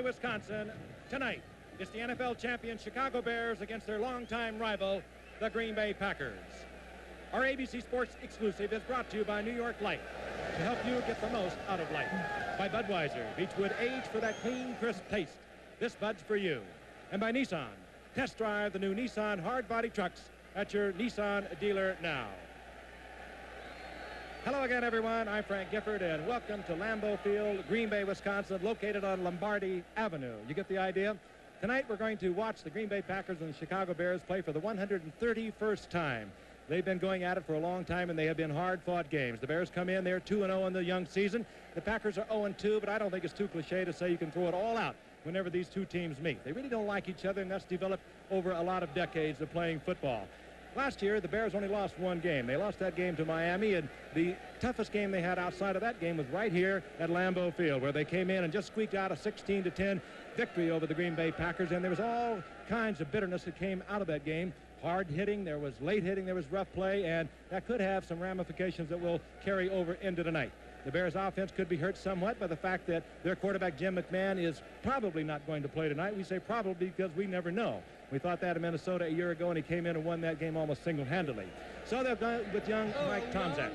Bay, Wisconsin. Tonight, it's the NFL champion Chicago Bears against their longtime rival, the Green Bay Packers. Our ABC Sports exclusive is brought to you by New York Light, to help you get the most out of life. By Budweiser, Beechwood Age for that clean, crisp taste. This Bud's for you. And by Nissan. Test drive the new Nissan hard-body trucks at your Nissan dealer now. Hello again, everyone. I'm Frank Gifford, and welcome to Lambeau Field, Green Bay, Wisconsin, located on Lombardi Avenue. You get the idea? Tonight, we're going to watch the Green Bay Packers and the Chicago Bears play for the 131st time. They've been going at it for a long time, and they have been hard-fought games. The Bears come in, they're 2-0 in the young season. The Packers are 0-2, but I don't think it's too cliche to say you can throw it all out whenever these two teams meet. They really don't like each other, and that's developed over a lot of decades of playing football. Last year, the Bears only lost one game. They lost that game to Miami, and the toughest game they had outside of that game was right here at Lambeau Field, where they came in and just squeaked out a 16-10 victory over the Green Bay Packers, and there was all kinds of bitterness that came out of that game. Hard hitting, there was late hitting, there was rough play, and that could have some ramifications that will carry over into tonight. The Bears' offense could be hurt somewhat by the fact that their quarterback, Jim McMahon, is probably not going to play tonight. We say probably because we never know. We thought that in Minnesota a year ago, and he came in and won that game almost single-handedly. So they're going with young Mike Tomczak,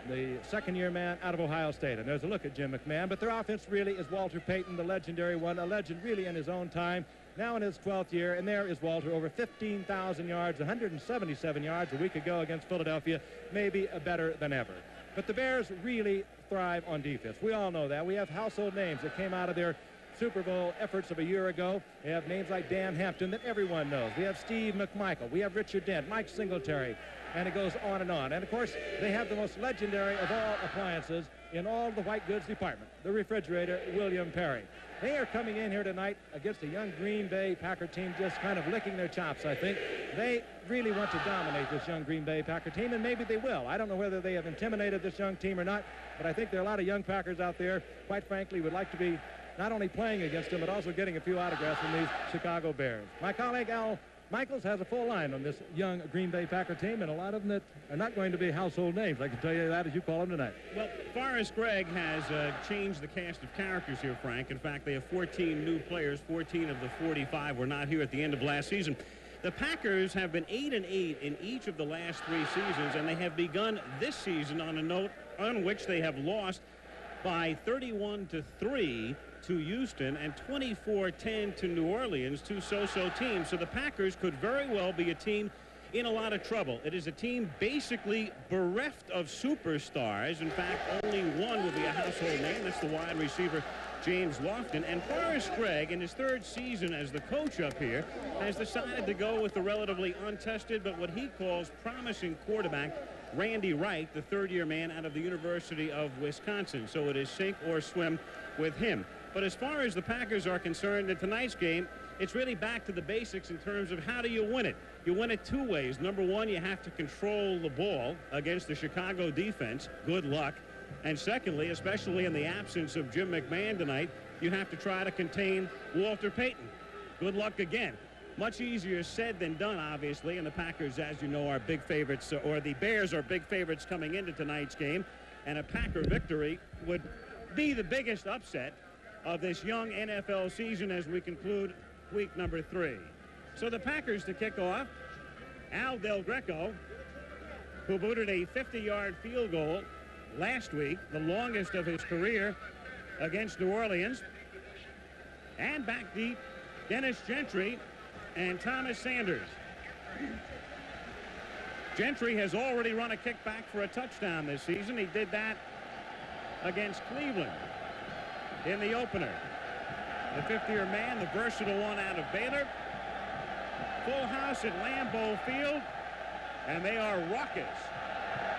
the second-year man out of Ohio State. And there's a look at Jim McMahon. But their offense really is Walter Payton, the legendary one, a legend really in his own time, now in his 12th year. And there is Walter, over 15,000 yards, 177 yards a week ago against Philadelphia, maybe better than ever. But the Bears really thrive on defense. We all know that. We have household names that came out of their Super Bowl efforts of a year ago. They have names like Dan Hampton that everyone knows. We have Steve McMichael. We have Richard Dent, Mike Singletary, and it goes on and on. And, of course, they have the most legendary of all appliances in all the white goods department, the refrigerator, William Perry. They are coming in here tonight against a young Green Bay Packer team just kind of licking their chops, I think. They really want to dominate this young Green Bay Packer team, and maybe they will. I don't know whether they have intimidated this young team or not, but I think there are a lot of young Packers out there, quite frankly, would like to be not only playing against them, but also getting a few autographs from these Chicago Bears. My colleague Al Michaels has a full line on this young Green Bay Packer team, and a lot of them that are not going to be household names. I can tell you that as you call them tonight. Well, Forrest Gregg has changed the cast of characters here, Frank. In fact, they have 14 new players. 14 of the 45 were not here at the end of last season. The Packers have been 8-8 in each of the last 3 seasons, and they have begun this season on a note on which they have lost by 31-3 to Houston and 24-10 to New Orleans, 2 so-so teams. So the Packers could very well be a team in a lot of trouble. It is a team basically bereft of superstars. In fact, only one will be a household name. That's the wide receiver, James Lofton. And Forrest Gregg, in his 3rd season as the coach up here, has decided to go with the relatively untested but what he calls promising quarterback, Randy Wright, the 3rd-year man out of the University of Wisconsin. So it is sink or swim with him. But as far as the Packers are concerned in tonight's game, it's really back to the basics in terms of how do you win it. You win it 2 ways. Number one, you have to control the ball against the Chicago defense. Good luck. And secondly, especially in the absence of Jim McMahon tonight, you have to try to contain Walter Payton. Good luck again. Much easier said than done, obviously, and the Packers, as you know, are big favorites, or the Bears are big favorites coming into tonight's game, and a Packer victory would be the biggest upset of this young NFL season as we conclude week number 3. So the Packers to kick off, Al Del Greco, who booted a 50-yard field goal last week, the longest of his career against New Orleans. And back deep, Dennis Gentry and Thomas Sanders. Gentry has already run a kickback for a touchdown this season. He did that against Cleveland in the opener. The 50-year man, the versatile one out of Baylor. Full house at Lambeau Field, and they are raucous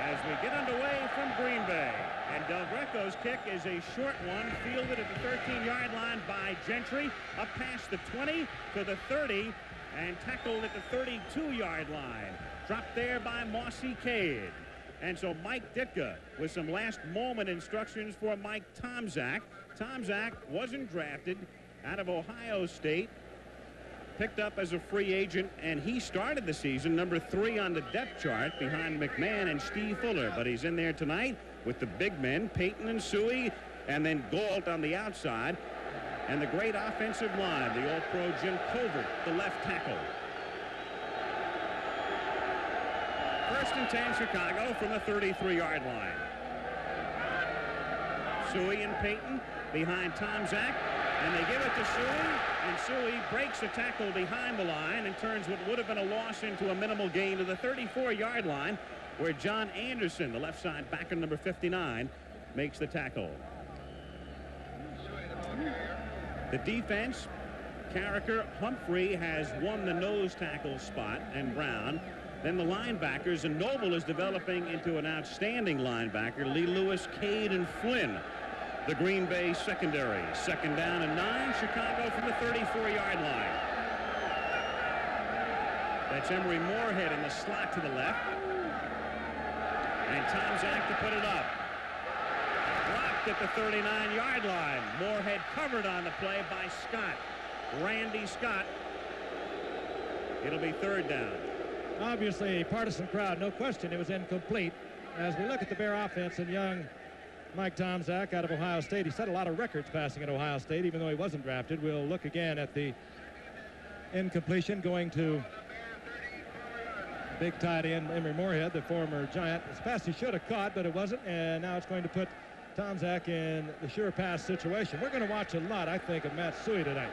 as we get underway from Green Bay. And Del Greco's kick is a short one, fielded at the 13-yard line by Gentry, up past the 20 to the 30, and tackled at the 32-yard line. Dropped there by Mossy Cade. And so Mike Ditka with some last-moment instructions for Mike Tomczak. Tomczak wasn't drafted out of Ohio State, picked up as a free agent, and he started the season number 3 on the depth chart behind McMahon and Steve Fuller. But he's in there tonight with the big men, Payton and Suey, and then Galt on the outside. And the great offensive line, the All-Pro Jim Covert, the left tackle. 1st and 10 Chicago from the 33-yard line. Suey and Payton behind Tom Zach, and they give it to Suey, and Suey breaks a tackle behind the line and turns what would have been a loss into a minimal gain to the 34-yard line, where John Anderson, the left side backer number 59, makes the tackle. The defense, Carricker, Humphrey has won the nose tackle spot, and Brown. Then the linebackers, and Noble is developing into an outstanding linebacker. Lee Lewis, Cade, and Flynn. The Green Bay secondary. 2nd down and 9. Chicago from the 34-yard line. That's Emery Moorhead in the slot to the left. And Tom Zach to put it up. Blocked at the 39-yard line. Moorhead covered on the play by Scott. Randy Scott. It'll be 3rd down. Obviously, a partisan crowd, no question. It was incomplete. As we look at the Bear offense and young Mike Tomczak out of Ohio State, he set a lot of records passing at Ohio State, even though he wasn't drafted. We'll look again at the incompletion going to big tight end Emery Moorhead, the former Giant. It's a pass he should have caught, but it wasn't, and now it's going to put Tomczak in the sure pass situation. We're going to watch a lot, I think, of Matt Suey tonight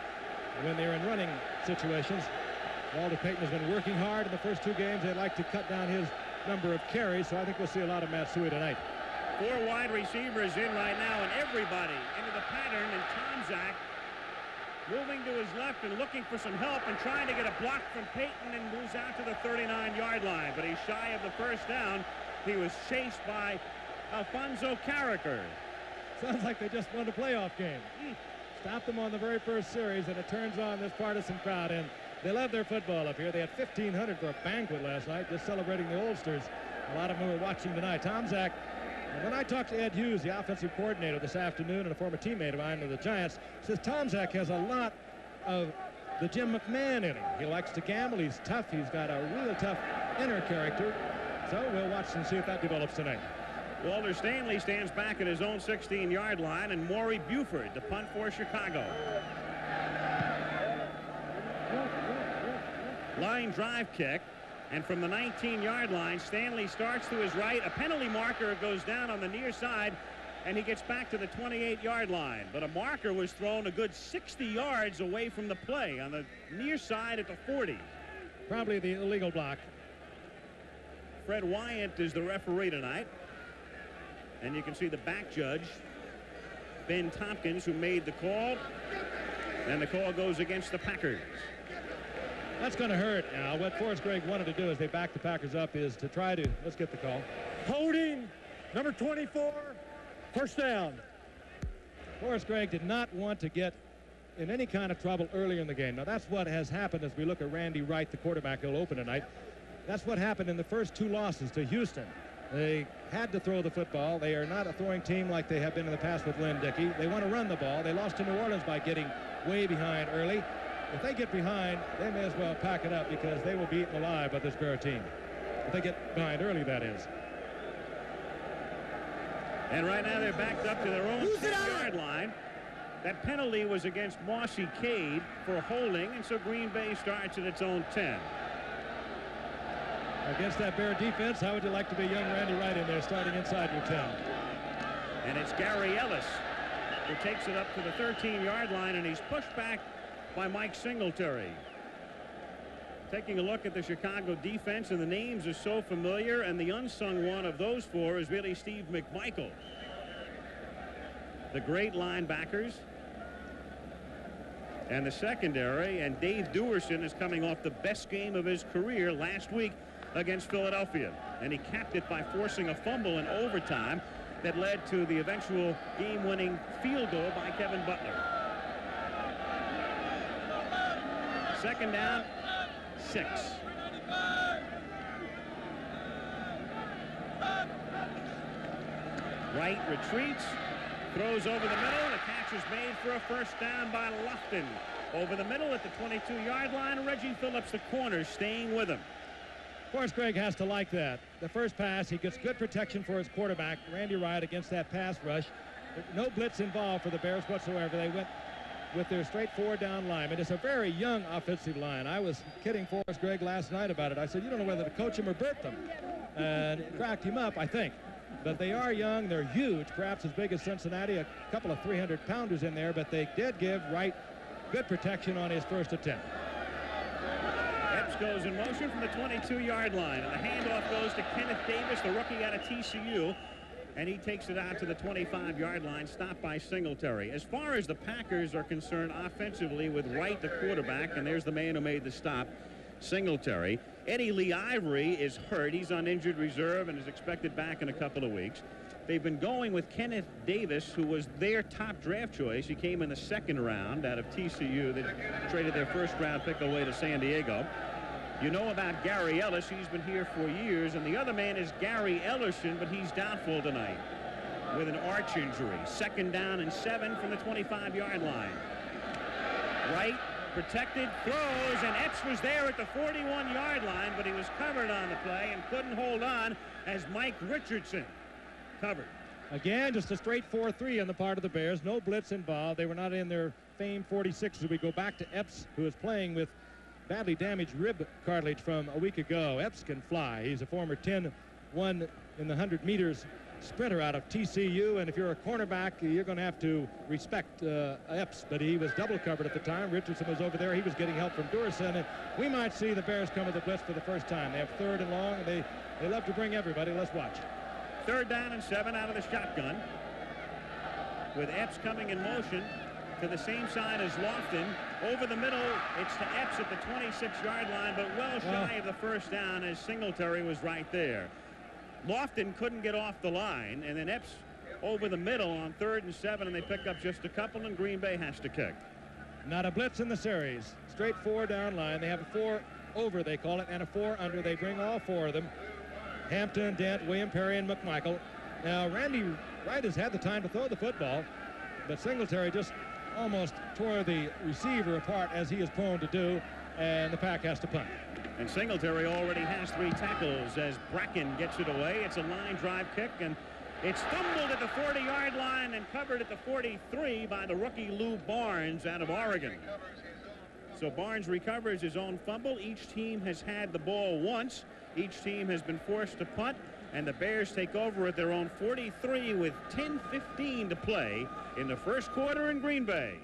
when they're in running situations. Walter Payton has been working hard in the first 2 games. They'd like to cut down his number of carries, so I think we'll see a lot of Matt Suey tonight. 4 wide receivers in right now, and everybody into the pattern, and Tomczak moving to his left and looking for some help and trying to get a block from Payton, and moves out to the 39-yard line, but he's shy of the 1st down. He was chased by Alfonso Carricker. Sounds like they just won a playoff game. Stopped them on the very first series, and it turns on this partisan crowd, and they love their football up here. They had 1,500 for a banquet last night, just celebrating the Oldsters. A lot of them were watching tonight. Tomczak, when I talked to Ed Hughes, the offensive coordinator, this afternoon, and a former teammate of mine of the Giants, says Tomczak has a lot of the Jim McMahon in him. He likes to gamble. He's tough. He's got a real tough inner character. So we'll watch and see if that develops tonight. Walter Stanley stands back at his own 16-yard line, and Maury Buford, the punt for Chicago. Line drive kick, and from the 19-yard line, Stanley starts to his right. A penalty marker goes down on the near side, and he gets back to the 28-yard line. But a marker was thrown a good 60 yards away from the play on the near side at the 40. Probably the illegal block. Fred Wyant is the referee tonight. And you can see the back judge, Ben Tompkins, who made the call. And the call goes against the Packers. That's going to hurt now. What Forrest Gregg wanted to do as they back the Packers up is to try to, let's get the call. Holding, number 24, 1st down. Forrest Gregg did not want to get in any kind of trouble earlier in the game. Now, that's what has happened as we look at Randy Wright, the quarterback who'll open tonight. That's what happened in the first 2 losses to Houston. They had to throw the football. They are not a throwing team like they have been in the past with Lynn Dickey. They want to run the ball. They lost to New Orleans by getting way behind early. If they get behind, they may as well pack it up because they will be eaten alive by this Bear team. If they get behind early, that is. And right now they're backed up to their own 10-yard line. That penalty was against Mossy Cade for holding, and so Green Bay starts at its own 10. Against that Bear defense, how would you like to be young Randy Wright in there starting inside your 10? And it's Gary Ellis who takes it up to the 13-yard line, and he's pushed back by Mike Singletary. Taking a look at the Chicago defense, and the names are so familiar, and the unsung one of those 4 is really Steve McMichael. The great linebackers and the secondary, and Dave Duerson is coming off the best game of his career last week against Philadelphia, and he capped it by forcing a fumble in overtime that led to the eventual game-winning field goal by Kevin Butler. 2nd down, 6. Wright retreats, throws over the middle. The catch is made for a 1st down by Lofton. Over the middle at the 22-yard line, Reggie Phillips, the corner, staying with him. Forrest Gregg has to like that. The first pass, he gets good protection for his quarterback, Randy Wright, against that pass rush. No blitz involved for the Bears whatsoever. They went with their straight forward down linemen. It's a very young offensive line. I was kidding Forrest Gregg last night about it. I said, you don't know whether to coach him or burp them. And it cracked him up, I think. But they are young. They're huge, perhaps as big as Cincinnati. A couple of 300-pounders in there, but they did give Wright good protection on his first attempt. Epps goes in motion from the 22-yard line, and the handoff goes to Kenneth Davis, the rookie out of TCU, and he takes it out to the 25-yard line, stopped by Singletary. As far as the Packers are concerned offensively, with Wright the quarterback, and there's the man who made the stop, Singletary. Eddie Lee Ivory is hurt. He's on injured reserve and is expected back in a couple of weeks. They've been going with Kenneth Davis, who was their top draft choice. He came in the second round out of TCU. They traded their first-round pick away to San Diego. You know about Gary Ellis. He's been here for years. And the other man is Gary Ellerson, but he's doubtful tonight with an arch injury. 2nd down and 7 from the 25-yard line. Wright protected, throws, and Epps was there at the 41-yard line, but he was covered on the play and couldn't hold on as Mike Richardson covered. Again, just a straight 4-3 on the part of the Bears. No blitz involved. They were not in their famed 46 as we go back to Epps, who is playing with badly damaged rib cartilage from a week ago. Epps can fly. He's a former 10-1 in the 100 meters sprinter out of TCU, and if you're a cornerback, you're going to have to respect Epps, but he was double covered at the time. Richardson was over there. He was getting help from Durson, and we might see the Bears come with the blitz for the first time. They have 3rd and long, and they love to bring everybody. Let's watch. 3rd down and 7 out of the shotgun, with Epps coming in motion to the same side as Lofton. Over the middle, it's to Epps at the 26-yard line, but well shy of the first down as Singletary was right there. Lofton couldn't get off the line, and then Epps over the middle on 3rd and 7, and they pick up just a couple, and Green Bay has to kick. Not a blitz in the series. Straight 4 down line. They have a 4 over, they call it, and a 4 under. They bring all 4 of them. Hampton, Dent, William Perry, and McMichael. Now, Randy Wright has had the time to throw the football, but Singletary just almost tore the receiver apart, as he is prone to do, and the Pack has to punt. And Singletary already has 3 tackles as Bracken gets it away. It's a line drive kick, and it's fumbled at the 40-yard line and covered at the 43 by the rookie Lou Barnes out of Oregon. So Barnes recovers his own fumble. Each team has had the ball once. Each team has been forced to punt, and the Bears take over at their own 43 with 10:15 to play in the first quarter in Green Bay.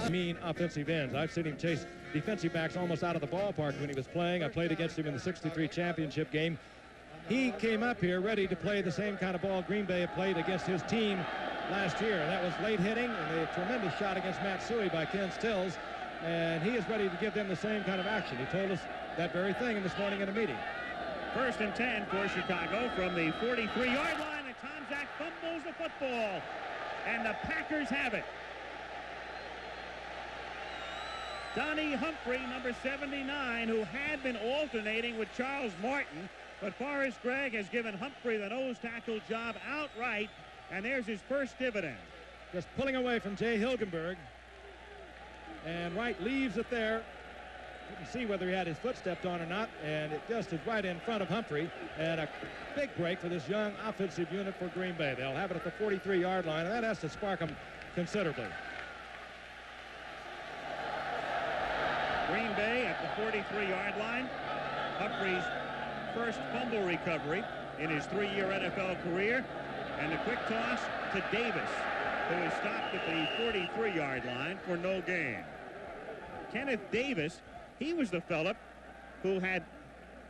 Mean offensive ends. I've seen him chase defensive backs almost out of the ballpark when he was playing. I played against him in the '63 championship game. He came up here ready to play the same kind of ball Green Bay had played against his team last year. That was late hitting and a tremendous shot against Matsui by Ken Stills, and he is ready to give them the same kind of action. He told us that very thing this morning in a meeting. 1st and 10 for Chicago from the 43-yard line, and Tom Zach fumbles the football, and the Packers have it. Donnie Humphrey, number 79, who had been alternating with Charles Martin, but Forrest Gregg has given Humphrey the nose tackle job outright, and there's his first dividend. Just pulling away from Jay Hilgenberg, and Wright leaves it there. You can see whether he had his foot stepped on or not, and it just is right in front of Humphrey, and a big break for this young offensive unit for Green Bay. They'll have it at the 43-yard line, and that has to spark them considerably. Green Bay at the 43-yard line. Humphrey's first fumble recovery in his 3-year NFL career, and a quick toss to Davis, who is stopped at the 43-yard line for no gain. Kenneth Davis, he was the fella who had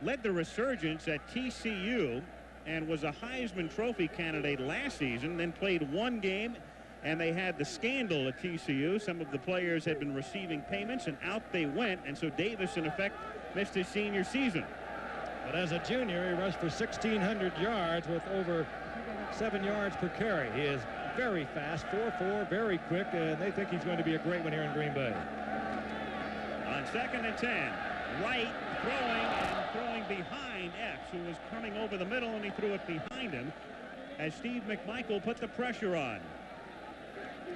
led the resurgence at TCU and was a Heisman Trophy candidate last season, then played 1 game, and they had the scandal at TCU. Some of the players had been receiving payments, and out they went, and so Davis, in effect, missed his senior season. But as a junior, he rushed for 1,600 yards with over 7 yards per carry. He is very fast, 4'4", very quick, and they think he's going to be a great one here in Green Bay. On 2nd and 10, Wright throwing behind Epps, who was coming over the middle, and he threw it behind him as Steve McMichael put the pressure on.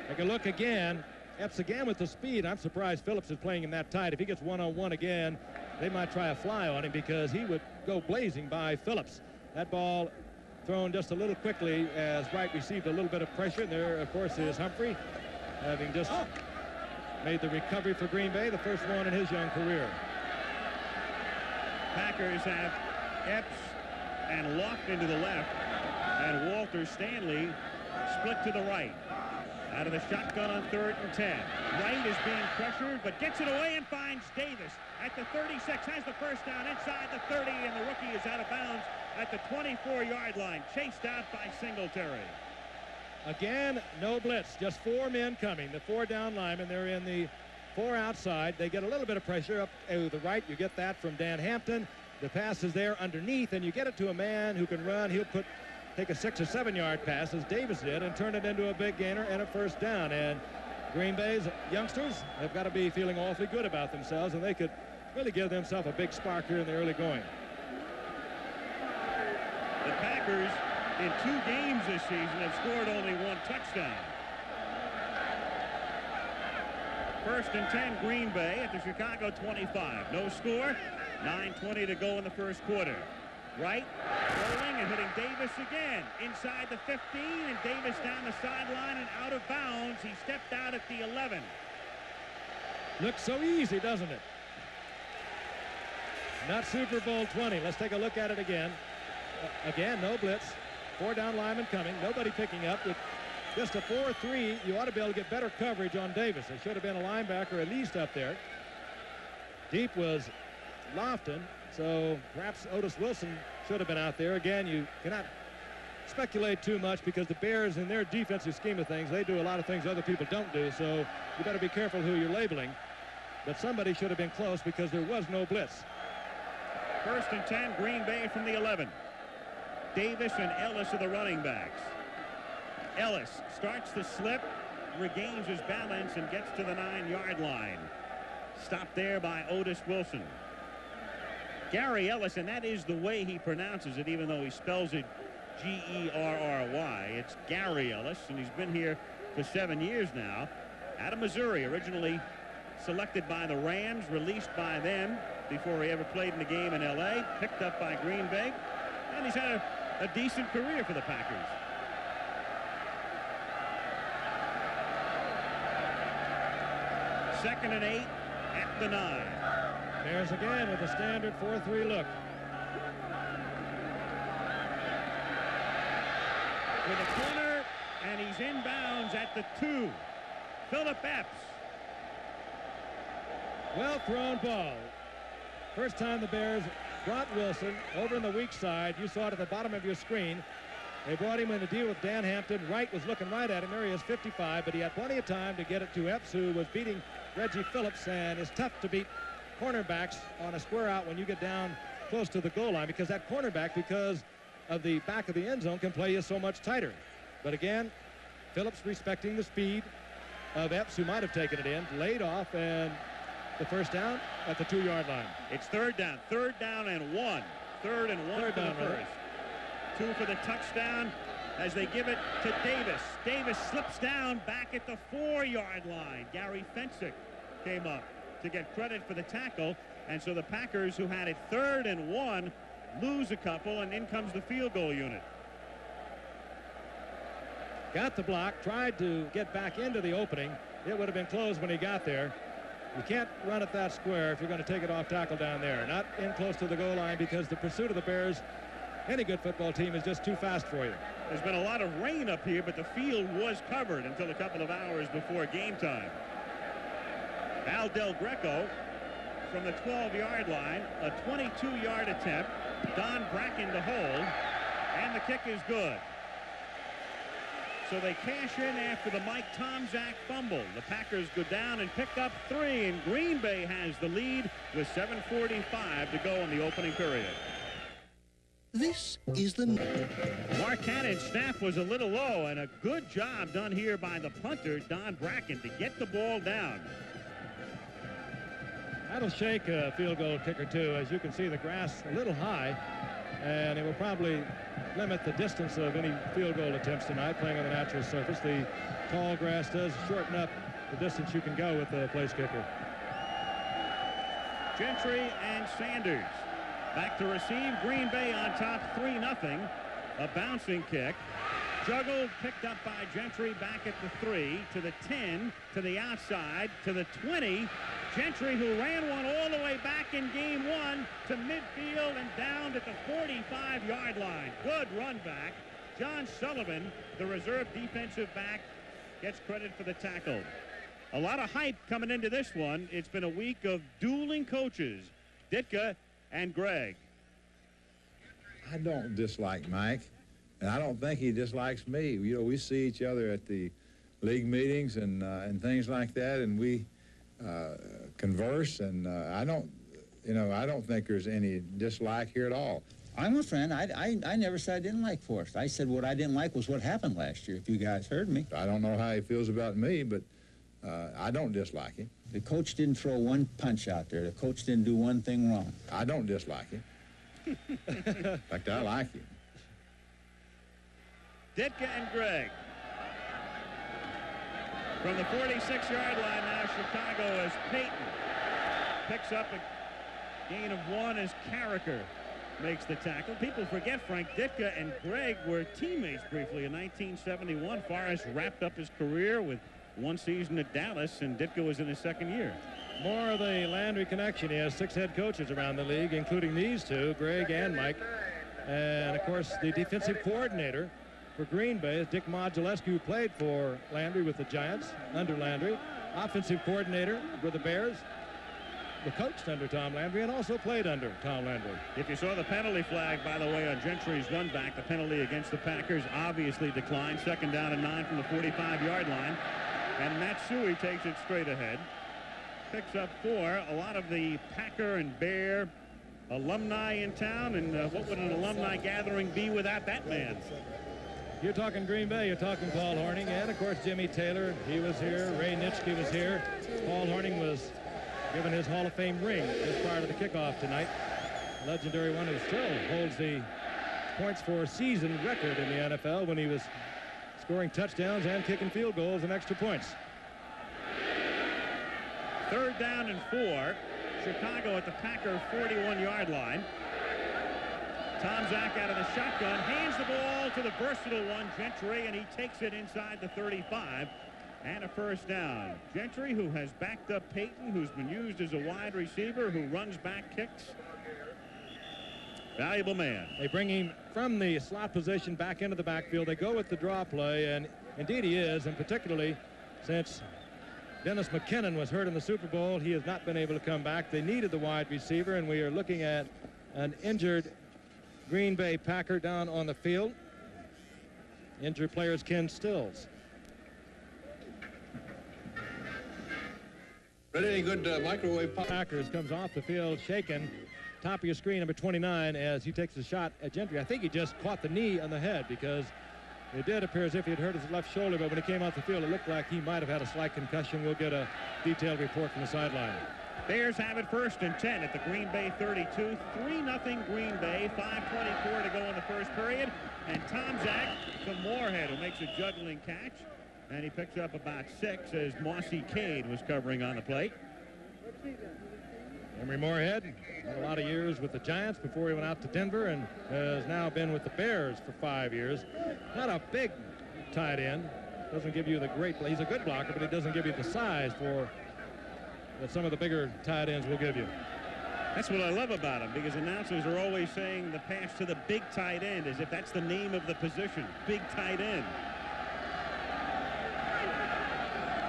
Take a look again. Epps again with the speed. I'm surprised Phillips is playing him that tight. If he gets one-on-one again, they might try a fly on him because he would go blazing by Phillips. That ball thrown just a little quickly as Wright received a little bit of pressure. And there, of course, is Humphrey, having just made the recovery for Green Bay, the first one in his young career. Packers have Epps and Lofton to the left, and Walter Stanley split to the right. Out of the shotgun on 3rd and 10. Wright is being pressured, but gets it away and finds Davis at the 36. Has the first down inside the 30, and the rookie is out of bounds at the 24-yard line, chased out by Singletary. Again, no blitz, just 4 men coming. The 4 down linemen, they're in the 4 outside. They get a little bit of pressure up to the right. You get that from Dan Hampton. The pass is there underneath, and you get it to a man who can run. He'll take a 6 or 7 yard pass, as Davis did, and turn it into a big gainer and a first down. And Green Bay's youngsters have got to be feeling awfully good about themselves, and they could really give themselves a big spark here in the early going. The Packers, in 2 games this season, have scored only 1 touchdown. 1st and 10, Green Bay at the Chicago 25. No score, 9:20 to go in the first quarter. Wright rolling and hitting Davis again inside the 15, and Davis down the sideline and out of bounds. He stepped out at the 11. Looks so easy, doesn't it? Not Super Bowl 20. Let's take a look at it again. Again, no blitz. 4 down linemen coming. Nobody picking up. With just a 4-3, you ought to be able to get better coverage on Davis. There should have been a linebacker at least up there. Deep was Lofton, so perhaps Otis Wilson should have been out there. Again, you cannot speculate too much because the Bears, in their defensive scheme of things, they do a lot of things other people don't do, so you better be careful who you're labeling. But somebody should have been close because there was no blitz. 1st and 10, Green Bay from the 11. Davis and Ellis are the running backs. Ellis starts the slip, regains his balance, and gets to the 9-yard line. Stopped there by Otis Wilson. Gary Ellis, and that is the way he pronounces it, even though he spells it G-E-R-R-Y. It's Gary Ellis, and he's been here for 7 years now. Out of Missouri, originally selected by the Rams, released by them before he ever played in the game in L.A., picked up by Green Bay, and he's had a decent career for the Packers. Second and 8 at the 9. Bears again with a standard 4-3 look. With a corner, and he's inbounds at the 2. PHILLIP Epps. Well thrown ball. First time the Bears brought Wilson over in the weak side. You saw it at the bottom of your screen. They brought him in to deal with Dan Hampton. Wright was looking right at him. There he is, 55, but he had plenty of time to get it to Epps, who was beating Reggie Phillips, and it's tough to beat cornerbacks on a square out when you get down close to the goal line, because that cornerback, because of the back of the end zone, can play you so much tighter. But again, Phillips respecting the speed of Epps, who might have taken it in, laid off, and the first down at the 2-yard line. It's 3rd down. 3rd down and 1. 3rd and 1 for the first. 2 for the touchdown as they give it to Davis. Davis slips down back at the 4-yard line. Gary Fensick came up to get credit for the tackle, and so the Packers, who had it 3rd and 1, lose a couple, and in comes the field goal unit. Got the block, tried to get back into the opening. It would have been closed when he got there. You can't run it that square if you're going to take it off tackle down there. Not in close to the goal line, because the pursuit of the Bears, any good football team, is just too fast for you. There's been a lot of rain up here, but the field was covered until a couple of hours before game time. Al Del Greco from the 12-yard line, a 22-yard attempt. Don Bracken to hold, and the kick is good. So they cash in after the Mike Tomczak fumble. The Packers go down and pick up 3, and Green Bay has the lead with 7:45 to go in the opening period. This is the... Mark Cannon's snap was a little low, and a good job done here by the punter, Don Bracken, to get the ball down. That'll shake a field goal kicker, too. As you can see, the grass a little high, and it will probably limit the distance of any field goal attempts tonight, playing on the natural surface. The tall grass does shorten up the distance you can go with the place kicker. Gentry and Sanders back to receive. Green Bay on top 3-0. A bouncing kick. Juggled, picked up by Gentry back at the 3, to the 10, to the outside, to the 20. Gentry, who ran one all the way back in game 1 to midfield and down at the 45-yard line. Good run back. John Sullivan, the reserve defensive back, gets credit for the tackle. A lot of hype coming into this one. It's been a week of dueling coaches, Ditka and Greg. I don't dislike Mike, and I don't think he dislikes me. You know, we see each other at the league meetings and things like that, and we converse, and I don't think there's any dislike here at all. I'm a friend. I never said I didn't like Forrest. I said what I didn't like was what happened last year, if you guys heard me. I don't know how he feels about me, but I don't dislike him. The coach didn't throw one punch out there. The coach didn't do one thing wrong. I don't dislike him. In fact, I like him. Ditka and Greg. From the 46-yard line now, Chicago, as Payton picks up a gain of 1 as Carricker makes the tackle. People forget Frank Ditka and Greg were teammates briefly in 1971. Forrest wrapped up his career with 1 season at Dallas, and Ditka was in his 2nd year. More of the Landry connection. He has 6 head coaches around the league, including these two, Greg and Mike. And, of course, the defensive coordinator for Green Bay is Dick Modulescu, who played for Landry with the Giants under Landry. Offensive coordinator with the Bears, who coached under Tom Landry and also played under Tom Landry. If you saw the penalty flag, by the way, on Gentry's run back, the penalty against the Packers obviously declined. 2nd down and 9 from the 45-yard line. And Matsui takes it straight ahead. Picks up 4. A lot of the Packer and Bear alumni in town. And what would an alumni gathering be without that man? You're talking Green Bay. You're talking Paul Hornung. And, of course, Jimmy Taylor. He was here. Ray Nitschke was here. Paul Hornung was given his Hall of Fame ring just prior to the kickoff tonight. Legendary one who still holds the points for season record in the NFL when he was scoring touchdowns and kicking field goals and extra points. 3rd down and 4. Chicago at the Packer 41-yard line. Tom Zach out of the shotgun, hands the ball to the versatile one, Gentry, and he takes it inside the 35 and a 1st down. Gentry, who has backed up Payton, who's been used as a wide receiver, who runs back kicks. Valuable man. They bring him from the slot position back into the backfield. They go with the draw play, and indeed he is, and particularly since Dennis McKinnon was hurt in the Super Bowl, he has not been able to come back. They needed the wide receiver, and we are looking at an injured Green Bay Packer down on the field. Injured player is Ken Stills. Ready, any good microwave pop? Packers comes off the field shaken. Top of your screen, number 29, as he takes a shot at Gentry. I think he just caught the knee on the head, because it did appear as if he had hurt his left shoulder, but when he came off the field, it looked like he might have had a slight concussion. We'll get a detailed report from the sideline. Bears have it 1st and 10 at the Green Bay 32. 3-0 Green Bay. 5:24 to go in the 1st period. And Tom Zach from Moorhead, who makes a juggling catch. And he picks up about 6 as Mossy Cade was covering on the plate. Emery Moorhead had a lot of years with the Giants before he went out to Denver, and has now been with the Bears for 5 years. Not a big tight end. Doesn't give you the great play. He's a good blocker, but he doesn't give you the size that some of the bigger tight ends will give you. That's what I love about him, because announcers are always saying the pass to the big tight end as if that's the name of the position, big tight end.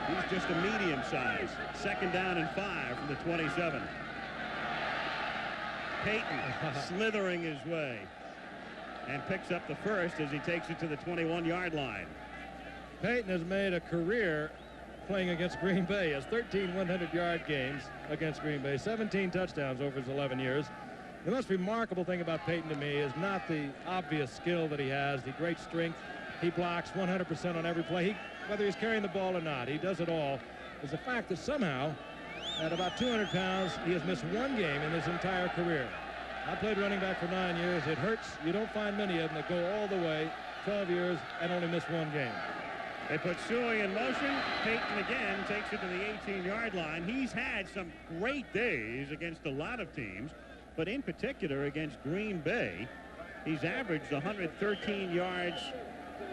He's just a medium size. 2nd down and 5 from the 27. Payton slithering his way and picks up the 1st as he takes it to the 21-yard line. Payton has made a career playing against Green Bay. He has 13 100-yard games against Green Bay, 17 touchdowns over his 11 years. The most remarkable thing about Payton to me is not the obvious skill that he has, the great strength. He blocks 100% on every play. Whether he's carrying the ball or not, he does it all. Is the fact that somehow, at about 200 pounds, he has missed 1 game in his entire career. I played running back for 9 years. It hurts. You don't find many of them that go all the way, 12 years, and only miss 1 game. They put Suey in motion. Payton again takes it to the 18-yard line. He's had some great days against a lot of teams, but in particular against Green Bay. He's averaged 113 yards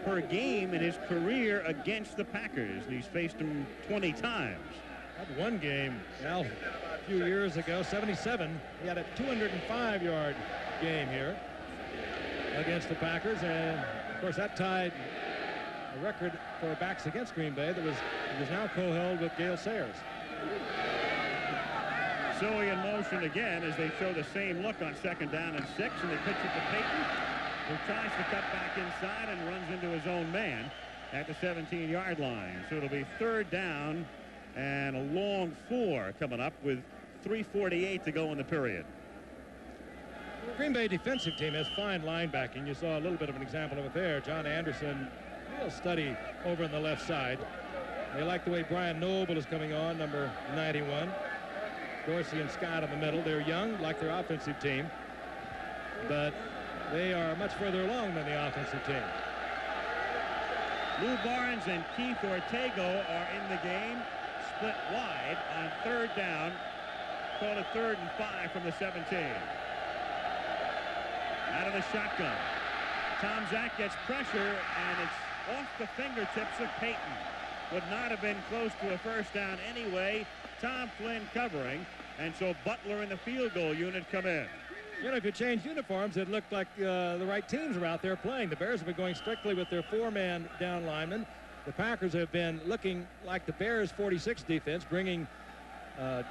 per game in his career against the Packers, and he's faced them 20 times. That one game, Al, a few years ago, 77, he had a 205-yard game here against the Packers, and of course that tied a record for backs against Green Bay that was now co-held with Gale Sayers. Soey in motion again as they show the same look on 2nd down and 6, and they pitch it to Payton, who tries to cut back inside and runs into his own man at the 17-yard line. So it'll be 3rd down and a long 4 coming up with 3:48 to go in the period. The Green Bay defensive team has fine linebacking. You saw a little bit of an example of it there. John Anderson, real steady over on the left side. They like the way Brian Noble is coming on, number 91. Dorsey and Scott in the middle. They're young, like their offensive team, but they are much further along than the offensive team. Lou Barnes and Keith Ortego are in the game, split wide on 3rd down. Call it 3rd and 5 from the 17. Out of the shotgun. Tom Zach gets pressure, and it's off the fingertips of Payton. Would not have been close to a 1st down anyway. Tom Flynn covering, and so Butler and the field goal unit come in. You know, if you change uniforms, it looked like the right teams were out there playing. The Bears have been going strictly with their 4-man down linemen. The Packers have been looking like the Bears' 46 defense, bringing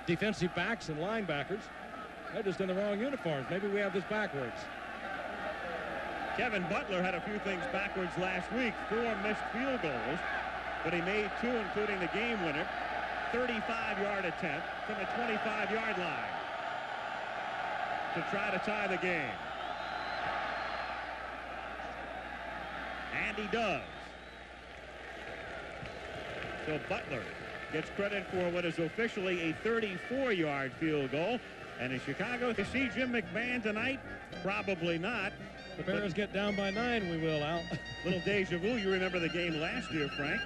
defensive backs and linebackers. They're just in the wrong uniforms. Maybe we have this backwards. Kevin Butler had a few things backwards last week. 4 missed field goals, but he made 2, including the game winner. 35-yard attempt from the 25-yard line to try to tie the game. And he does. So Butler gets credit for what is officially a 34-yard field goal. And in Chicago, to see Jim McMahon tonight? Probably not. The Bears get down by 9, we will, Al. Little deja vu. You remember the game last year, Frank.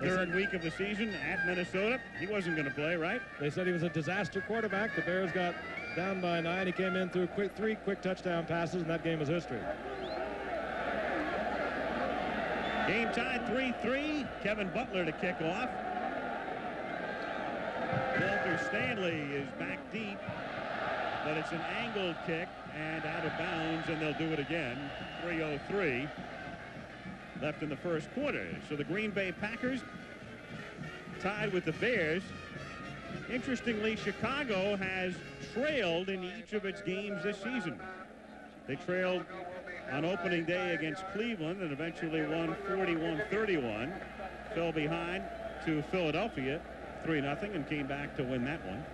3rd week of the season at Minnesota. He wasn't going to play, right? They said he was a disaster quarterback. The Bears got down by 9. He came in through 3 quick touchdown passes, and that game was history. Game tied 3-3. Kevin Butler to kick off. Walter Stanley is back deep, but it's an angled kick and out of bounds, and they'll do it again. 3:03 left in the 1st quarter. So the Green Bay Packers tied with the Bears. Interestingly, Chicago has trailed in each of its games this season. They trailed on opening day against Cleveland and eventually won 41-31. Fell behind to Philadelphia 3-0 and came back to win that one.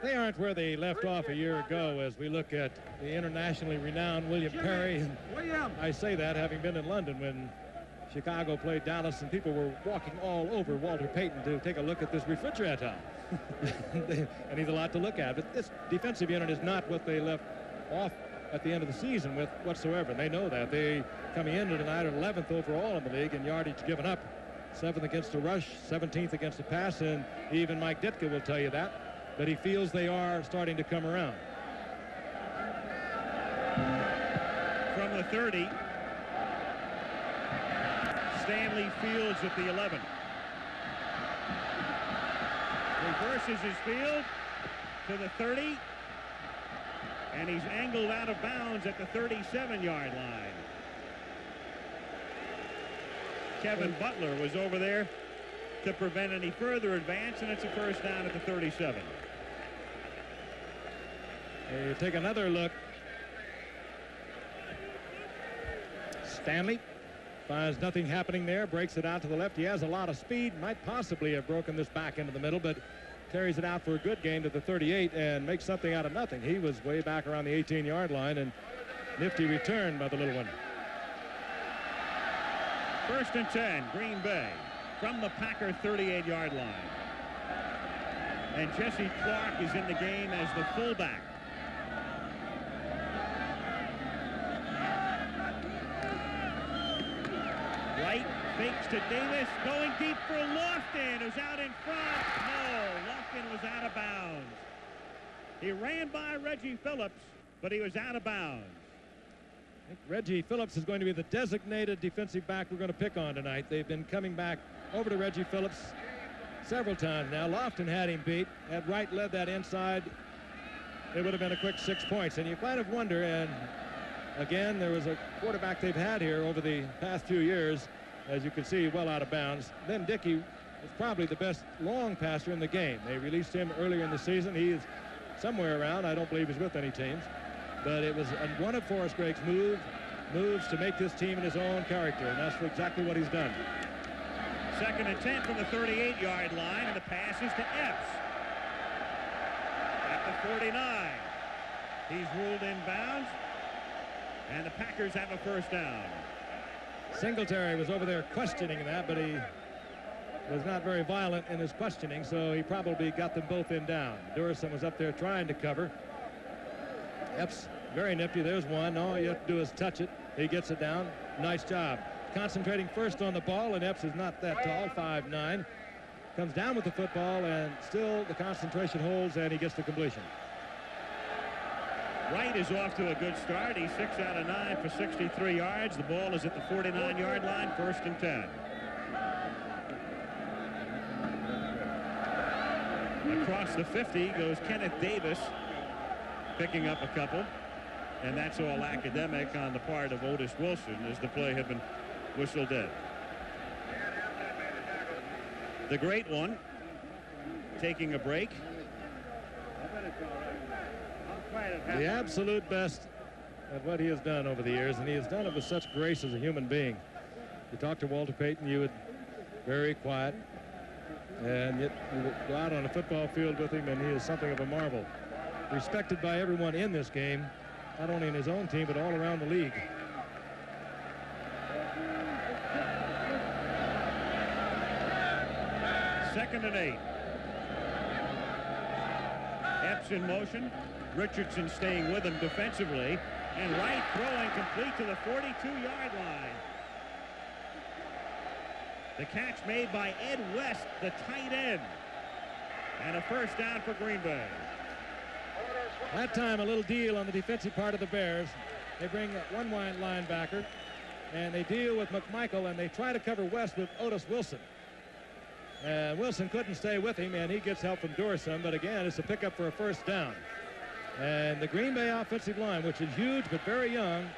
They aren't where they left off a year ago as we look at the internationally renowned William Perry. And I say that having been in London when Chicago played Dallas, and people were walking all over Walter Payton to take a look at this refrigerator. And he's a lot to look at. But this defensive unit is not what they left off at the end of the season with whatsoever. They know that. They coming into tonight at 11th overall in the league in yardage given up. 7th against the rush, 17th against the pass, and even Mike Ditka will tell you that he feels they are starting to come around. From the 30, Stanley fields at the 11. Reverses his field to the 30, and he's angled out of bounds at the 37-yard line. Kevin Butler was over there to prevent any further advance, and it's a 1st down at the 37. You take another look. Stanley finds nothing happening there, breaks it out to the left. He has a lot of speed, might possibly have broken this back into the middle, but carries it out for a good gain to the 38 and makes something out of nothing. He was way back around the 18-yard line, and nifty return by the little one. 1st and 10, Green Bay from the Packer 38-yard line. And Jesse Clark is in the game as the fullback. Wright fakes to Davis, going deep for Lofton, who's out in front. No, Lofton was out of bounds. He ran by Reggie Phillips, but he was out of bounds. think Reggie Phillips is going to be the designated defensive back we're going to pick on tonight. They've been coming back over to Reggie Phillips several times now. Lofton had him beat. Had Wright led that inside, it would have been a quick 6 points. And you kind of wonder, and again, there was a quarterback they've had here over the past few years, as you can see, well out of bounds. Then Dickey was probably the best long passer in the game. They released him earlier in the season. He is somewhere around. I don't believe he's with any teams. But it was one of Forrest Gregg's moves to make this team in his own character, and that's exactly what he's done. 2nd and 10 from the 38-yard line, and the pass is to Epps. At the 49. He's ruled in bounds, and the Packers have a first down. Singletary was over there questioning that, but he was not very violent in his questioning, so he probably got them both in down. Durson was up there trying to cover. Epps, very nifty. There's one. All you have to do is touch it. He gets it down. Nice job. Concentrating first on the ball, and Epps is not that tall, 5'9". Comes down with the football, and still the concentration holds, and he gets the completion. Wright is off to a good start. He's 6 out of 9 for 63 yards. The ball is at the 49-yard line, 1st and 10. Across the 50 goes Kenneth Davis, picking up a couple, and that's all academic on the part of Otis Wilson as the play had been whistled in. The great one taking a break. The absolute best at what he has done over the years, and he has done it with such grace as a human being. You talk to Walter Payton, you would very quiet, and yet you would go out on a football field with him, and he is something of a marvel. Respected by everyone in this game, not only in his own team, but all around the league. Second and 8. Epps in motion. Richardson staying with him defensively. And Wright throwing complete to the 42-yard line. The catch made by Ed West, the tight end. And a first down for Green Bay. That time a little deal on the defensive part of the Bears. They bring one wide linebacker, and they deal with McMichael, and they try to cover West with Otis Wilson. And Wilson couldn't stay with him, and he gets help from Dorson, but again, it's a pickup for a first down. And the Green Bay offensive line, which is huge but very young,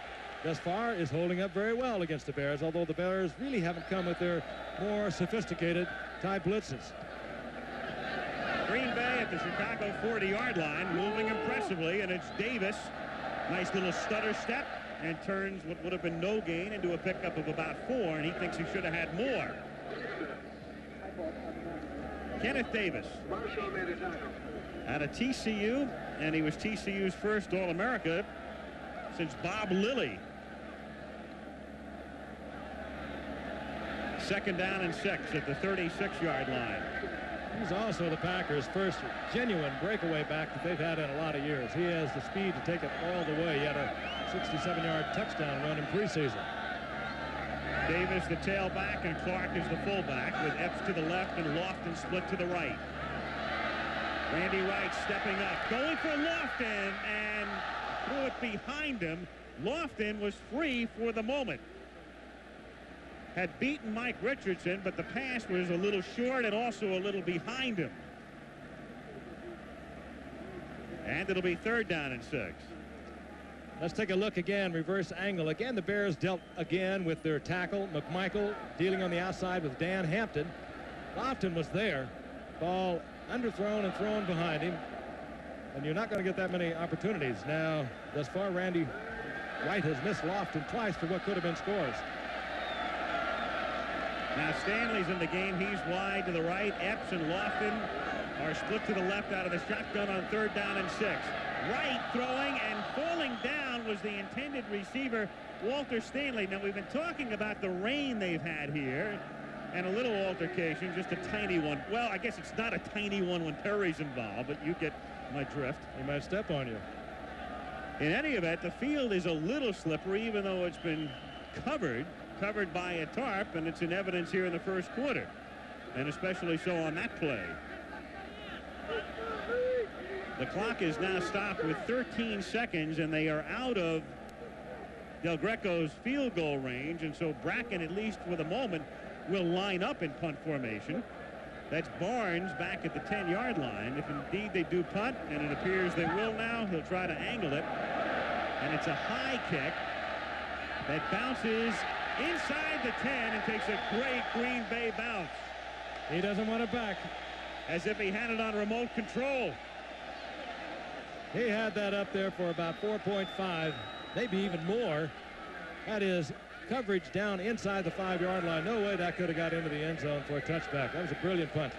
thus far is holding up very well against the Bears, although the Bears really haven't come with their more sophisticated type blitzes. Green Bay at the Chicago 40-yard line, moving impressively, and it's Davis. Nice little stutter step, and turns what would have been no gain into a pickup of about 4, and he thinks he should have had more. Kenneth Davis out of TCU, and he was TCU's first All-America since Bob Lilly. 2nd down and 6 at the 36-yard line. He's also the Packers' first genuine breakaway back that they've had in a lot of years. He has the speed to take it all the way. He had a 67-yard touchdown run in preseason. Davis the tailback, and Clark is the fullback, with Epps to the left and Lofton split to the right. Randy Wright stepping up, going for Lofton, and threw it behind him. Lofton was free for the moment. Had beaten Mike Richardson, but the pass was a little short and also a little behind him. And it'll be 3rd down and 6. Let's take a look again, reverse angle. Again, the Bears dealt again with their tackle. McMichael dealing on the outside with Dan Hampton. Lofton was there. Ball underthrown and thrown behind him. And you're not going to get that many opportunities. Now, thus far, Randy Wright has missed Lofton twice for what could have been scores. Now Stanley's in the game. He's wide to the right. Epps and Lofton are split to the left out of the shotgun on 3rd down and 6. Wright throwing, and falling down was the intended receiver, Walter Stanley. Now, we've been talking about the rain they've had here, and a little altercation, just a tiny one. Well, I guess it's not a tiny one when Perry's involved, but you get my drift. He might step on you. In any event, the field is a little slippery, even though it's been covered by a tarp, and it's in evidence here in the first quarter, and especially so on that play. The clock is now stopped with 13 seconds, and they are out of Del Greco's field goal range, and so Bracken, at least for the moment, will line up in punt formation. That's Barnes back at the 10-yard line. If indeed they do punt, and it appears they will now, he'll try to angle it. And it's a high kick that bounces inside the 10 and takes a great Green Bay bounce. He doesn't want it back. As if he had it on remote control. He had that up there for about 4.5, maybe even more. That is coverage down inside the 5-yard line. No way that could have got into the end zone for a touchback. That was a brilliant punt.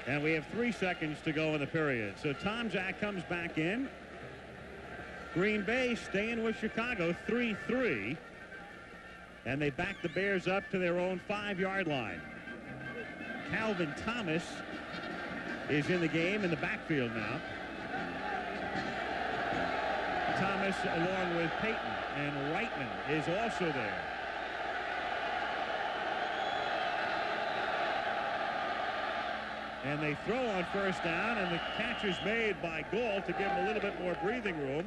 And we have 3 seconds to go in the period. So Tom Jack comes back in. Green Bay staying with Chicago 3-3. And they back the Bears up to their own 5-yard line. Calvin Thomas is in the game in the backfield now. Thomas along with Payton, and Reitman is also there. And they throw on first down, and the catch is made by Gould to give him a little bit more breathing room.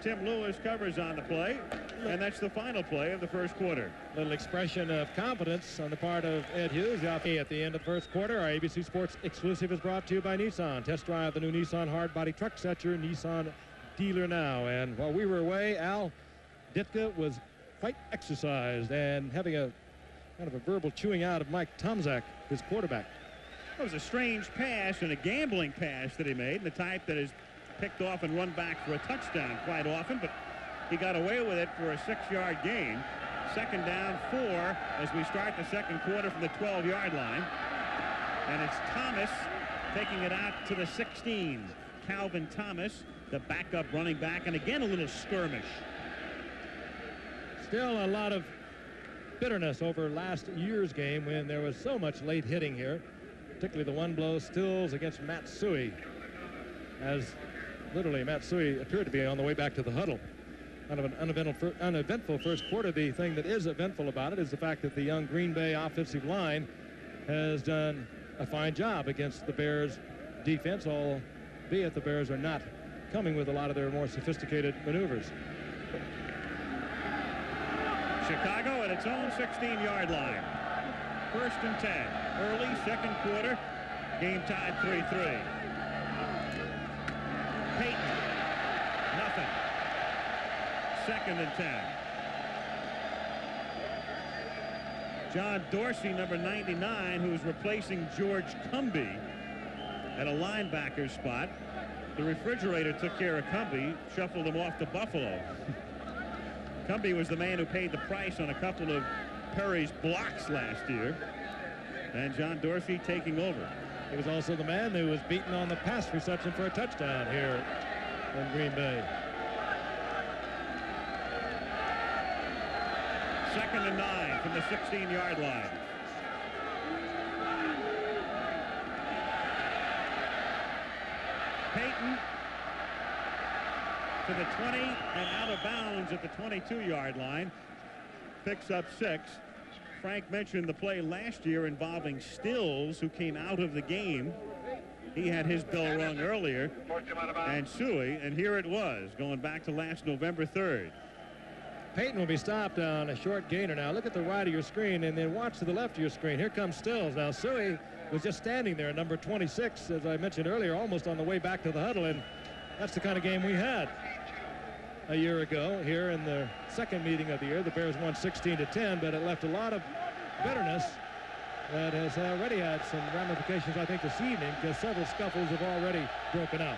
Tim Lewis covers on the play, and that's the final play of the first quarter. Little expression of confidence on the part of Ed Hughes. At the end of the first quarter, our ABC Sports exclusive is brought to you by Nissan. Test drive the new Nissan hardbody truck. Set your Nissan dealer now. And while we were away, Al, DITKA was quite exercised and having a kind of a verbal chewing out of Mike Tomczak, his quarterback. It was a strange pass and a gambling pass that he made, the type that is picked off and run back for a touchdown quite often, but he got away with it for a 6-yard gain. Second down 4 as we start the second quarter from the 12-yard line. And it's Thomas taking it out to the 16. Calvin Thomas, the backup running back, and again a little skirmish. Still a lot of bitterness over last year's game when there was so much late hitting here, particularly the one blow stills against Matsui, as literally Matsui appeared to be on the way back to the huddle. Kind of an uneventful first quarter. The thing that is eventful about it is the fact that the young Green Bay offensive line has done a fine job against the Bears defense, albeit the Bears are not coming with a lot of their more sophisticated maneuvers. Chicago at its own 16-yard line. First and 10. Early second quarter. Game tied 3-3. Payton. Nothing. Second and 10. John Dorsey, number 99, who's replacing George Cumbie at a linebacker spot. The refrigerator took care of Cumbie, shuffled him off to Buffalo. Cumbie was the man who paid the price on a couple of Perry's blocks last year. And John Dorsey taking over. He was also the man who was beaten on the pass reception for a touchdown here in Green Bay. Second and 9 from the 16-yard line. Payton to the 20 and out of bounds at the 22-yard line. Picks up 6. Frank mentioned the play last year involving Stills, who came out of the game. He had his bell rung earlier, and Suey, and here it was, going back to last November 3rd. Payton will be stopped on a short gainer now. Look at the right of your screen, and then watch to the left of your screen. Here comes Stills. Now, Suey was just standing there, number 26, as I mentioned earlier, almost on the way back to the huddle, and that's the kind of game we had a year ago here in the second meeting of the year. The Bears won 16-10, but it left a lot of bitterness that has already had some ramifications, I think, this evening, because several scuffles have already broken out.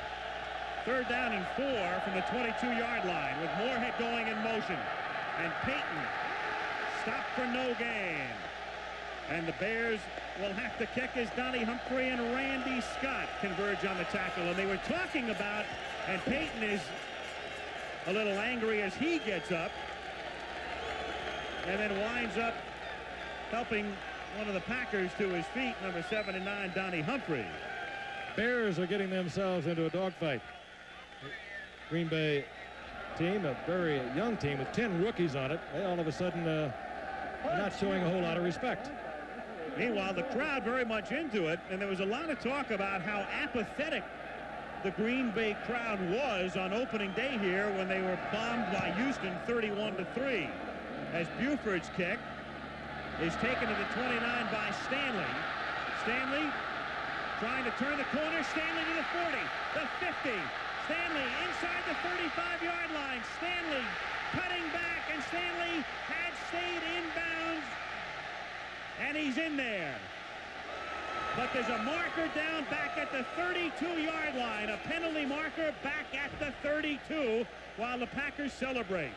Third down and 4 from the 22-yard line with Moorehead going in motion. And Payton stopped for no gain. And the Bears will have to kick as Donnie Humphrey and Randy Scott converge on the tackle. And they were talking about, and Payton is a little angry as he gets up and then winds up helping one of the Packers to his feet, number 79, Donnie Humphrey. Bears are getting themselves into a dogfight. Green Bay team, a very young team with 10 rookies on it, they all of a sudden are not showing a whole lot of respect. Meanwhile, the crowd very much into it, and there was a lot of talk about how apathetic the Green Bay crowd was on opening day here when they were bombed by Houston 31-3. As Buford's kick is taken to the 29 by Stanley. Stanley trying to turn the corner. Stanley to the 40, the 50. Stanley inside the 35-yard line. Stanley cutting back, and Stanley had stayed inbounds, and he's in there. But there's a marker down back at the 32-yard line. A penalty marker back at the 32 while the Packers celebrate.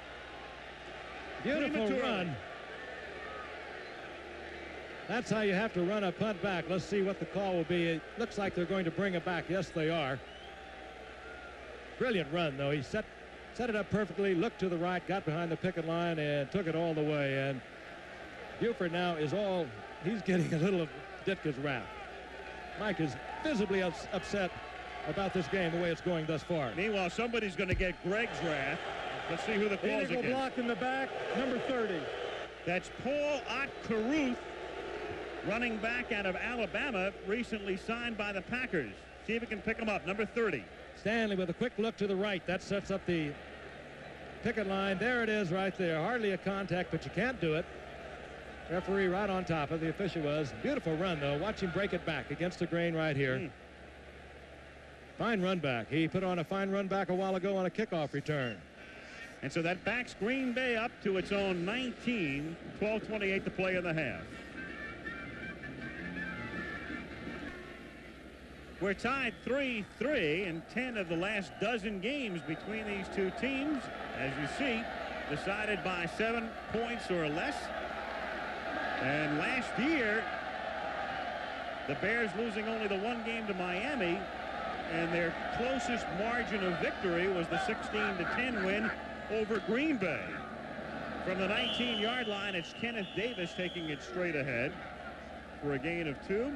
Beautiful run. That's how you have to run a punt back. Let's see what the call will be. It looks like they're going to bring it back. Yes, they are. Brilliant run, though. He set it up perfectly, looked to the right, got behind the picket line, and took it all the way. And Buford now is he's getting a little of Ditka's wrath. Mike is visibly upset about this game, the way it's going thus far. Meanwhile, somebody's going to get Greg's wrath. Let's see who the call's against. Block in the back, number 30. That's Paul Ott-Caruth, running back out of Alabama, recently signed by the Packers. See if we can pick him up, number 30. Stanley with a quick look to the right. That sets up the picket line. There it is right there. Hardly a contact, but you can't do it. Referee right on top of the official was. Beautiful run, though. Watch him break it back against the grain right here. Fine run back. He put on a fine run back a while ago on a kickoff return. And so that backs Green Bay up to its own 19, 12:28 to play in the half. We're tied 3-3 in 10 of the last dozen games between these two teams, as you see, decided by 7 points or less. And last year, the Bears losing only the one game to Miami, and their closest margin of victory was the 16-10 win over Green Bay. From the 19-yard line, it's Kenneth Davis taking it straight ahead for a gain of 2.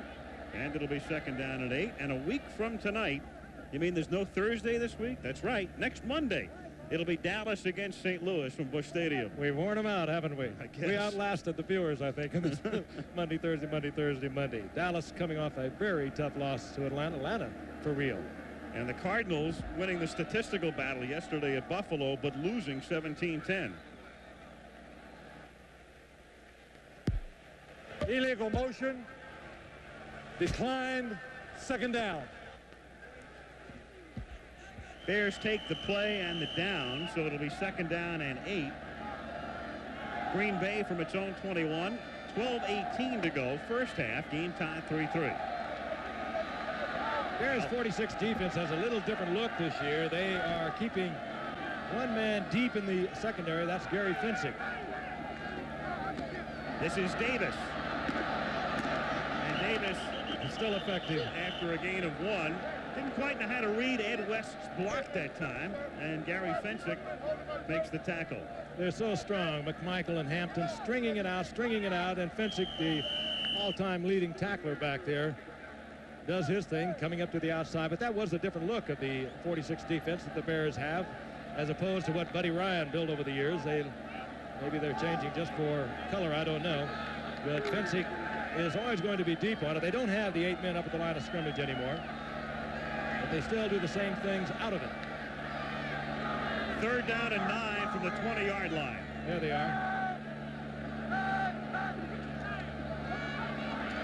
And it'll be second down and 8. And a week from tonight, you mean there's no Thursday this week? That's right. Next Monday, it'll be Dallas against St. Louis from Busch Stadium. We've worn them out, haven't we? I guess. We outlasted the viewers, I think, in this Monday, Thursday. Dallas coming off a very tough loss to Atlanta for real. And the Cardinals winning the statistical battle yesterday at Buffalo, but losing 17-10. Illegal motion. Declined. Second down. Bears take the play and the down, so it'll be second down and 8. Green Bay from its own 21. 12:18 to go. First half. Game time 3-3. Bears 46 defense has a little different look this year. They are keeping one man deep in the secondary. That's Gary Finsick. This is Davis. And Davis still effective after a gain of 1. Didn't quite know how to read Ed West's block that time, and Gary Finsick makes the tackle. They're so strong. McMichael and Hampton stringing it out, and Finsick, the all-time leading tackler back there, does his thing coming up to the outside. But that was a different look of the 46 defense that the Bears have, as opposed to what Buddy Ryan built over the years. Maybe they're changing just for color, I don't know. But Finsick is always going to be deep on it. They don't have the 8 men up at the line of scrimmage anymore, but they still do the same things out of it. Third down and 9 from the 20-yard line. There they are.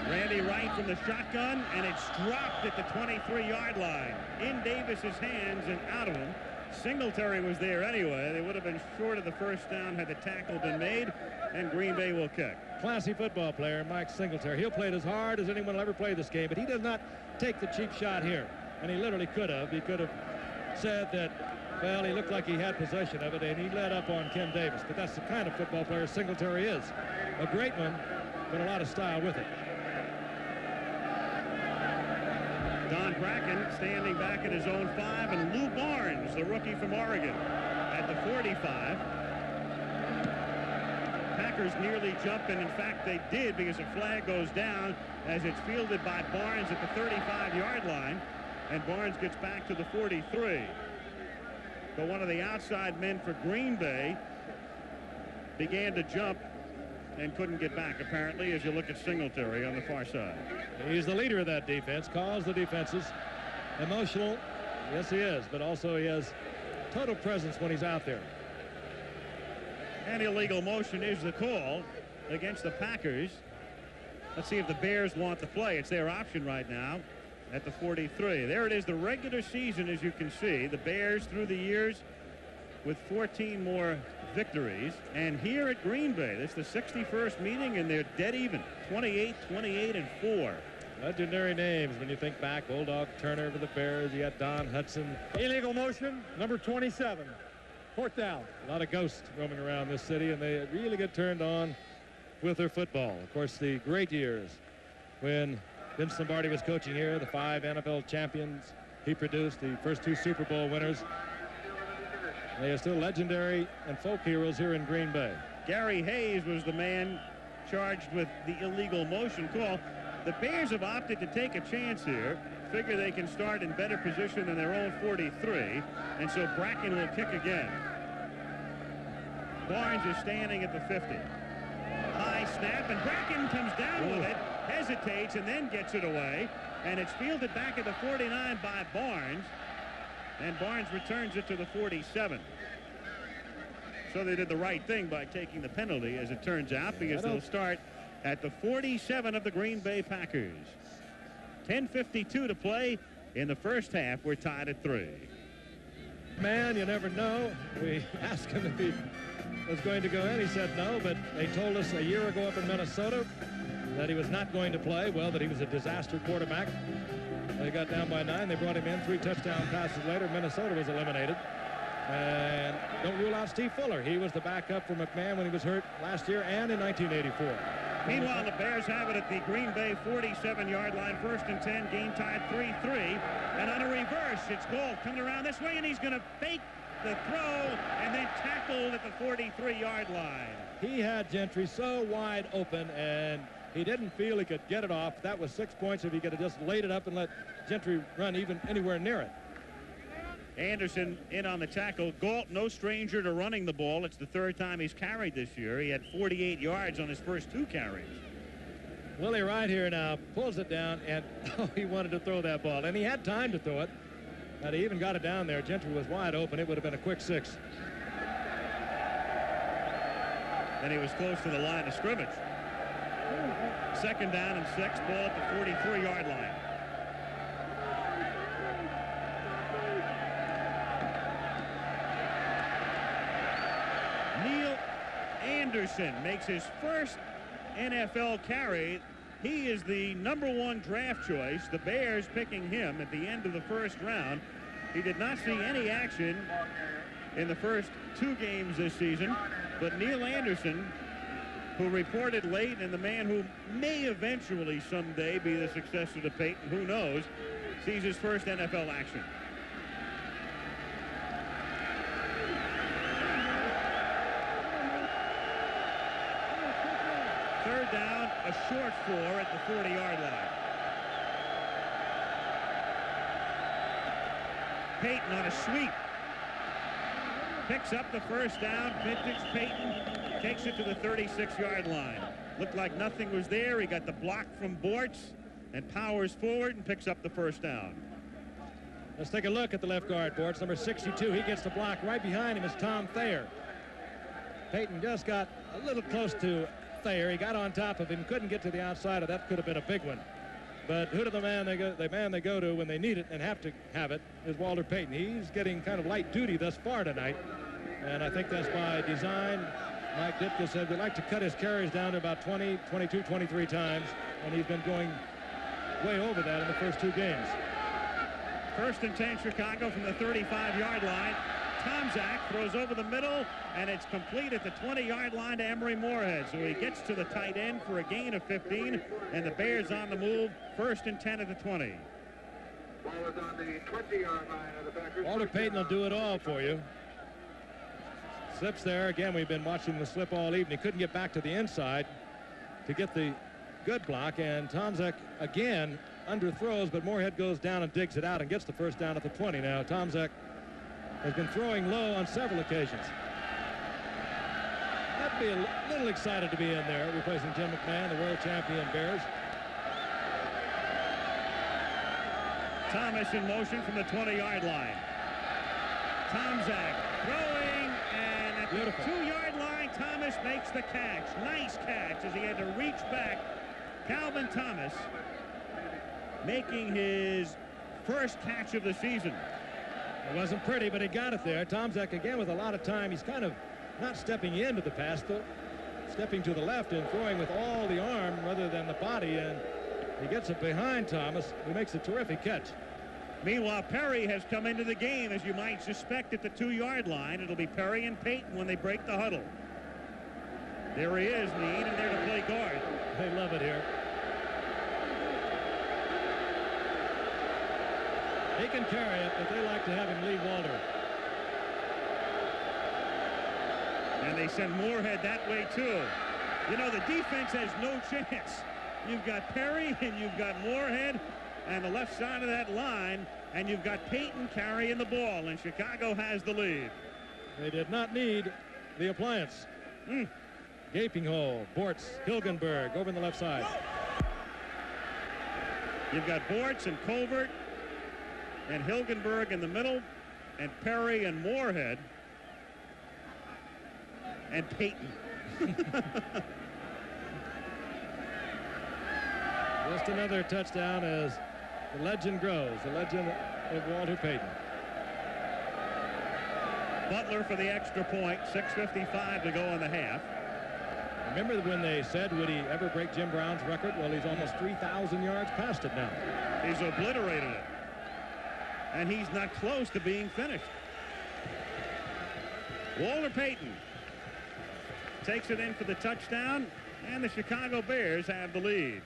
Randy Wright from the shotgun, and it's dropped at the 23-yard line. In Davis's hands and out of him. Singletary was there anyway. They would have been short of the first down had the tackle been made, and Green Bay will kick. Classy football player, Mike Singletary. He'll play it as hard as anyone will ever play this game, but he does not take the cheap shot here. And he literally could have. He could have said that, well, he looked like he had possession of it, and he let up on Ken Davis. But that's the kind of football player Singletary is. A great one, but a lot of style with it. Don Bracken standing back at his own 5, and Lou Barnes, the rookie from Oregon, at the 45. Packers nearly jump, and in fact they did, because a flag goes down as it's fielded by Barnes at the 35-yard line, and Barnes gets back to the 43. But one of the outside men for Green Bay began to jump and couldn't get back, apparently, as you look at Singletary on the far side. He's the leader of that defense, calls the defenses emotional, Yes, he is, but also he has total presence when he's out there. And illegal motion is the call against the Packers. Let's see if the Bears want to play. It's their option right now at the 43. There it is, the regular season, as you can see. The Bears through the years with 14 more victories. And here at Green Bay, this is the 61st meeting, and they're dead even. 28, 28, and 4. Legendary names when you think back. Bulldog Turner for the Bears. You got Don Hudson. Illegal motion, number 27. Fourth down. A lot of ghosts roaming around this city, and they really get turned on with their football. Of course, the great years when Vince Lombardi was coaching here, the 5 NFL champions he produced, the first 2 Super Bowl winners. They are still legendary and folk heroes here in Green Bay. Gary Hayes was the man charged with the illegal motion call. The Bears have opted to take a chance here, figure they can start in better position than their own 43, and so Bracken will kick again. Barnes is standing at the 50. High snap, and Bracken comes down with it, hesitates, and then gets it away, and it's fielded back at the 49 by Barnes, and Barnes returns it to the 47. So they did the right thing by taking the penalty, as it turns out, because they'll start at the 47 of the Green Bay Packers. 10:52 to play in the first half. We're tied at 3. Man, you never know. We asked him if he was going to go in. He said no, but they told us a year ago up in Minnesota that he was not going to play. Well, that he was a disaster quarterback. They got down by 9. They brought him in. 3 touchdown passes later. Minnesota was eliminated. And don't rule out Steve Fuller. He was the backup for McMahon when he was hurt last year and in 1984. Meanwhile, the Bears have it at the Green Bay 47-yard line. 1st and 10, game tied 3-3. And on a reverse, it's Gold coming around this way, and he's going to fake the throw and then tackled at the 43-yard line. He had Gentry so wide open, and he didn't feel he could get it off. That was 6 points if he could have just laid it up and let Gentry run even anywhere near it. Anderson in on the tackle. Galt, no stranger to running the ball. It's the 3rd time he's carried this year. He had 48 yards on his first 2 carries. Willie right here now pulls it down, and he wanted to throw that ball, and he had time to throw it. And he even got it down there. Gentry was wide open. It would have been a quick 6. And he was close to the line of scrimmage. 2nd down and 6, ball at the 43-yard line. Neal Anderson makes his first NFL carry. He is the #1 draft choice. The Bears picking him at the end of the 1st round. He did not see any action in the first 2 games this season, but Neal Anderson, who reported late, and the man who may eventually someday be the successor to Payton, who knows, sees his first NFL action. Third down, a short 4 at the 40-yard line. Payton on a sweep. Picks up the 1st down. Vintage Payton takes it to the 36-yard line. Looked like nothing was there. He got the block from Bortz and powers forward and picks up the 1st down. Let's take a look at the left guard, Bortz, number 62. He gets the block. Right behind him is Tom Thayer. Payton just got a little close to Thayer. He got on top of him, couldn't get to the outside, or that could have been a big one. But who do the man they go to when they need it and have to have it is Walter Payton. He's getting kind of light duty thus far tonight, and I think that's by design. Mike DITKA said we'd like to cut his carries down to about 20, 22, 23 times, and he's been going way over that in the first 2 games. 1st and 10, Chicago from the 35-yard line. Tomczak throws over the middle, and it's complete at the 20-yard line to Emery Moorehead. So he gets to the tight end for a gain of 15, and the Bears on the move. 1st and 10 at the 20. Ball is on the 20-yard line of the Packers. Walter Payton will do it all for you. Slips there. Again, we've been watching the slip all evening. He couldn't get back to the inside to get the good block, and Tomczak again underthrows, but Moorehead goes down and digs it out and gets the 1st down at the 20. Now, Tomczak has been throwing low on several occasions. I'd be a little excited to be in there replacing Jim McMahon, the world champion Bears. Thomas in motion from the 20-yard line. Tomczak throwing, and at the 2-yard line, Thomas makes the catch. Nice catch as he had to reach back. Calvin Thomas making his first catch of the season. It wasn't pretty, but he got it there. Tomczak again with a lot of time. He's kind of not stepping into the pass, though, stepping to the left and throwing with all the arm rather than the body, and he gets it behind Thomas, who makes a terrific catch. Meanwhile, Perry has come into the game, as you might suspect, at the 2-yard line. It'll be Perry and Payton when they break the huddle. There he is, Need, and there to play guard. They love it here. He can carry it, but they like to have him lead Walter. And they send Moorehead that way, too. You know, the defense has no chance. You've got Perry and you've got Moorehead on the left side of that line, and you've got Payton carrying the ball, and Chicago has the lead. They did not need the appliance. Gaping hole. Bortz, Hilgenberg over on the left side. You've got Bortz and Colbert and Hilgenberg in the middle, and Perry and Moorehead and Payton. Just another touchdown as the legend grows, the legend of Walter Payton. Butler for the extra point, 6:55 to go in the half. Remember when they said, would he ever break Jim Brown's record? Well, he's almost 3,000 yards past it now. He's obliterated it. And he's not close to being finished. Walter Payton takes it in for the touchdown, and the Chicago Bears have the lead.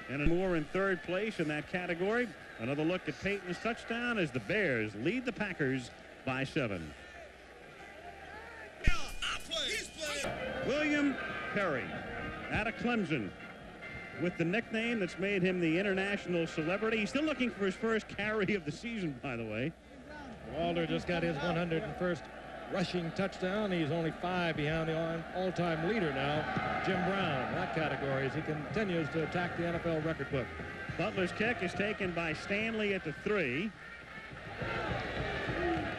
And Moore in third place in that category. Another look at Payton's touchdown as the Bears lead the Packers by 7. William Perry out of Clemson with the nickname that's made him the international celebrity. He's still looking for his first carry of the season, by the way. Walter just got his 101st rushing touchdown. He's only 5 behind the all-time leader now, Jim Brown, in that category, as he continues to attack the NFL record book. Butler's kick is taken by Stanley at the 3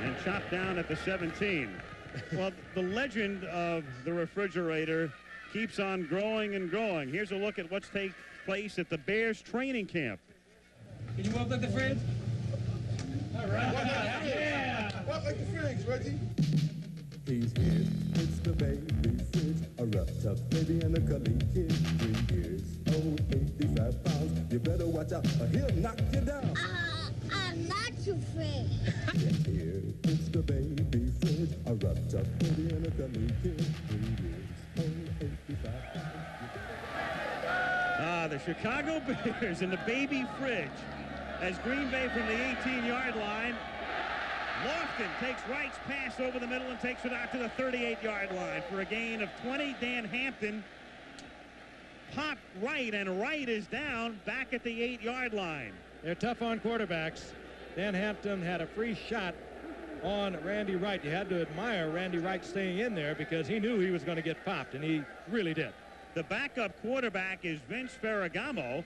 and chopped down at the 17. Well, the legend of the refrigerator keeps on growing and growing. Here's a look at what's taking place at the Bears training camp. Can you walk like the fridge? All right. Yeah. Walk like the fridge, Reggie. He's here, it's the baby fridge, a roughed up baby and a cuddly kid. 3 years old, 85 pounds. You better watch out or he'll knock you down. I'm not afraid. Yes, here, it's the baby fridge, a roughed up baby and a cuddly kid. 3 years old, 85 pounds. The Chicago Bears in the baby fridge as Green Bay from the 18-yard line. Lofton takes Wright's pass over the middle and takes it out to the 38-yard line for a gain of 20. Dan Hampton popped Wright, and Wright is down back at the 8-yard line. They're tough on quarterbacks. Dan Hampton had a free shot on Randy Wright. You had to admire Randy Wright staying in there because he knew he was going to get popped, and he really did. The backup quarterback is Vince Ferragamo.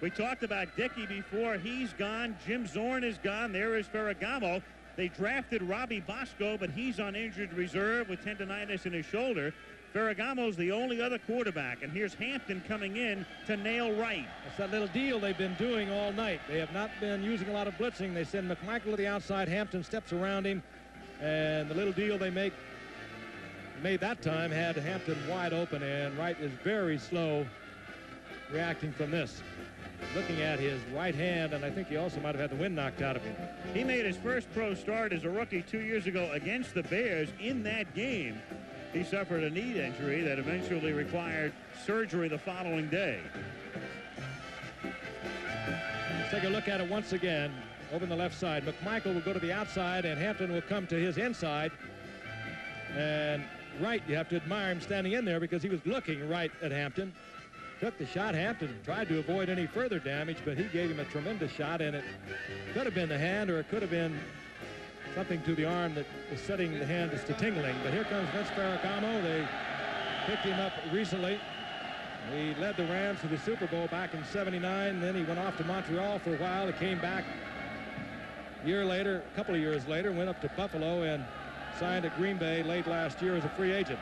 We talked about Dickey before. He's gone. Jim Zorn is gone. There is Ferragamo. They drafted Robbie Bosco, but he's on injured reserve with tendonitis in his shoulder. Ferragamo's the only other quarterback, and here's Hampton coming in to nail Wright. That's that little deal they've been doing all night. They have not been using a lot of blitzing. They send McMichael to the outside. Hampton steps around him, and the little deal they made that time had Hampton wide open, and Wright is very slow reacting from this. Looking at his right hand, and I think he also might have had the wind knocked out of him. He made his first pro start as a rookie 2 years ago against the Bears. In that game, he suffered a knee injury that eventually required surgery the following day. Let's take a look at it once again. Over on the left side, McMichael will go to the outside, and Hampton will come to his inside. And Wright, you have to admire him standing in there because he was looking right at Hampton. Took the shot. Hampton tried to avoid any further damage, but he gave him a tremendous shot, and it could have been the hand, or it could have been something to the arm that is setting the hand to tingling. But here comes Vince Ferragamo. They picked him up recently, He led the Rams to the Super Bowl back in '79. Then he went off to Montreal for a while. He came back a year later, a couple of years later, went up to Buffalo and signed at Green Bay late last year as a free agent.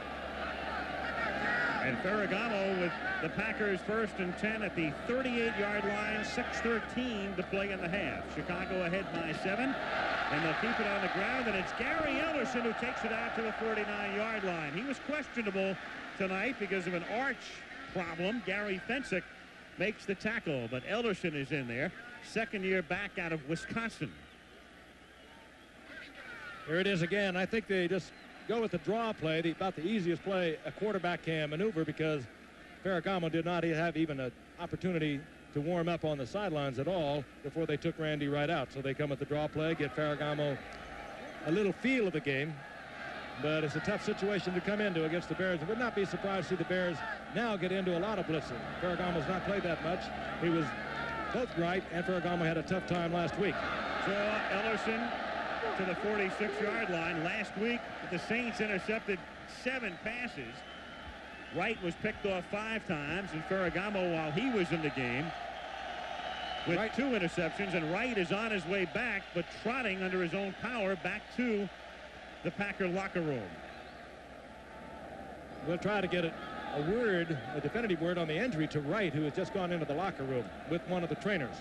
And Ferragamo with the Packers 1st and 10 at the 38-yard line, 6:13 to play in the half. Chicago ahead by 7, and they'll keep it on the ground, and it's Gary Ellerson who takes it out to the 49-yard line. He was questionable tonight because of an arch problem. Gary Fensick makes the tackle, but Ellerson is in there, second year back out of Wisconsin. Here it is again. I think they just go with the draw play, about the easiest play a quarterback can maneuver, because Ferragamo did not have even an opportunity to warm up on the sidelines at all before they took Randy Wright out. So they come with the draw play, get Ferragamo a little feel of the game. But it's a tough situation to come into against the Bears. I would not be surprised to see the Bears now get into a lot of blitzing. Ferragamo's not played that much. He was both Wright and Ferragamo had a tough time last week. So Ellerson to the 46-yard line. Last week, the Saints intercepted 7 passes. Wright was picked off 5 times, and Ferragamo, while he was in the game, with 2 interceptions, and Wright is on his way back, but trotting under his own power back to the Packer locker room. We'll try to get a definitive word on the injury to Wright, who has just gone into the locker room with one of the trainers.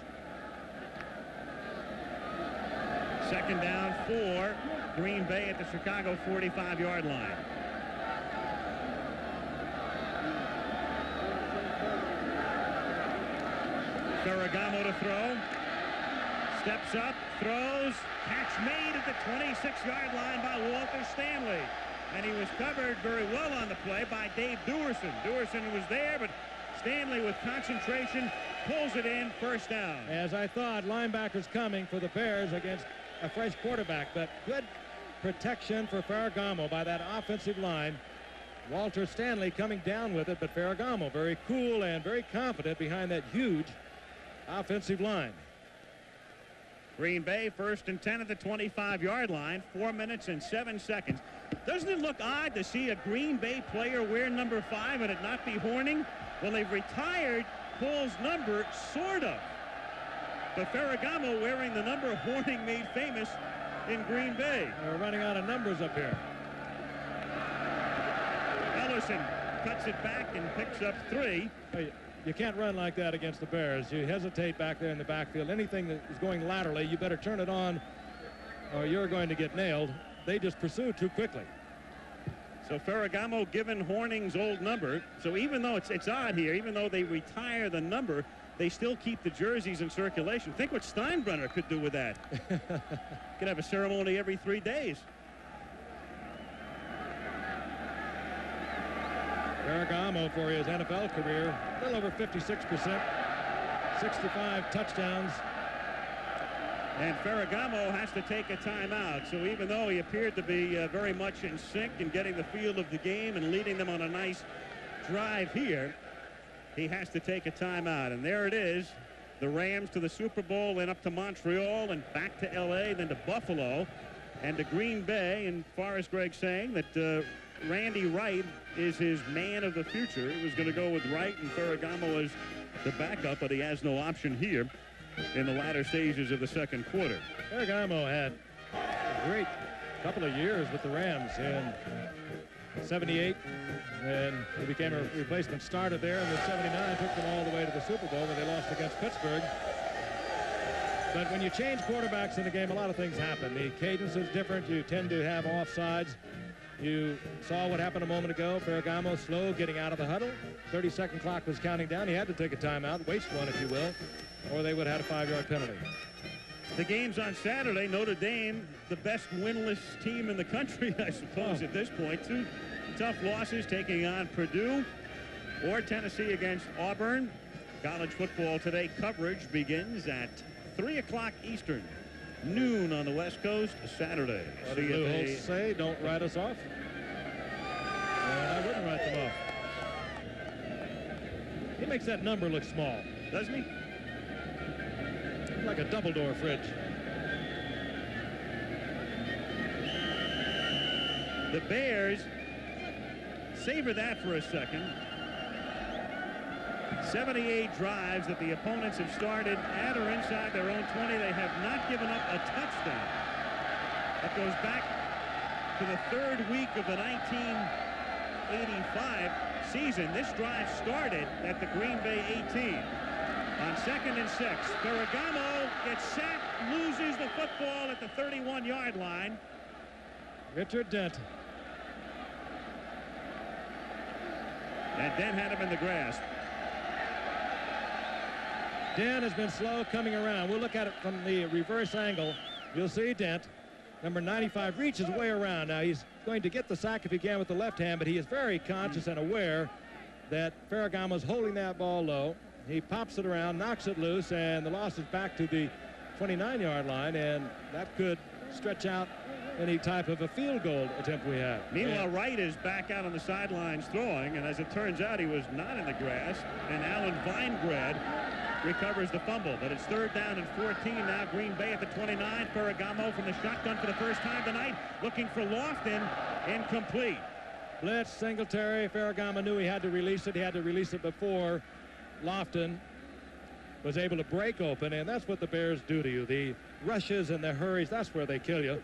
Second down for Green Bay at the Chicago 45-yard line. Ferragamo to throw. Steps up, throws, catch made at the 26-yard line by Walter Stanley. And he was covered very well on the play by Dave Duerson. Duerson was there, but Stanley with concentration pulls it in, first down. As I thought, linebackers coming for the Bears against a fresh quarterback, but good protection for Ferragamo by that offensive line. Walter Stanley coming down with it, but Ferragamo very cool and very confident behind that huge offensive line. Green Bay 1st and 10 at the 25-yard line, 4 minutes and 7 seconds. Doesn't it look odd to see a Green Bay player wear number 5 and it not be Hornung? Well, they've retired Paul's number, sort of. But Ferragamo wearing the number Hornung made famous in Green Bay. We're running out of numbers up here. Ellerson cuts it back and picks up 3. Hey, you can't run like that against the Bears. You hesitate back there in the backfield. Anything that is going laterally, you better turn it on or you're going to get nailed. They just pursue too quickly. So Ferragamo given Hornung's old number. So even though it's odd here, even though they retire the number, they still keep the jerseys in circulation. Think what Steinbrenner could do with that. Could have a ceremony every 3 days. Ferragamo for his NFL career, a little over 56%, 65 touchdowns. And Ferragamo has to take a timeout. So even though he appeared to be very much in sync and getting the feel of the game and leading them on a nice drive here, he has to take a timeout. And there it is. The Rams to the Super Bowl, then up to Montreal and back to L.A., then to Buffalo and to Green Bay. And Forrest Gregg saying that Randy Wright is his man of the future. He was going to go with Wright and Ferragamo as the backup, but he has no option here in the latter stages of the second quarter. Ferragamo had a great couple of years with the Rams in '78, and he became a replacement starter there, and in '79 took them all the way to the Super Bowl when they lost against Pittsburgh. But when you change quarterbacks in the game, a lot of things happen. The cadence is different. You tend to have offsides. You saw what happened a moment ago. Ferragamo slow getting out of the huddle. 30-second clock was counting down. He had to take a timeout, waste one if you will, or they would have had a 5-yard penalty. The game's on Saturday. Notre Dame, the best winless team in the country, I suppose, at this point. 2 tough losses, taking on Purdue or Tennessee against Auburn. College football today coverage begins at 3 o'clock Eastern. Noon on the West Coast, Saturday. What do Blue Holtz say? Don't write us off? I wouldn't write them off. He makes that number look small. Doesn't he? Like a double-door fridge. The Bears, savor that for a second. 78 drives that the opponents have started at or inside their own 20. They have not given up a touchdown. That goes back to the third week of the 1985 season. This drive started at the Green Bay 18. On 2nd and 6, Ferragamo gets sacked, loses the football at the 31-yard line. Richard Dent. And Dent had him in the grasp. Dent has been slow coming around. We'll look at it from the reverse angle. You'll see Dent, number 95, reaches way around. Now he's going to get the sack if he can with the left hand, but he is very conscious and aware that Ferragamo's holding that ball low. He pops it around, knocks it loose, and the loss is back to the 29-yard line, and that could stretch out any type of a field goal attempt we have. Meanwhile, Wright is back out on the sidelines throwing, and as it turns out, he was not in the grass, and Alan Weingrad recovers the fumble, but it's 3rd down and 14 now. Green Bay at the 29. Ferragamo from the shotgun for the first time tonight, looking for Lofton, incomplete. Blitz, Singletary. Ferragamo knew he had to release it. He had to release it before Lofton was able to break open, and that's what the Bears do to you. The rushes and the hurries, that's where they kill you.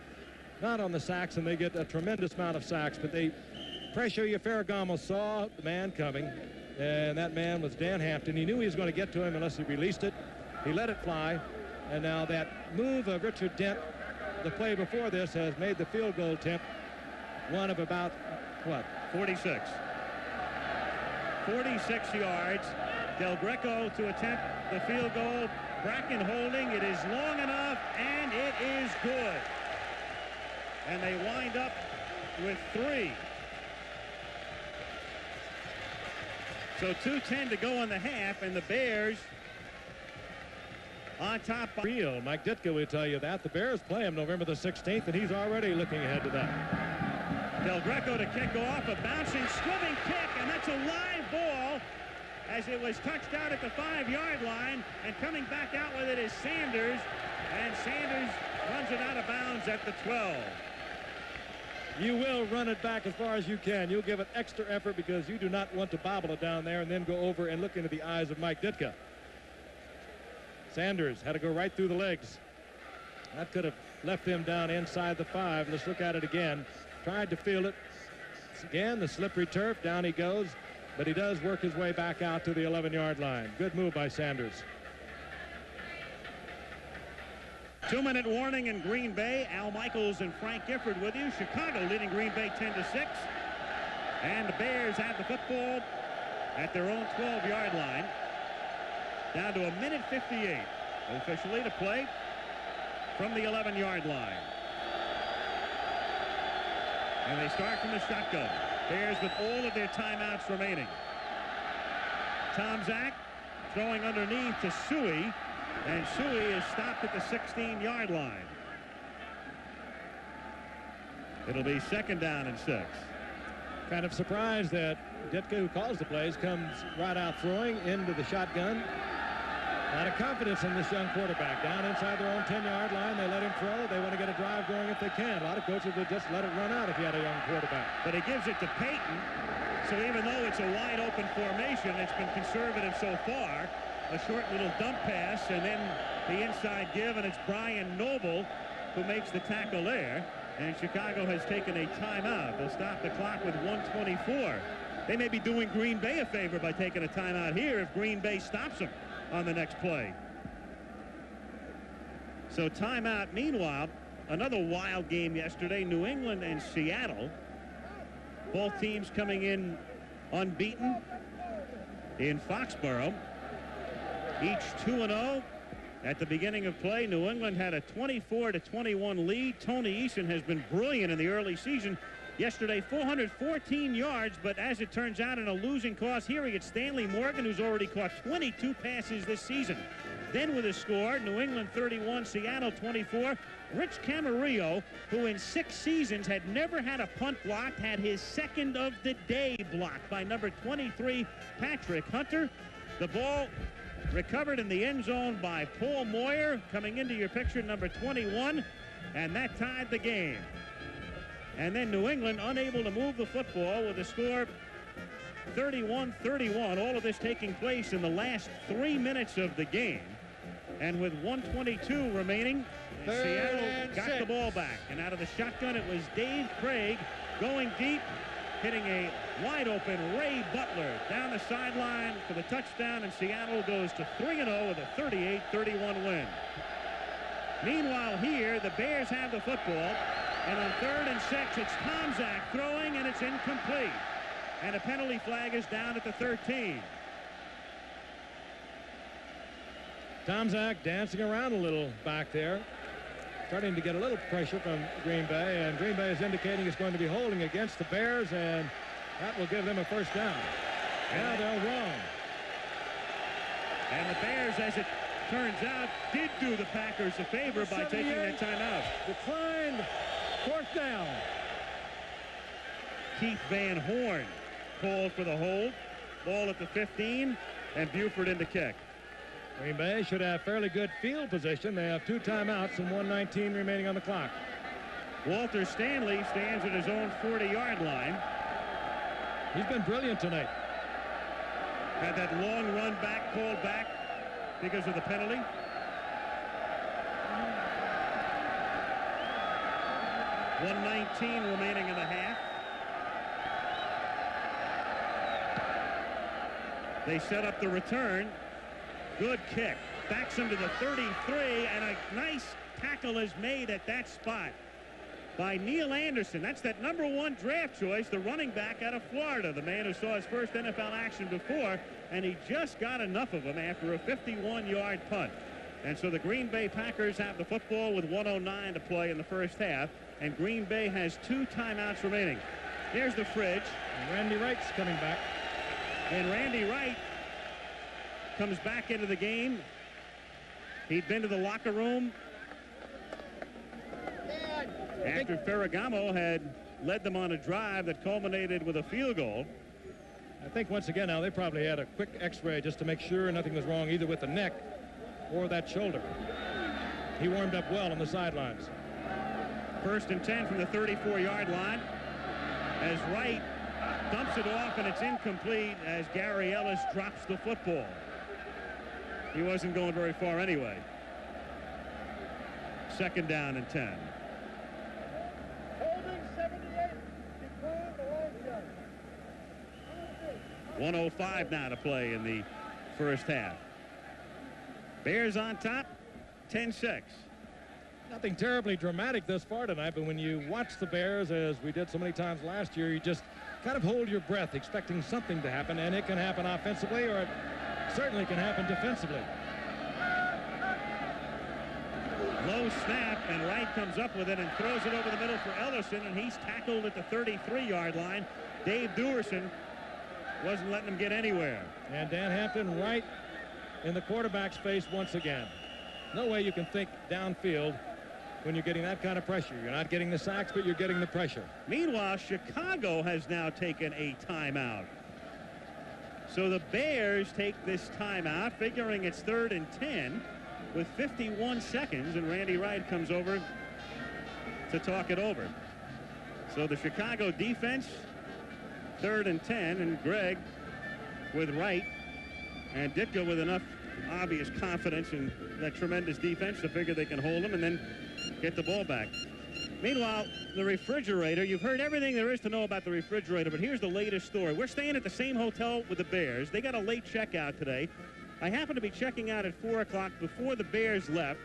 Not on the sacks, and they get a tremendous amount of sacks, but they pressure you. Ferragamo saw the man coming, and that man was Dan Hampton. He knew he was going to get to him unless he released it. He let it fly, and now that move of Richard Dent, the play before this, has made the field goal attempt one of about, what? 46. 46 yards. Del Greco to attempt the field goal. Bracken holding. It is long enough, and it is good. And they wind up with 3. So 2:10 to go in the half, and the Bears on top. Real. Mike Ditka will tell you that. The Bears play him November the 16th, and he's already looking ahead to that. Del Greco to kick off, a bouncing, swimming kick, and that's a live ball as it was touched out at the 5-yard line, and coming back out with it is Sanders, and Sanders runs it out of bounds at the 12. You will run it back as far as you can. You'll give it extra effort because you do not want to bobble it down there and then go over and look into the eyes of Mike Ditka. Sanders had to go right through the legs. That could have left him down inside the 5. Let's look at it again. Tried to field it. Again, the slippery turf. Down he goes. But he does work his way back out to the 11-yard line. Good move by Sanders. 2-minute warning in Green Bay. Al Michaels and Frank Gifford with you. Chicago leading Green Bay 10-6. And the Bears have the football at their own 12-yard line. Down to 1:58 officially to play from the 11-yard line. And they start from the shotgun. Bears with all of their timeouts remaining. Tom Zach throwing underneath to Suey, and Suey is stopped at the 16-yard line. It'll be 2nd down and 6. Kind of surprised that Ditka, who calls the plays, comes right out throwing into the shotgun. A lot of confidence in this young quarterback. Down inside their own 10-yard line, they let him throw. They want to get a drive going if they can. A lot of coaches would just let it run out if you had a young quarterback. But he gives it to Payton. So even though it's a wide open formation, it's been conservative so far. A short little dump pass, and then the inside give, and it's Brian Noble who makes the tackle there. And Chicago has taken a timeout. They'll stop the clock with 1:24. They may be doing Green Bay a favor by taking a timeout here if Green Bay stops them on the next play. So timeout. Meanwhile, another wild game yesterday, New England and Seattle. Both teams coming in unbeaten in Foxborough. Each 2-0 at the beginning of play. New England had a 24-21 lead. Tony Eason has been brilliant in the early season. Yesterday, 414 yards, but as it turns out, in a losing cause, here he gets Stanley Morgan, who's already caught 22 passes this season. Then with a score, New England 31, Seattle 24. Rich Camarillo, who in 6 seasons had never had a punt blocked, had his second of the day blocked by number 23, Patrick Hunter. The ball recovered in the end zone by Paul Moyer, coming into your picture, number 21, and that tied the game. And then New England unable to move the football with a score 31-31, all of this taking place in the last 3 minutes of the game. And with 1:22 remaining, Seattle got the ball back. And out of the shotgun, it was Dave Craig going deep, hitting a wide-open Ray Butler down the sideline for the touchdown, and Seattle goes to 3-0 with a 38-31 win. Meanwhile here, the Bears have the football, and on 3rd and 6, it's Tomczak throwing, and it's incomplete. And a penalty flag is down at the 13. Tomczak dancing around a little back there, starting to get a little pressure from Green Bay, and Green Bay is indicating it's going to be holding against the Bears, and that will give them a first down. Now they're wrong. And the Bears, as it turns out, did do the Packers a favor by taking that timeout. Declined. 4th down. Keith Van Horn called for the hold. Ball at the 15, and Buford in the kick. Green Bay should have fairly good field position. They have 2 timeouts and 1:19 remaining on the clock. Walter Stanley stands at his own 40-yard line. He's been brilliant tonight. Had that long run back called back because of the penalty. $1:19 remaining in the half. They set up the return. Good kick. Backs him to the 33, and a nice tackle is made at that spot by Neil Anderson. That's that #1 draft choice, the running back out of Florida, the man who saw his first NFL action before, and he just got enough of him after a 51-yard punt. And so the Green Bay Packers have the football with 1:09 to play in the first half, and Green Bay has 2 timeouts remaining. Here's the fridge. And Randy Wright's coming back. And Randy Wright comes back into the game. He'd been to the locker room after Ferragamo had led them on a drive that culminated with a field goal. I think once again now they probably had a quick x-ray just to make sure nothing was wrong either with the neck or that shoulder. He warmed up well on the sidelines. 1st and 10 from the 34-yard line as Wright dumps it off, and it's incomplete as Gary Ellis drops the football. He wasn't going very far anyway. 2nd down and 10. Holding 78. Decline the long shot. 1:05 now to play in the first half. Bears on top, 10-6. Nothing terribly dramatic thus far tonight, but when you watch the Bears, as we did so many times last year, you just kind of hold your breath expecting something to happen, and it can happen offensively, or it certainly can happen defensively. Low snap, and Wright comes up with it and throws it over the middle for Ellison, and he's tackled at the 33-yard line. Dave Duerson wasn't letting him get anywhere. And Dan Hampton right in the quarterback's face once again. No way you can think downfield when you're getting that kind of pressure. You're not getting the sacks, but you're getting the pressure. Meanwhile, Chicago has now taken a timeout. So the Bears take this timeout, figuring it's 3rd and 10 with 51 seconds, and Randy Wright comes over to talk it over. So the Chicago defense, 3rd and 10, and Greg with Wright and Ditka with enough obvious confidence in that tremendous defense to figure they can hold them and then get the ball back. Meanwhile, the refrigerator, you've heard everything there is to know about the refrigerator, but here's the latest story. We're staying at the same hotel with the Bears. They got a late checkout today. I happened to be checking out at 4 o'clock before the Bears left,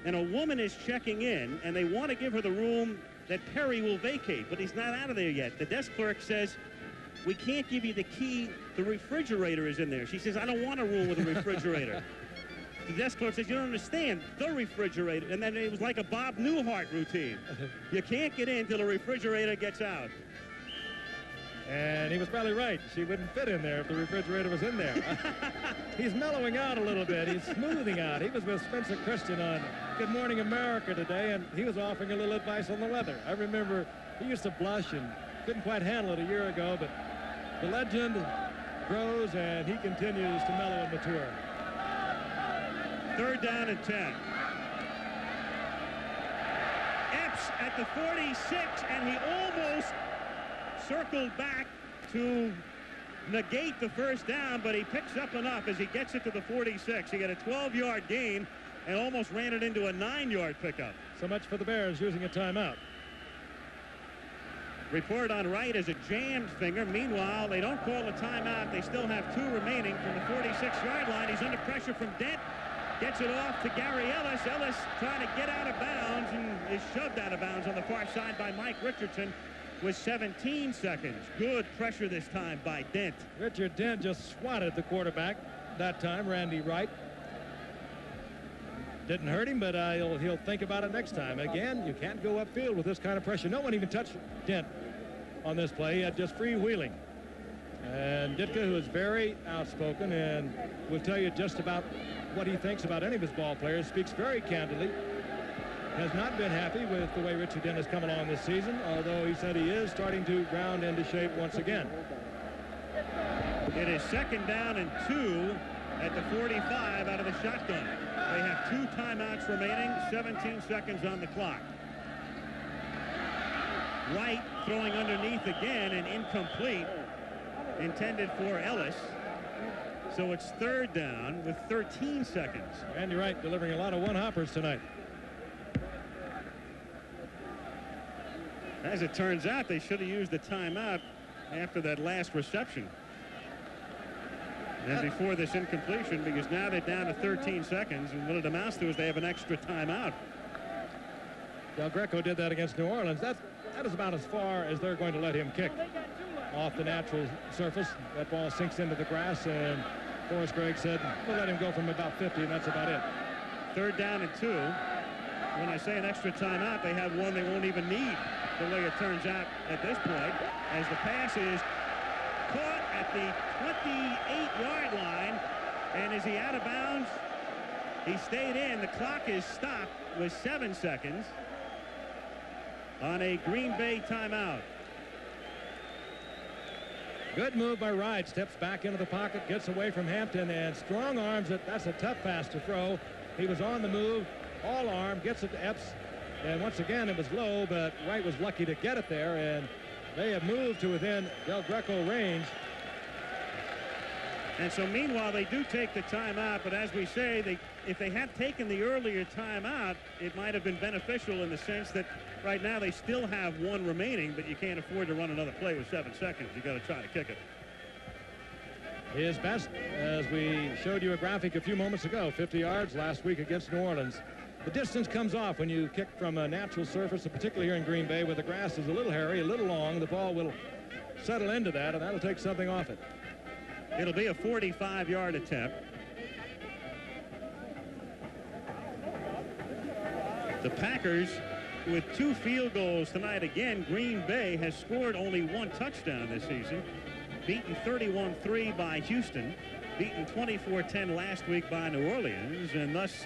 and a woman is checking in, and they want to give her the room that Perry will vacate, but he's not out of there yet. The desk clerk says, "We can't give you the key. The refrigerator is in there." She says, "I don't want a room with a refrigerator." The desk clerk says, "You don't understand, the refrigerator." And then it was like a Bob Newhart routine. You can't get in till the refrigerator gets out. And he was probably right. She wouldn't fit in there if the refrigerator was in there. He's mellowing out a little bit. He's smoothing out. He was with Spencer Christian on Good Morning America today, and he was offering a little advice on the weather. I remember he used to blush and couldn't quite handle it a year ago, but the legend grows, and he continues to mellow and mature. 3rd down and 10. Epps at the 46, and he almost circled back to negate the first down, but he picks up enough as he gets it to the 46. He got a 12-yard gain and almost ran it into a 9-yard pickup. So much for the Bears using a timeout. Report on Wright as a jammed finger. Meanwhile, they don't call a timeout. They still have 2 remaining from the 46-yard line. He's under pressure from Dent. Gets it off to Gary Ellis. Ellis trying to get out of bounds and is shoved out of bounds on the far side by Mike Richardson with 17 seconds. Good pressure this time by Dent. Richard Dent just swatted the quarterback that time, Randy Wright. Didn't hurt him, but he'll think about it next time. Again, you can't go upfield with this kind of pressure. No one even touched Dent on this play. He had just free-wheeling. And Ditka, who is very outspoken and will tell you just about what he thinks about any of his ball players, speaks very candidly, has not been happy with the way Richard Dent has come along this season, although he said he is starting to round into shape once again. It is 2nd down and 2 at the 45 out of the shotgun. They have 2 timeouts remaining, 17 seconds on the clock. Wright throwing underneath again and incomplete, intended for Ellis. So it's 3rd down with 13 seconds. Randy Wright delivering a lot of one-hoppers tonight. As it turns out, they should have used the timeout after that last reception. And before this incompletion, because now they're down to 13 seconds, and what it amounts to is they have an extra timeout. Del GRECO did that against New Orleans. That is about as far as they're going to let him kick off the natural surface. That ball sinks into the grass, and Forrest Gregg said, we'll let him go from about 50, and that's about it. 3rd down and 2. When I say an extra timeout, they have one they won't even need, the way it turns out at this point, as the pass is caught at the 28-yard line. And is he out of bounds? He stayed in. The clock is stopped with 7 seconds on a Green Bay timeout. Good move by Wright. Steps back into the pocket, gets away from Hampton, and strong arms it. That's a tough pass to throw. He was on the move, all arm, gets it to Epps, and once again it was low, but Wright was lucky to get it there, and they have moved to within Del GRECO range. And so meanwhile, they do take the timeout, but as we say, if they had taken the earlier timeout, it might have been beneficial in the sense that right now they still have 1 remaining, but you can't afford to run another play with 7 seconds. You got to try to kick it. His best, as we showed you a graphic a few moments ago, 50 yards last week against New Orleans. The distance comes off when you kick from a natural surface, and particularly here in Green Bay, where the grass is a little hairy, a little long. The ball will settle into that, and that'll take something off it. It'll be a 45-yard attempt. The Packers with 2 field goals tonight. Again, Green Bay has scored only 1 touchdown this season. Beaten 31-3 by Houston. Beaten 24-10 last week by New Orleans. And thus,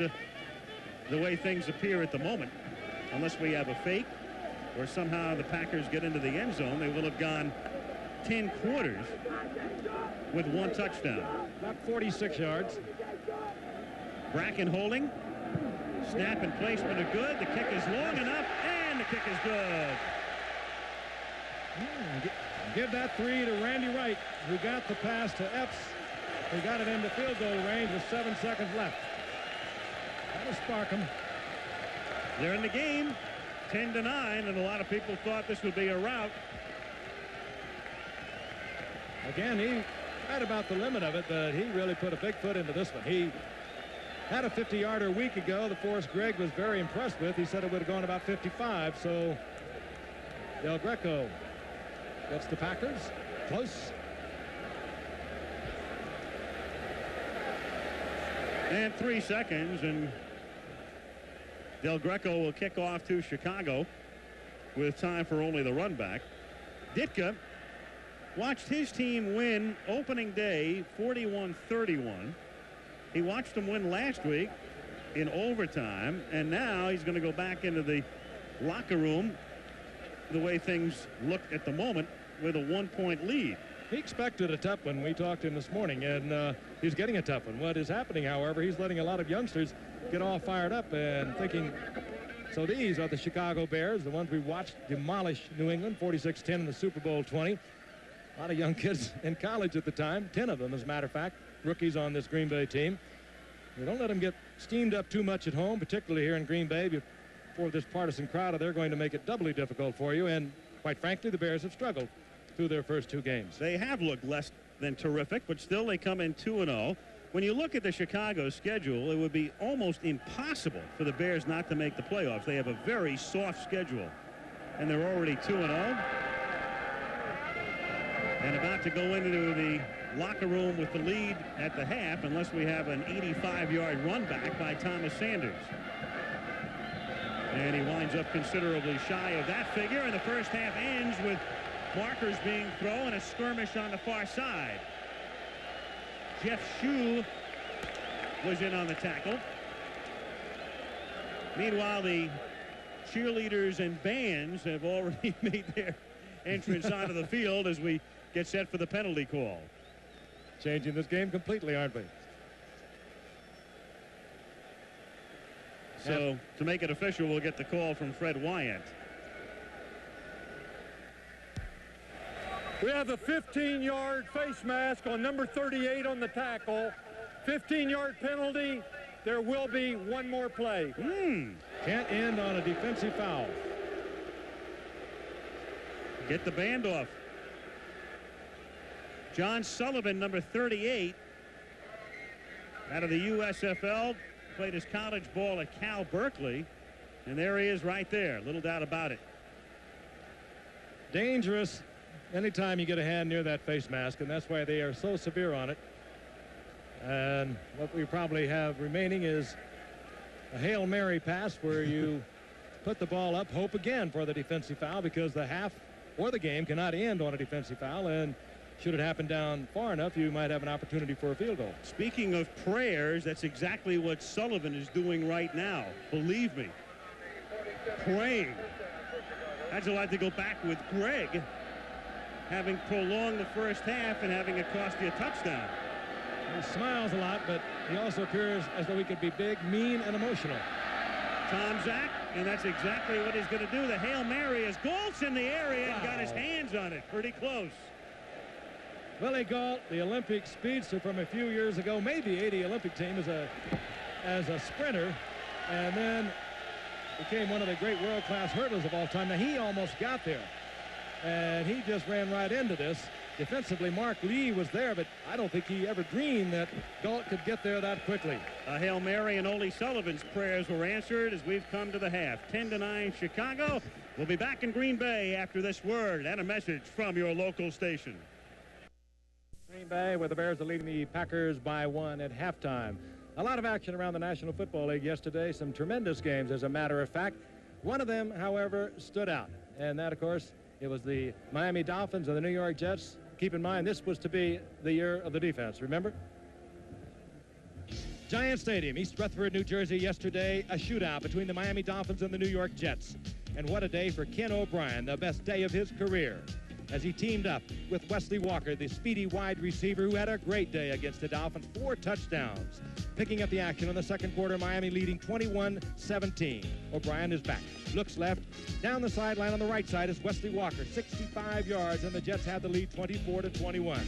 the way things appear at the moment, unless we have a fake or somehow the Packers get into the end zone, they will have gone 10 quarters with 1 touchdown. About 46 yards. Bracken holding. Snap and placement are good. The kick is long enough, and the kick is good. Give that 3 to Randy Wright, who got the pass to Epps, who got it into field goal range with 7 seconds left. That'll spark them. They're in the game, 10-9, and a lot of people thought this would be a rout. Again, he right about the limit of it, but he really put a big foot into this one. He had a 50-yarder a week ago that Forrest Gregg was very impressed with. He said it would have gone about 55, so Del GRECO gets the Packers close. And 3 seconds, and Del GRECO will kick off to Chicago with time for only the run back. Ditka watched his team win opening day 41-31. He watched them win last week in overtime, and now he's going to go back into the locker room the way things look at the moment with a 1-point lead. He expected a tough one. We talked to him this morning, and he's getting a tough one. What is happening, however, he's letting a lot of youngsters get all fired up and thinking, so these are the Chicago Bears, the ones we watched demolish New England 46-10 in the Super Bowl 20. A lot of young kids in college at the time, 10 of them, as a matter of fact, rookies on this Green Bay team. You don't let them get steamed up too much at home, particularly here in Green Bay. Before this partisan crowd, they're going to make it doubly difficult for you. And quite frankly, the Bears have struggled through their first 2 games. They have looked less than terrific, but still they come in 2-0. When you look at the Chicago schedule, it would be almost impossible for the Bears not to make the playoffs. They have a very soft schedule, and they're already 2-0. And about to go into the locker room with the lead at the half, unless we have an 85-yard run back by Thomas Sanders. And he winds up considerably shy of that figure, and the first half ends with markers being thrown and a skirmish on the far side. Jeff Shue was in on the tackle. Meanwhile, the cheerleaders and bands have already made their entrance onto the field as we get set for the penalty call. Changing this game completely, aren't we? So to make it official, we'll get the call from Fred Wyant. We have a 15-yard face mask on number 38 on the tackle. 15-yard penalty. There will be one more play. Can't end on a defensive foul. Get the band off. John Sullivan, number 38, out of the USFL, played his college ball at Cal Berkeley, and there he is right there, little doubt about it. Dangerous anytime you get a hand near that face mask, and that's why they are so severe on it. And what we probably have remaining is a Hail Mary pass where you put the ball up, hope again for the defensive foul, because the half or the game cannot end on a defensive foul, and should it happen down far enough, you might have an opportunity for a field goal. Speaking of prayers, that's exactly what Sullivan is doing right now. Believe me. Praying. I'd like to go back with Greg, having prolonged the first half and having it cost you a touchdown. He smiles a lot, but he also appears as though he could be big, mean, and emotional. Tom Zach, and that's exactly what he's going to do. The Hail Mary is Galt's in the area and got his hands on it. Pretty close. Willie Galt, the Olympic speedster from a few years ago, made the '80 Olympic team as a sprinter, and then became one of the great world-class hurdlers of all time. Now, he almost got there, and he just ran right into this. Defensively, Mark Lee was there, but I don't think he ever dreamed that Galt could get there that quickly. A Hail Mary and Ole Sullivan's prayers were answered as we've come to the half. 10-9 Chicago. We'll be back in Green Bay after this word and a message from your local station. Green Bay, where the Bears are leading the Packers by 1 at halftime. A lot of action around the National Football League yesterday. Some tremendous games, as a matter of fact. One of them, however, stood out. And that, of course, it was the Miami Dolphins and the New York Jets. Keep in mind, this was to be the year of the defense, remember? Giant Stadium, East Rutherford, New Jersey, yesterday, a shootout between the Miami Dolphins and the New York Jets. And what a day for Ken O'Brien, the best day of his career, as he teamed up with Wesley Walker, the speedy wide receiver who had a great day against the Dolphins, 4 touchdowns. Picking up the action in the second quarter, Miami leading 21-17. O'Brien is back, looks left, down the sideline on the right side is Wesley Walker, 65 yards, and the Jets have the lead 24-21.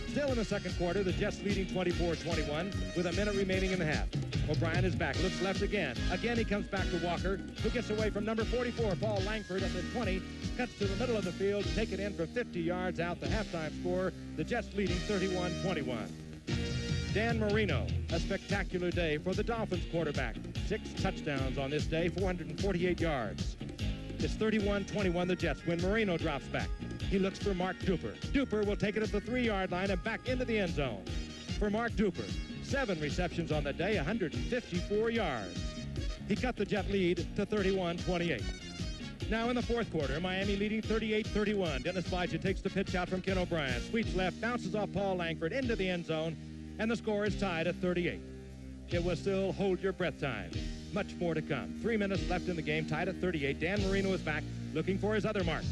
Still in the second quarter, the Jets leading 24-21 with a minute remaining in the half. O'Brien is back, looks left again. Again, he comes back to Walker, who gets away from number 44, Paul Langford, at the 20, cuts to the middle of the field, take it in for 50 yards out. The halftime score, the Jets leading 31-21. Dan Marino, a spectacular day for the Dolphins quarterback. 6 touchdowns on this day, 448 yards. It's 31-21, the Jets, when Marino drops back. He looks for Mark Duper. Duper will take it at the 3-yard line and back into the end zone. For Mark Duper, 7 receptions on the day, 154 yards. He cut the Jet lead to 31-28. Now in the fourth quarter, Miami leading 38-31. Dennis Blyja takes the pitch out from Ken O'Brien. Sweeps left, bounces off Paul Langford into the end zone, and the score is tied at 38. It was still hold your breath time. Much more to come. 3 minutes left in the game, tied at 38. Dan Marino is back, looking for his other mark.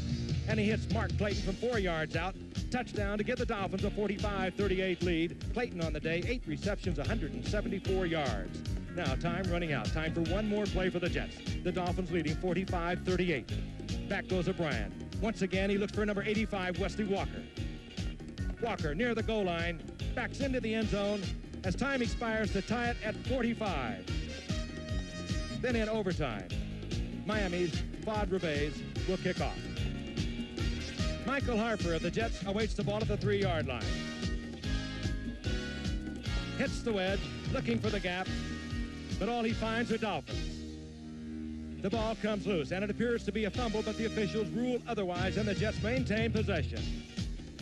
And he hits Mark Clayton from 4 yards out. Touchdown to give the Dolphins a 45-38 lead. Clayton on the day, 8 receptions, 174 yards. Now time running out. Time for one more play for the Jets. The Dolphins leading 45-38. Back goes O'Brien. Once again, he looks for number 85, Wesley Walker. Walker near the goal line, backs into the end zone as time expires to tie it at 45. Then in overtime, Miami's Fod Rebez will kick off. Michael Harper of the Jets awaits the ball at the 3-yard line. Hits the wedge, looking for the gap, but all he finds are Dolphins. The ball comes loose, and it appears to be a fumble, but the officials rule otherwise, and the Jets maintain possession.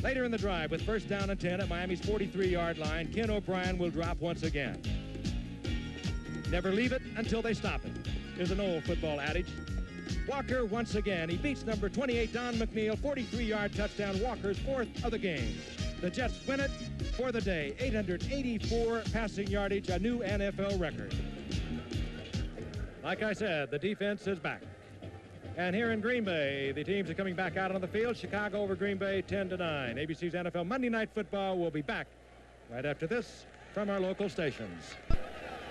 Later in the drive, with first down and 10 at Miami's 43-yard line, Ken O'Brien will drop once again. Never leave it until they stop it, is an old football adage. Walker once again. He beats number 28, Don McNeil, 43-yard touchdown, Walker's 4th of the game. The Jets win it for the day. 884 passing yardage, a new NFL record. Like I said, the defense is back. And here in Green Bay, the teams are coming back out on the field. Chicago over Green Bay, 10-9. ABC's NFL Monday Night Football will be back right after this from our local stations.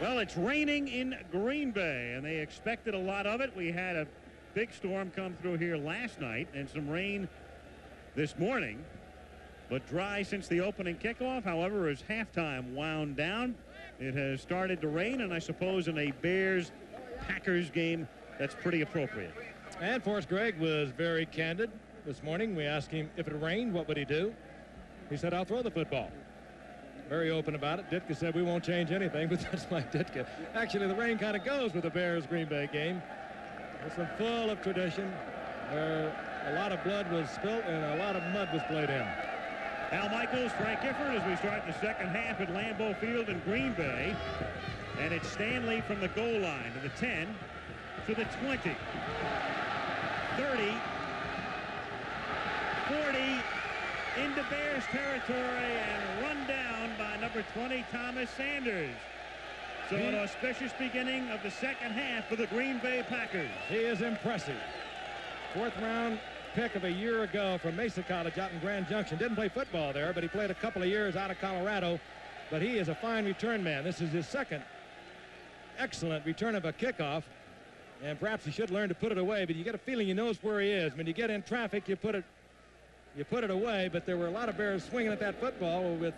Well, it's raining in Green Bay, and they expected a lot of it. We had a big storm come through here last night and some rain this morning, but dry since the opening kickoff. However, as halftime wound down, it has started to rain, and I suppose in a Bears-Packers game, that's pretty appropriate. And Forrest Gregg was very candid this morning. We asked him if it rained, what would he do? He said, I'll throw the football. Very open about it. Ditka said, we won't change anything, but that's like Ditka. Actually, the rain kind of goes with the Bears-Green Bay game. It's full of tradition. A lot of blood was spilt and a lot of mud was played in. Al Michaels, Frank Gifford, as we start the second half at Lambeau Field in Green Bay. And it's Stanley from the goal line to the 10, to the 20. 30, 40, into Bears territory and run down by number 20, Thomas Sanders. So an auspicious beginning of the second half for the Green Bay Packers. He is impressive. 4th round pick of a year ago from Mesa College out in Grand Junction. Didn't play football there, but he played a couple of years out of Colorado. But he is a fine return man. This is his second excellent return of a kickoff. And perhaps he should learn to put it away, but you get a feeling he knows where he is. When you get in traffic, you put it away, but there were a lot of Bears swinging at that football with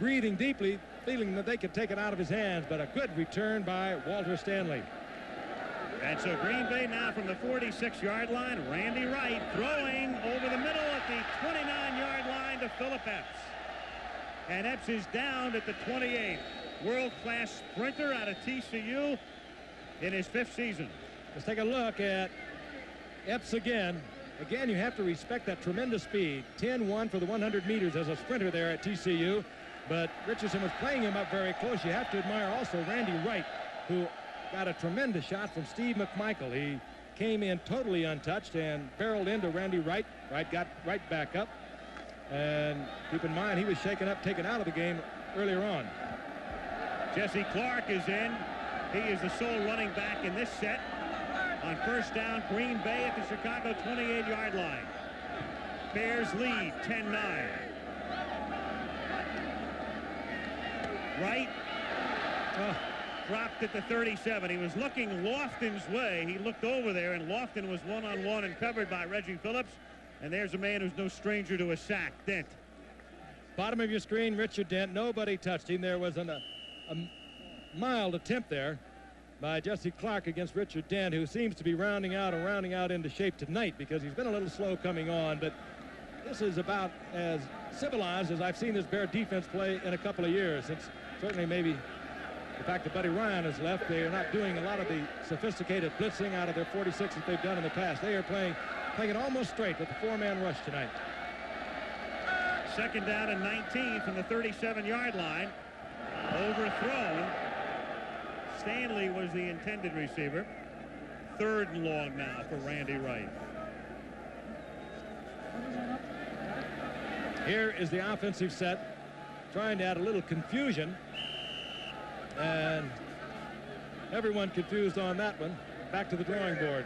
breathing deeply, feeling that they could take it out of his hands, but a good return by Walter Stanley. And so Green Bay now from the 46-yard line, Randy Wright throwing over the middle at the 29-yard line to PHILLIP Epps. And Epps is down at the 28. World-class sprinter out of TCU. In his 5th season. Let's take a look at Epps again. Again, you have to respect that tremendous speed. 10-1 for the 100 meters as a sprinter there at TCU. But Richardson was playing him up very close. You have to admire also Randy Wright, who got a tremendous shot from Steve McMichael. He came in totally untouched and barreled into Randy Wright. Wright got right back up. And keep in mind, he was shaken up, taken out of the game earlier on. Jesse Clark is in. He is the sole running back in this set. On first down, Green Bay at the Chicago 28-yard line. Bears lead 10-9. Wright dropped at the 37. He was looking Lofton's way. He looked over there, and Lofton was one-on-one and covered by Reggie Phillips. And there's a man who's no stranger to a sack, Dent. Bottom of your screen, Richard Dent. Nobody touched him. There was a mild attempt there by Jesse Clark against Richard Dent, who seems to be rounding out into shape tonight because he's been a little slow coming on. But this is about as civilized as I've seen this Bear defense play in a couple of years, since certainly maybe the fact that Buddy Ryan has left. They are not doing a lot of the sophisticated blitzing out of their 46 that they've done in the past. They are playing it almost straight with the 4-man rush tonight. Second down and 19 from the 37-yard line. Overthrown. Stanley was the intended receiver. 3rd and long now for Randy Wright. Here is the offensive set, trying to add a little confusion. And everyone confused on that one. Back to the drawing board.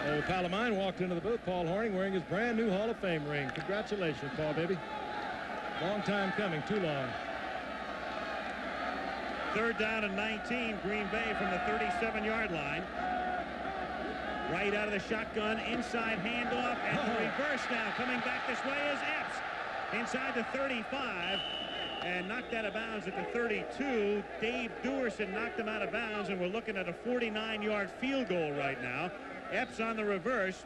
Old pal of mine walked into the booth, Paul Hornung, wearing his brand new Hall of Fame ring. Congratulations, Paul, baby. Long time coming, too long. 3rd down and 19, Green Bay from the 37-yard line. Right out of the shotgun, inside handoff, and the reverse now. Coming back this way is Epps. Inside the 35, and knocked out of bounds at the 32. Dave Dewerson knocked him out of bounds, and we're looking at a 49-yard field goal right now. Epps on the reverse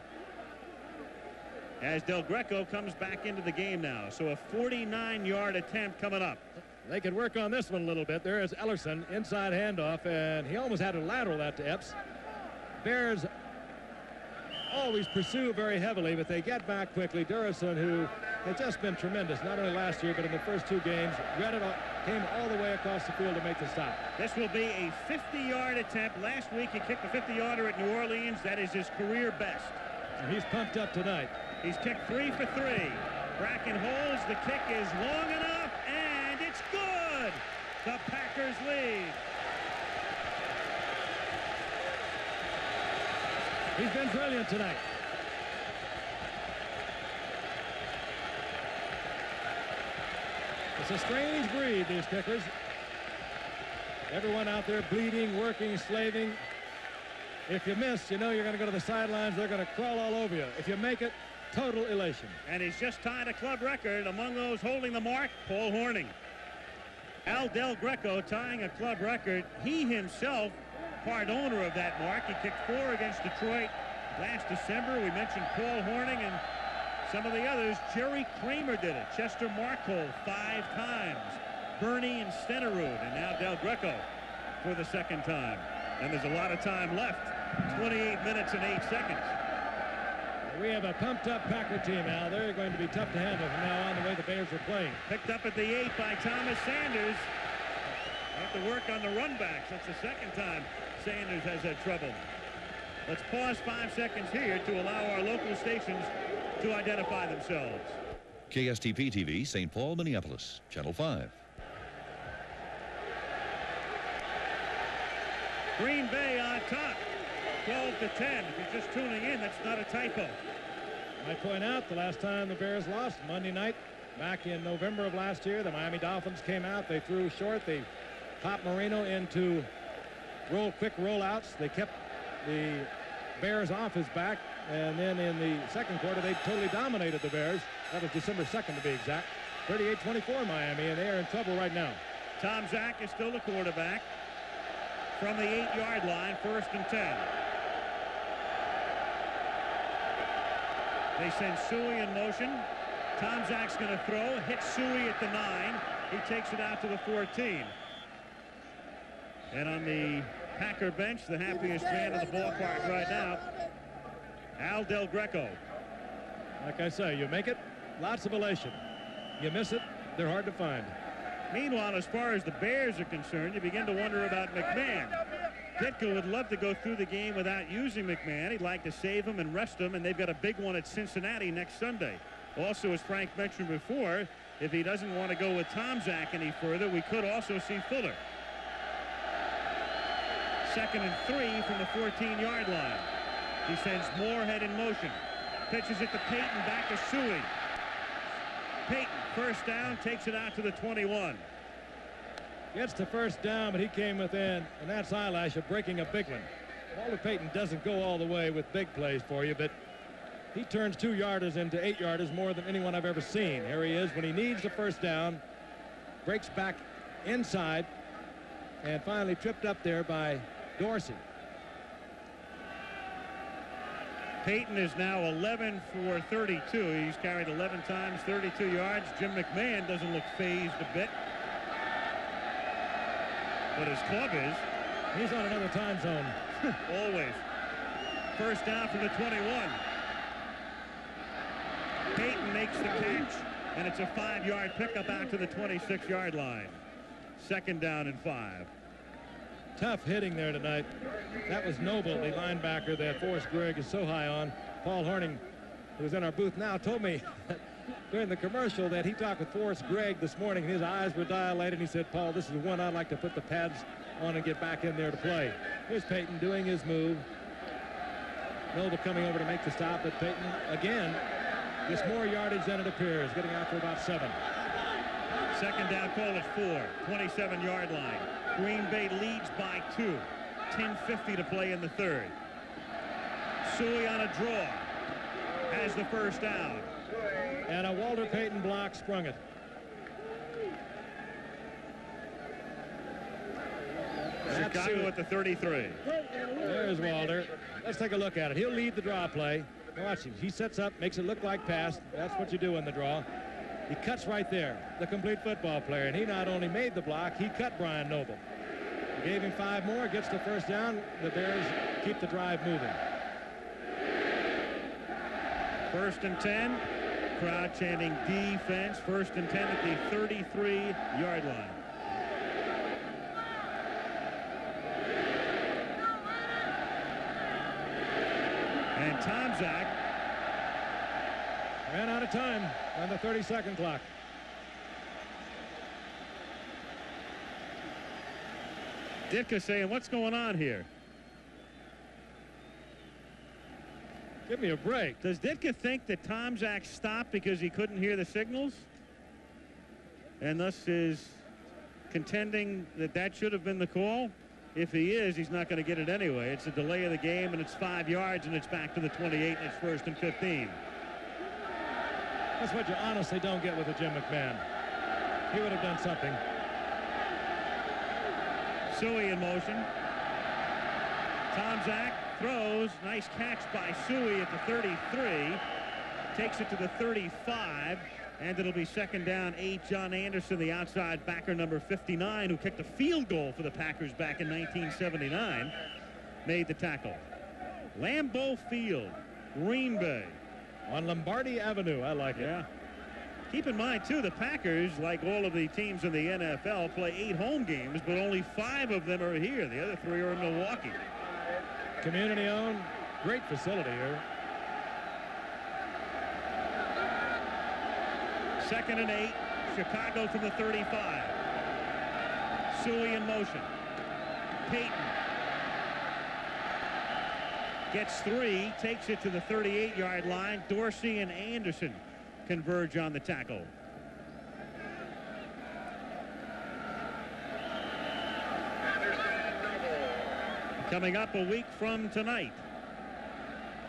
as Del Greco comes back into the game now. So a 49-yard attempt coming up. They could work on this one a little bit. There is Ellerson, inside handoff, and he almost had to lateral that to Epps. Bears always pursue very heavily, but they get back quickly. Dewerson, who has just been tremendous, not only last year, but in the first 2 games, came all the way across the field to make the stop. This will be a 50-yard attempt. Last week he kicked a 50-yarder at New Orleans. That is his career best. And he's pumped up tonight. He's kicked 3 for 3. Bracken holds. The kick is long enough, and it's good. The Packers lead. He's been brilliant tonight. It's a strange breed, these kickers. Everyone out there bleeding, working, slaving. If you miss, you know you're going to go to the sidelines. They're going to crawl all over you. If you make it, total elation. And he's just tied a club record. Among those holding the mark, Paul Hornung. Al Del Greco tying a club record. He himself part owner of that mark. He kicked 4 against Detroit last December. We mentioned Paul Hornung and some of the others. Jerry Kramer did it. Chester Markhold 5 times. Bernie and Stenerud, and now Del Greco for the 2nd time. And there's a lot of time left. 28 minutes and 8 seconds. We have a pumped-up Packer team, Al. They're going to be tough to handle from now on, the way the Bears are playing. Picked up at the 8 by Thomas Sanders. Have to work on the runbacks. That's the 2nd time Sanders has had trouble. Let's pause 5 seconds here to allow our local stations to identify themselves. KSTP-TV, St. Paul, Minneapolis, Channel 5. Green Bay on top, 12 to 10. If you're just tuning in, that's not a typo. I point out the last time the Bears lost, Monday night, back in November of last year, the Miami Dolphins came out. They threw short. They popped Marino into quick rollouts. They kept the Bears off his back, and then in the 2nd quarter, they totally dominated the Bears. That was December 2nd to be exact. 38-24 Miami, and they are in trouble right now. Tom Zach is still the quarterback. From the 8-yard line, 1st and 10. They send Suey in motion. Tom Zach's going to throw, hits Suey at the 9. He takes it out to the 14. And on the Packer bench, the happiest man in the ballpark right now, Al Del Greco. Like I say, you make it, lots of elation. You miss it, they're hard to find. Meanwhile, as far as the Bears are concerned, you begin to wonder about McMahon. Ditka would love to go through the game without using McMahon. He'd like to save him and rest him, and they've got a big one at Cincinnati next Sunday. Also, as Frank mentioned before, if he doesn't want to go with Tom Zach any further, we could also see Fuller. 2nd and 3 from the 14-yard line. He sends Moorehead in motion. Pitches it to Payton, back to Suey. Payton, 1st down, takes it out to the 21. Gets the 1st down, but he came within, and that's eyelash of breaking a big one. Walter Payton doesn't go all the way with big plays for you, but he turns 2-yarders into 8-yarders more than anyone I've ever seen. Here he is when he needs the 1st down, breaks back inside, and finally tripped up there by Dorsey. Payton is now 11 for 32. He's carried 11 times, 32 yards. Jim McMahon doesn't look phased a bit. But his club is. He's on another time zone. Always. 1st down from the 21. Payton makes the catch, and it's a 5-yard pickup out to the 26-yard line. 2nd down and 5. Tough hitting there tonight. That was Noble, the linebacker that Forrest Gregg is so high on. Paul Hornung, who's in our booth now, told me during the commercial that he talked with Forrest Gregg this morning, and his eyes were dilated. He said, Paul, this is one I'd like to put the pads on and get back in there to play. Here's Payton doing his move. Noble coming over to make the stop, but Payton, again, gets more yardage than it appears, getting out for about 7. 2nd down call at 4, 27-yard line. Green Bay leads by 2. 10:50 to play in the 3rd. Suey on a draw has the first down. And a Walter Payton block sprung it. Chicago at the 33. There's Walter. Let's take a look at it. He'll lead the draw play. Watch him. He sets up, makes it look like pass. That's what you do in the draw. He cuts right there, the complete football player. And he not only made the block, he cut Brian Noble. Gave him 5 more, gets the first down. The Bears keep the drive moving. 1st and 10. Crowd chanting defense. 1st and 10 at the 33-yard line. And Tomczak ran out of time on the 30-second clock. Ditka saying, what's going on here? Give me a break. Does Ditka think that Tomczak stopped because he couldn't hear the signals? And thus is contending that that should have been the call? If he is, he's not going to get it anyway. It's a delay of the game, and it's 5 yards, and it's back to the 28, and it's 1st and 15. That's what you honestly don't get with a Jim McMahon. He would have done something. Suey in motion. Tomczak throws. Nice catch by Suey at the 33. Takes it to the 35. And it'll be 2nd down, 8. John Anderson, the outside backer, number 59, who kicked a field goal for the Packers back in 1979, made the tackle. Lambeau Field, Green Bay. On Lombardi Avenue. I like it. Yeah. Keep in mind, too, the Packers, like all of the teams in the NFL, play 8 home games, but only 5 of them are here. The other 3 are in Milwaukee. Community owned. Great facility here. 2nd and 8. Chicago from the 35. Suey in motion. Payton gets 3, takes it to the 38-yard line. Dorsey and Anderson converge on the tackle. Coming up a week from tonight,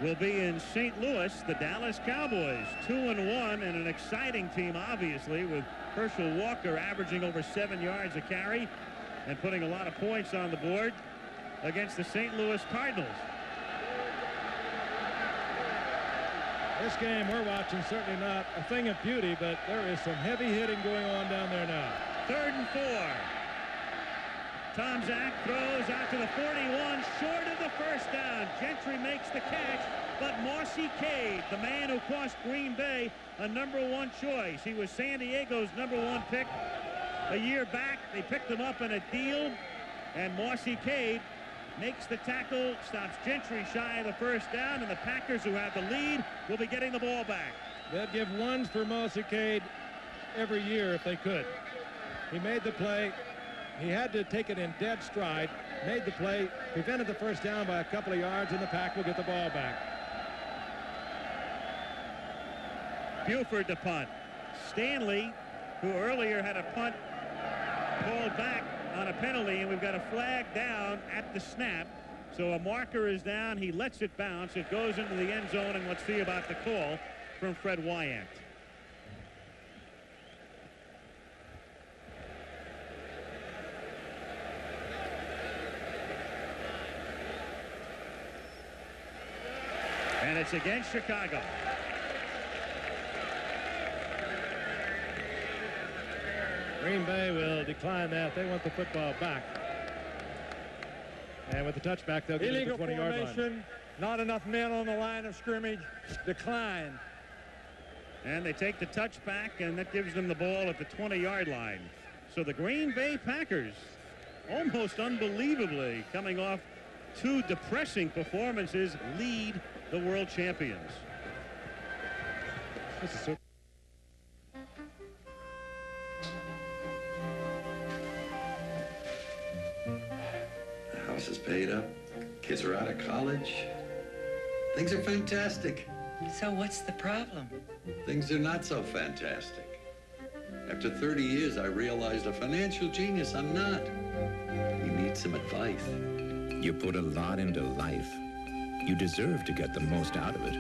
will be in St. Louis, the Dallas Cowboys, 2-1, and an exciting team, obviously, with Herschel Walker averaging over 7 yards a carry and putting a lot of points on the board against the St. Louis Cardinals. This game we're watching certainly not a thing of beauty, but there is some heavy hitting going on down there now. 3rd and 4. Tomczak throws out to the 41, short of the first down. Gentry makes the catch, but Morsey Cade, the man who cost Green Bay a #1 choice. He was San Diego's #1 pick a year back. They picked him up in a deal, and Morsey Cade makes the tackle, stops Gentry shy of the first down, and the Packers, who have the lead, will be getting the ball back. They'd give 1s for Morsey Cade every year if they could. He made the play. He had to take it in dead stride, made the play, prevented the first down by a couple of yards, and the Pack will get the ball back. Buford to punt. Stanley, who earlier had a punt called back on a penalty, and we've got a flag down at the snap. So a marker is down. He lets it bounce. It goes into the end zone, and let's see about the call from Fred Wyant. And it's against Chicago. Green Bay will decline that. They want the football back. And with the touchback, they'll get it to the 20-yard line. Not enough men on the line of scrimmage. Decline. And they take the touchback, and that gives them the ball at the 20-yard line. So the Green Bay Packers, almost unbelievably, coming off 2 depressing performances, lead the world champions. This is so the house is paid up. Kids are out of college. Things are fantastic. So what's the problem? Things are not so fantastic. After 30 years, I realized a financial genius I'm not. We need some advice. You put a lot into life. You deserve to get the most out of it.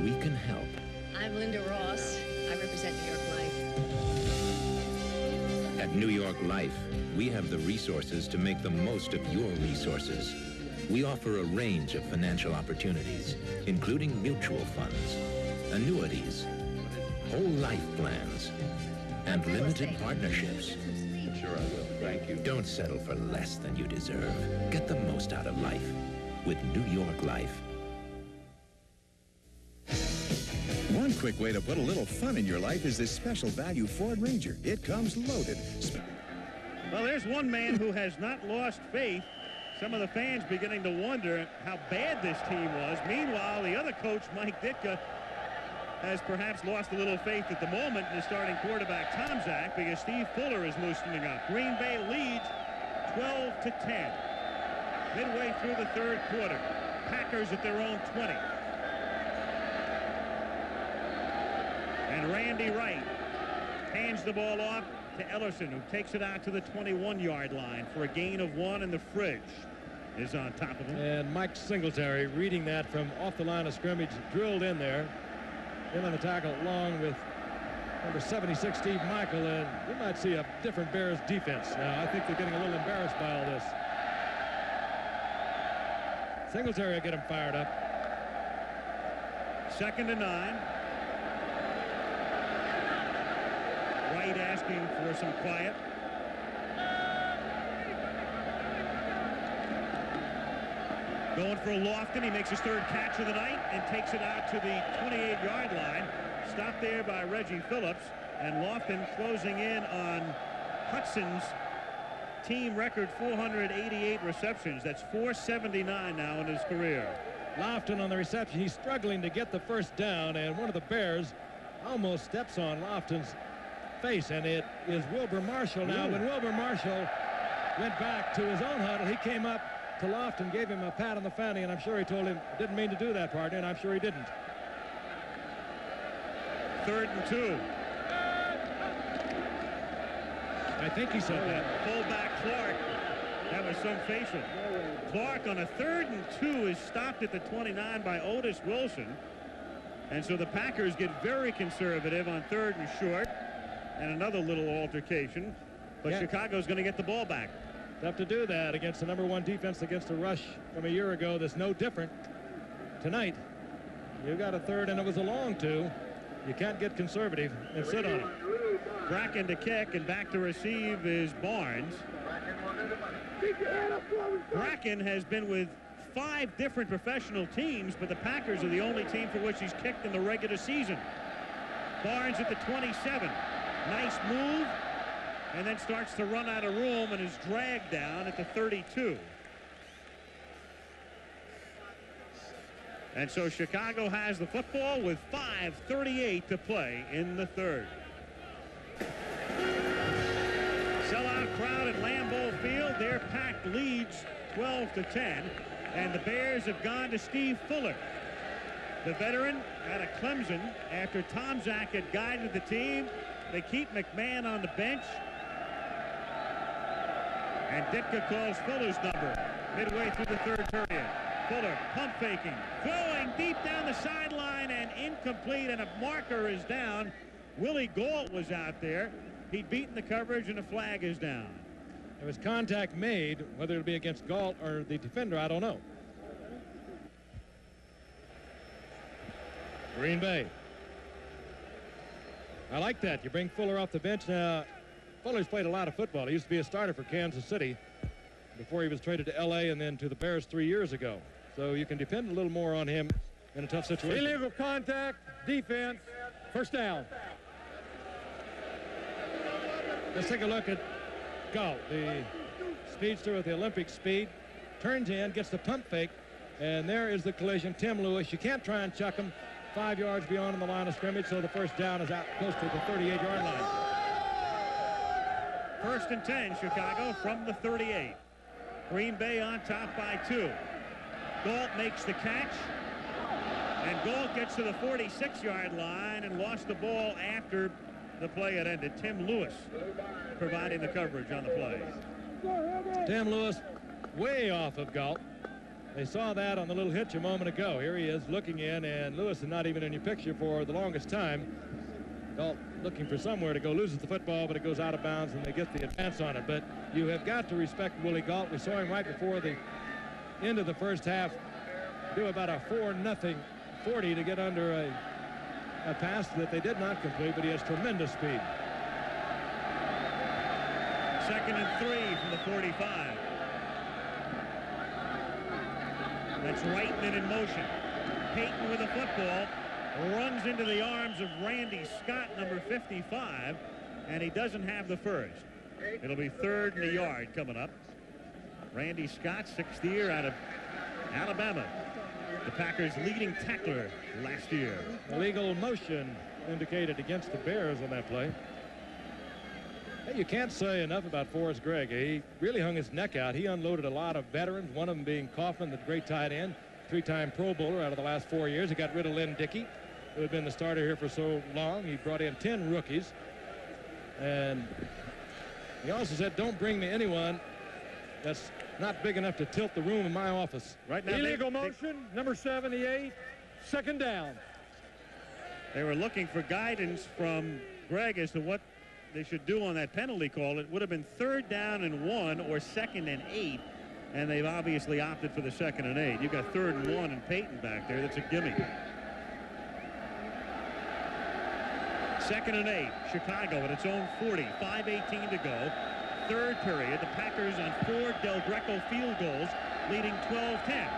We can help. I'm Linda Ross. I represent New York Life. At New York Life, we have the resources to make the most of your resources. We offer a range of financial opportunities, including mutual funds, annuities, whole life plans, and limited partnerships. Sure I will. Thank you. Don't settle for less than you deserve. Get the most out of life with New York Life. One quick way to put a little fun in your life is this special value Ford Ranger. It comes loaded. Well, there's one man who has not lost faith. Some of the fans beginning to wonder how bad this team was. Meanwhile, the other coach, Mike Ditka, has perhaps lost a little faith at the moment in his starting quarterback, Tomczak, because Steve Fuller is loosening up. Green Bay leads 12-10. Midway through the third quarter. Packers at their own 20. And Randy Wright hands the ball off to Ellerson, who takes it out to the 21-yard line for a gain of 1, and the Fridge is on top of him. And Mike Singletary reading that from off the line of scrimmage, drilled in there. In on the tackle along with number 76, Steve Michael, and we might see a different Bears defense. Now, I think they're getting a little embarrassed by all this. Singletary will get him fired up. 2nd and 9. Wright asking for some quiet. Going for Lofton. He makes his 3rd catch of the night and takes it out to the 28-yard line. Stopped there by Reggie Phillips. And Lofton closing in on Hudson's team record 488 receptions. That's 479 now in his career. Lofton on the reception. He's struggling to get the first down, and one of the Bears almost steps on Lofton's face, and it is Wilbur Marshall now. When Wilbur Marshall went back to his own huddle, he came up to Lofton, gave him a pat on the fanny, and I'm sure he told him, didn't mean to do that, partner, and I'm sure he didn't. 3rd and 2. I think he said that. Fullback Clark. That was some facial. Clark on a 3rd and 2 is stopped at the 29 by Otis Wilson. And so the Packers get very conservative on 3rd and short. And another little altercation. But Chicago's going to get the ball back. Tough to do that against the #1 defense against the rush from a year ago. That's no different tonight. You got a 3rd, and it was a long 2. You can't get conservative and sit on it. Bracken to kick, and back to receive is Barnes. Bracken has been with 5 different professional teams, but the Packers are the only team for which he's kicked in the regular season. Barnes at the 27. Nice move, and then starts to run out of room and is dragged down at the 32. And so Chicago has the football with 5:38 to play in the 3rd. Sellout crowd at Lambeau Field. Their pack leads 12-10, and the Bears have gone to Steve Fuller, the veteran out of Clemson. After Tomczak had guided the team, they keep McMahon on the bench, and Ditka calls Fuller's number midway through the 3rd period. Fuller pump faking, throwing deep down the sideline, and incomplete, and a marker is down. Willie Gault was out there. He'd beaten the coverage, and a flag is down. There was contact made, whether it'll be against Gault or the defender, I don't know. Green Bay. I like that. You bring Fuller off the bench. Now, Fuller's played a lot of football. He used to be a starter for Kansas City before he was traded to L.A. and then to the Bears 3 years ago. So you can depend a little more on him in a tough situation. Illegal contact, defense, 1st down. Let's take a look at Gault, the speedster with the Olympic speed. Turns in, gets the pump fake, and there is the collision. Tim Lewis, you can't try and chuck him 5 yards beyond the line of scrimmage, so the 1st down is out close to the 38-yard line. 1st and 10, Chicago from the 38. Green Bay on top by 2. Gault makes the catch, and Gault gets to the 46-yard line and lost the ball after the play had ended. Tim Lewis providing the coverage on the play. Tim Lewis way off of Galt. They saw that on the little hitch a moment ago. Here he is looking in, and Lewis is not even in your picture for the longest time. Galt looking for somewhere to go, loses the football, but it goes out of bounds, and they get the advance on it. But you have got to respect Willie Galt. We saw him right before the end of the first half do about a 4-0 40 to get under a pass that they did not complete, but he has tremendous speed. 2nd and 3 from the 45. That's Reitman in motion. Payton with the football runs into the arms of Randy Scott, number 55, and he doesn't have the first. It'll be 3rd and a yard coming up. Randy Scott, 6th year out of Alabama. The Packers' leading tackler last year. Illegal motion indicated against the Bears on that play. Hey, you can't say enough about Forrest Gregg. He really hung his neck out. He unloaded a lot of veterans, one of them being Kaufman, the great tight end, 3-time Pro Bowler out of the last 4 years. He got rid of Lynn Dickey, who had been the starter here for so long. He brought in 10 rookies. And he also said, don't bring me anyone that's not big enough to tilt the room in my office. Right now, illegal motion, number 78, 2nd down. They were looking for guidance from Gregg as to what they should do on that penalty call. It would have been 3rd down and 1 or 2nd and 8, and they've obviously opted for the 2nd and 8. You've got 3rd and 1 and Payton back there. That's a gimme. 2nd and 8, Chicago at its own 40, 5:18 to go. 3rd period, the Packers on 4 Del Greco field goals, leading 12-10.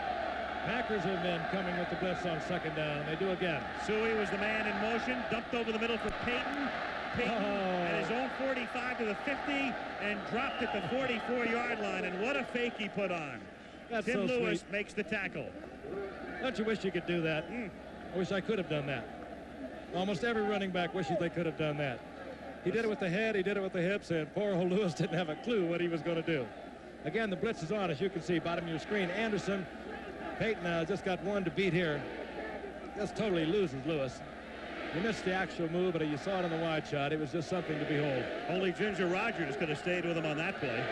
Packers have been coming with the blitz on 2nd down, and they do again. Suey was the man in motion, dumped over the middle for Payton. Payton at his own 45 to the 50 and dropped at the 44-yard line. And what a fake he put on. That's Tim so Lewis sweet. makes the tackle. Don't you wish you could do that? I wish I could have done that. Almost every running back wishes they could have done that. He did it with the head, he did it with the hips, and poor old Lewis didn't have a clue what he was going to do. Again, the blitz is on, as you can see, bottom of your screen. Anderson, Payton just got one to beat here. Just totally loses Lewis. He missed the actual move, but you saw it on the wide shot. It was just something to behold. Only Ginger Rogers could have stayed with him on that play.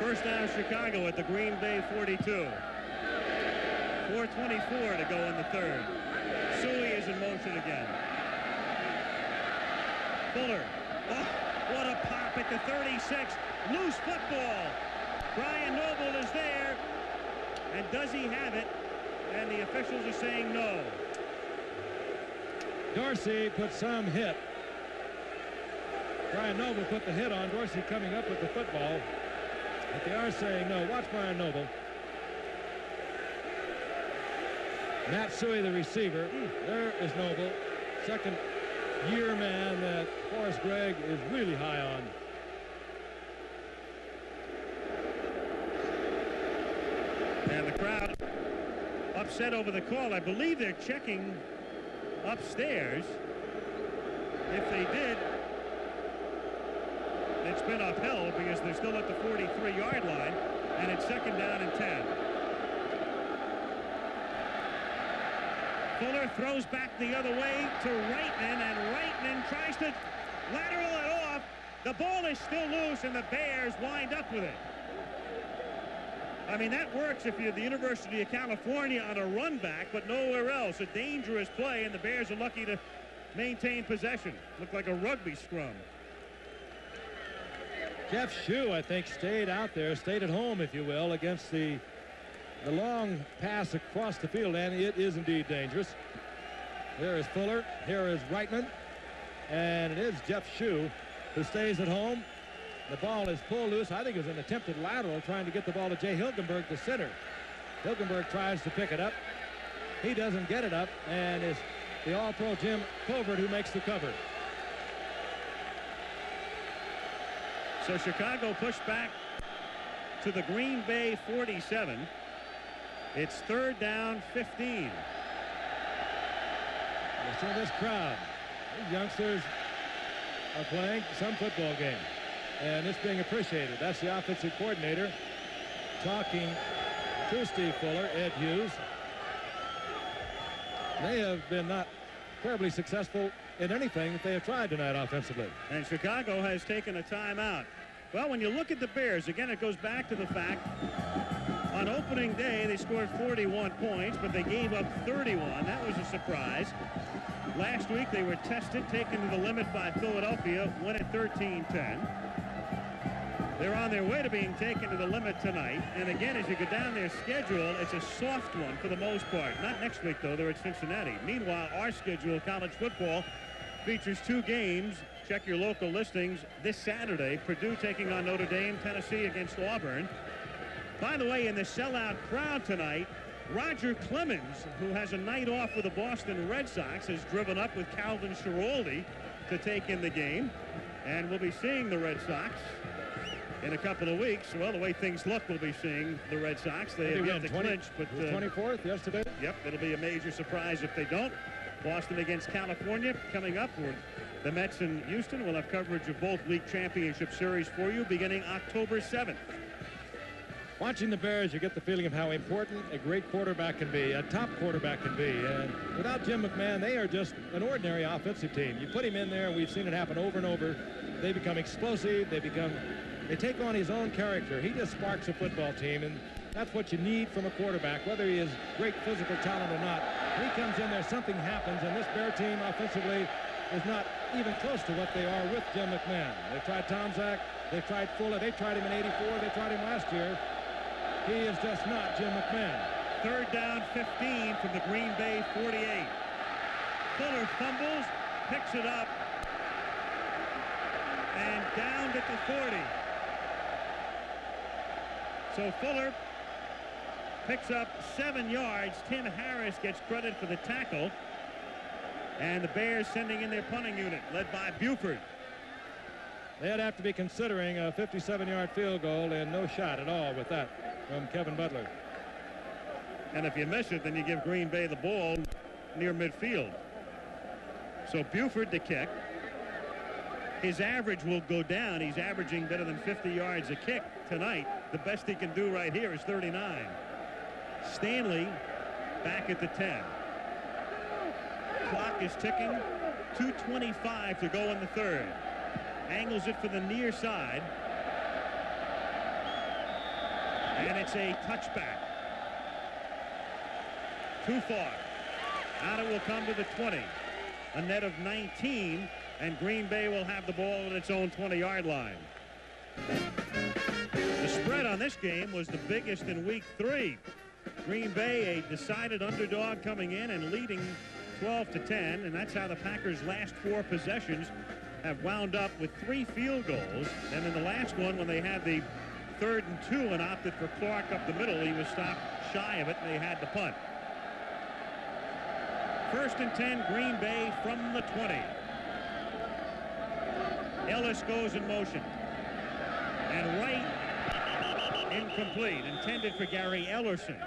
1st down Chicago at the Green Bay 42. 4:24 to go in the 3rd. Suey is in motion again. Fuller. Oh, what a pop at the 36. Loose football. Brian Noble is there. And does he have it? And the officials are saying no. Dorsey put some hit. Brian Noble put the hit on. Dorsey coming up with the football. But they are saying no. Watch Brian Noble. Matt Suey, the receiver. There is Noble. 2nd-year man that Forrest Gregg is really high on. And the crowd upset over the call. I believe they're checking upstairs. If they did, it's been upheld because they're still at the 43-yard line, and it's 2nd down and 10. Fuller throws back the other way to Reitman, and Reitman tries to lateral it off. The ball is still loose, and the Bears wind up with it. I mean, that works if you're the University of California on a run back, but nowhere else. A dangerous play, and the Bears are lucky to maintain possession. Looked like a rugby scrum. Jeff Shue, I think, stayed out there, stayed at home, if you will, against the long pass across the field, and it is indeed dangerous. There is Fuller, here is Reitman, and it is Jeff Shue who stays at home. The ball is pulled loose. I think it was an attempted lateral trying to get the ball to Jay Hilgenberg, the center. Hilgenberg tries to pick it up. He doesn't get it up, and it's the All-Pro Jim Covert who makes the cover. So Chicago pushed back to the Green Bay 47. It's 3rd down, 15. Listen to this crowd. These youngsters are playing some football game, and it's being appreciated. That's the offensive coordinator talking to Steve Fuller, Ed Hughes. They have been not terribly successful in anything that they have tried tonight offensively. And Chicago has taken a timeout. Well, when you look at the Bears, again, it goes back to the fact on opening day they scored 41 points, but they gave up 31. That was a surprise. Last week they were tested, taken to the limit by Philadelphia, won at 13-10. They're on their way to being taken to the limit tonight. And again, as you go down their schedule, it's a soft one for the most part. Not next week, though. They're at Cincinnati. Meanwhile, our schedule, college football, features 2 games. Check your local listings. This Saturday, Purdue taking on Notre Dame, Tennessee against Auburn. By the way, in the sellout crowd tonight, Roger Clemens, who has a night off with the Boston Red Sox, has driven up with Calvin Schiraldi to take in the game. And we'll be seeing the Red Sox in a couple of weeks. Well, the way things look, we'll be seeing the Red Sox. They have yet to clinch, but 24th yesterday. Yep, it'll be a major surprise if they don't. Boston against California coming up. The Mets in Houston will have coverage of both league championship series for you beginning October 7th. Watching the Bears, you get the feeling of how important a great quarterback can be, a top quarterback can be. And without Jim McMahon, they are just an ordinary offensive team. You put him in there, and we've seen it happen over and over. They become explosive. They take on his own character. He just sparks a football team, and that's what you need from a quarterback, whether he is great physical talent or not. When he comes in there, something happens, and this Bear team offensively is not even close to what they are with Jim McMahon. They tried Tomczak, they tried Fuller, they tried him in '84, they tried him last year. He is just not Jim McMahon. 3rd down, 15 from the Green Bay 48. Fuller fumbles, picks it up, and downed at the 40. So Fuller picks up 7 yards. Tim Harris gets credit for the tackle. And the Bears sending in their punting unit, led by Buford. They'd have to be considering a 57-yard field goal, and no shot at all with that from Kevin Butler. And if you miss it, then you give Green Bay the ball near midfield. So Buford to kick. His average will go down. He's averaging better than 50 yards a kick tonight. The best he can do right here is 39. Stanley back at the 10. Clock is ticking. 2:25 to go in the 3rd. Angles it for the near side. And it's a touchback. Too far. Out it will come to the 20. A net of 19, and Green Bay will have the ball at its own 20-yard line. The spread on this game was the biggest in week 3. Green Bay, a decided underdog coming in and leading 12-10, and that's how the Packers' last 4 possessions have wound up with 3 field goals. And in the last one, when they had the 3rd and 2 and opted for Clark up the middle, he was stopped shy of it, and they had to punt. 1st and 10, Green Bay from the 20. Ellis goes in motion. And Wright incomplete, intended for Gary Ellerson.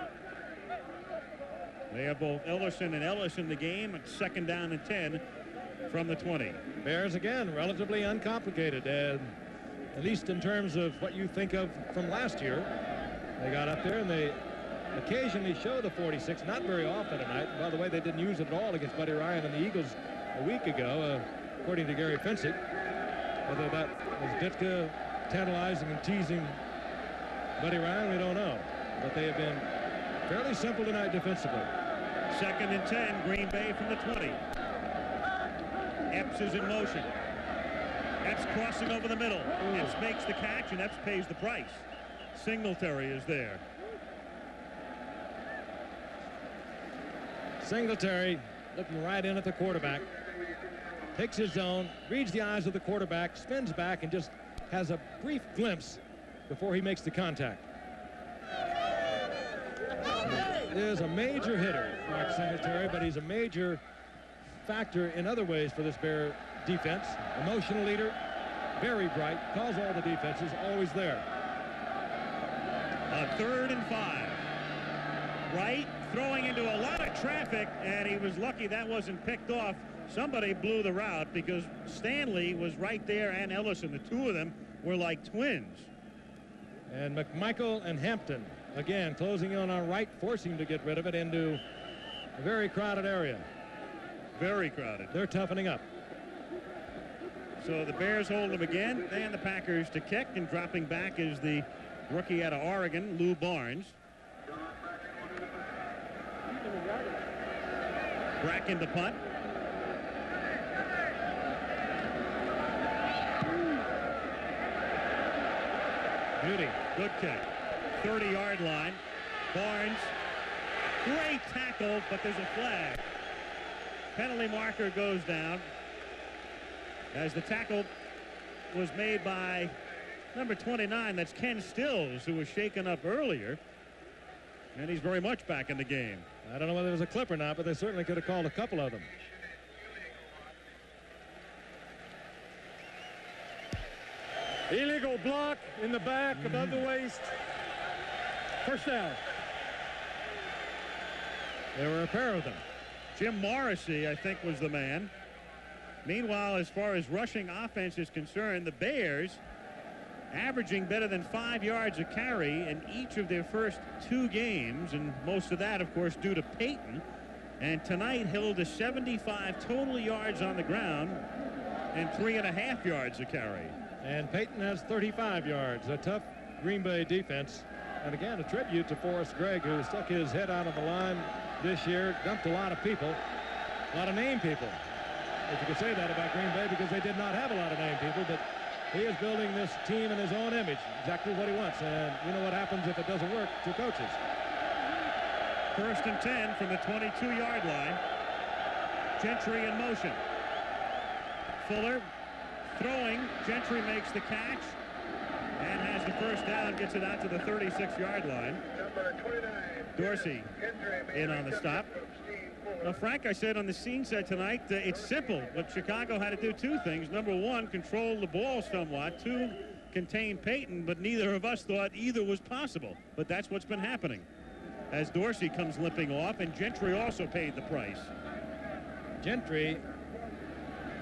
They have both Ellerson and Ellis in the game at 2nd down and 10 from the 20. Bears again relatively uncomplicated, at least in terms of what you think of from last year. They got up there and they occasionally show the 46, not very often tonight. And by the way, they didn't use it at all against Buddy Ryan and the Eagles a week ago, according to Gary Finsick. Whether that was DITKA tantalizing and teasing Buddy Ryan, we don't know. But they have been fairly simple tonight defensively. 2nd and 10, Green Bay from the 20. Epps is in motion. Epps crossing over the middle. Epps makes the catch, and Epps pays the price. Singletary is there. Singletary looking right in at the quarterback. Takes his zone, reads the eyes of the quarterback, spins back, and just has a brief glimpse before he makes the contact. Is a major hitter, Mark Singletary, but he's a major factor in other ways for this Bear defense. Emotional leader, very bright, calls all the defenses, always there. On 3rd and 5. Wright throwing into a lot of traffic, and he was lucky that wasn't picked off. Somebody blew the route because Stanley was right there and Ellison. The 2 of them were like twins. And McMichael and Hampton again closing in on Wright, forcing him to get rid of it into a very crowded area. Very crowded. They're toughening up. So the Bears hold them again, and the Packers to kick, and dropping back is the rookie out of Oregon, Lou Barnes. Bracken the punt. Beauty, good kick. 30-yard line. Barnes, great tackle, but there's a flag. Penalty marker goes down as the tackle was made by number 29. That's Ken Stills, who was shaken up earlier, and he's very much back in the game. I don't know whether it was a clip or not, but they certainly could have called a couple of them. Illegal block in the back, above the waist. First down. There were a pair of them. Jim Morrissey, I think, was the man. Meanwhile, as far as rushing offense is concerned, the Bears averaging better than 5 yards a carry in each of their first 2 games, and most of that, of course, due to Payton. And tonight held to 75 total yards on the ground and 3.5 yards a carry. And Payton has 35 yards. A tough Green Bay defense. And again, a tribute to Forrest Gregg, who stuck his head out on the line this year, dumped a lot of people, a lot of name people. If you could say that about Green Bay, because they did not have a lot of name people, but he is building this team in his own image, exactly what he wants. And you know what happens if it doesn't work to coaches. First and 10 from the 22-yard line. Gentry in motion. Fuller throwing. Gentry makes the catch and has the first down, gets it out to the 36-yard line. Dorsey in on the stop. Now, Frank, I said on the scene set tonight, it's simple, but Chicago had to do 2 things. Number 1, control the ball somewhat. 2, contain Payton, but neither of us thought either was possible. But that's what's been happening as Dorsey comes limping off, and Gentry also paid the price. Gentry,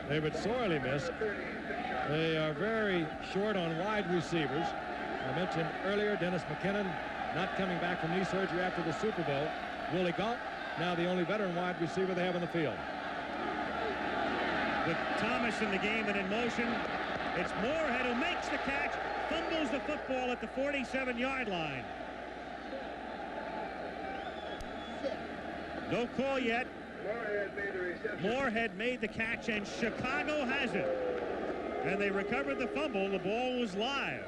they would sorely miss. They are very short on wide receivers. I mentioned earlier Dennis McKinnon not coming back from knee surgery after the Super Bowl. Willie Galt, now the only veteran wide receiver they have in the field. With Thomas in the game and in motion, it's Moorehead who makes the catch, fumbles the football at the 47-yard line. No call yet. Moorehead made the catch, and Chicago has it. And they recovered the fumble. The ball was live.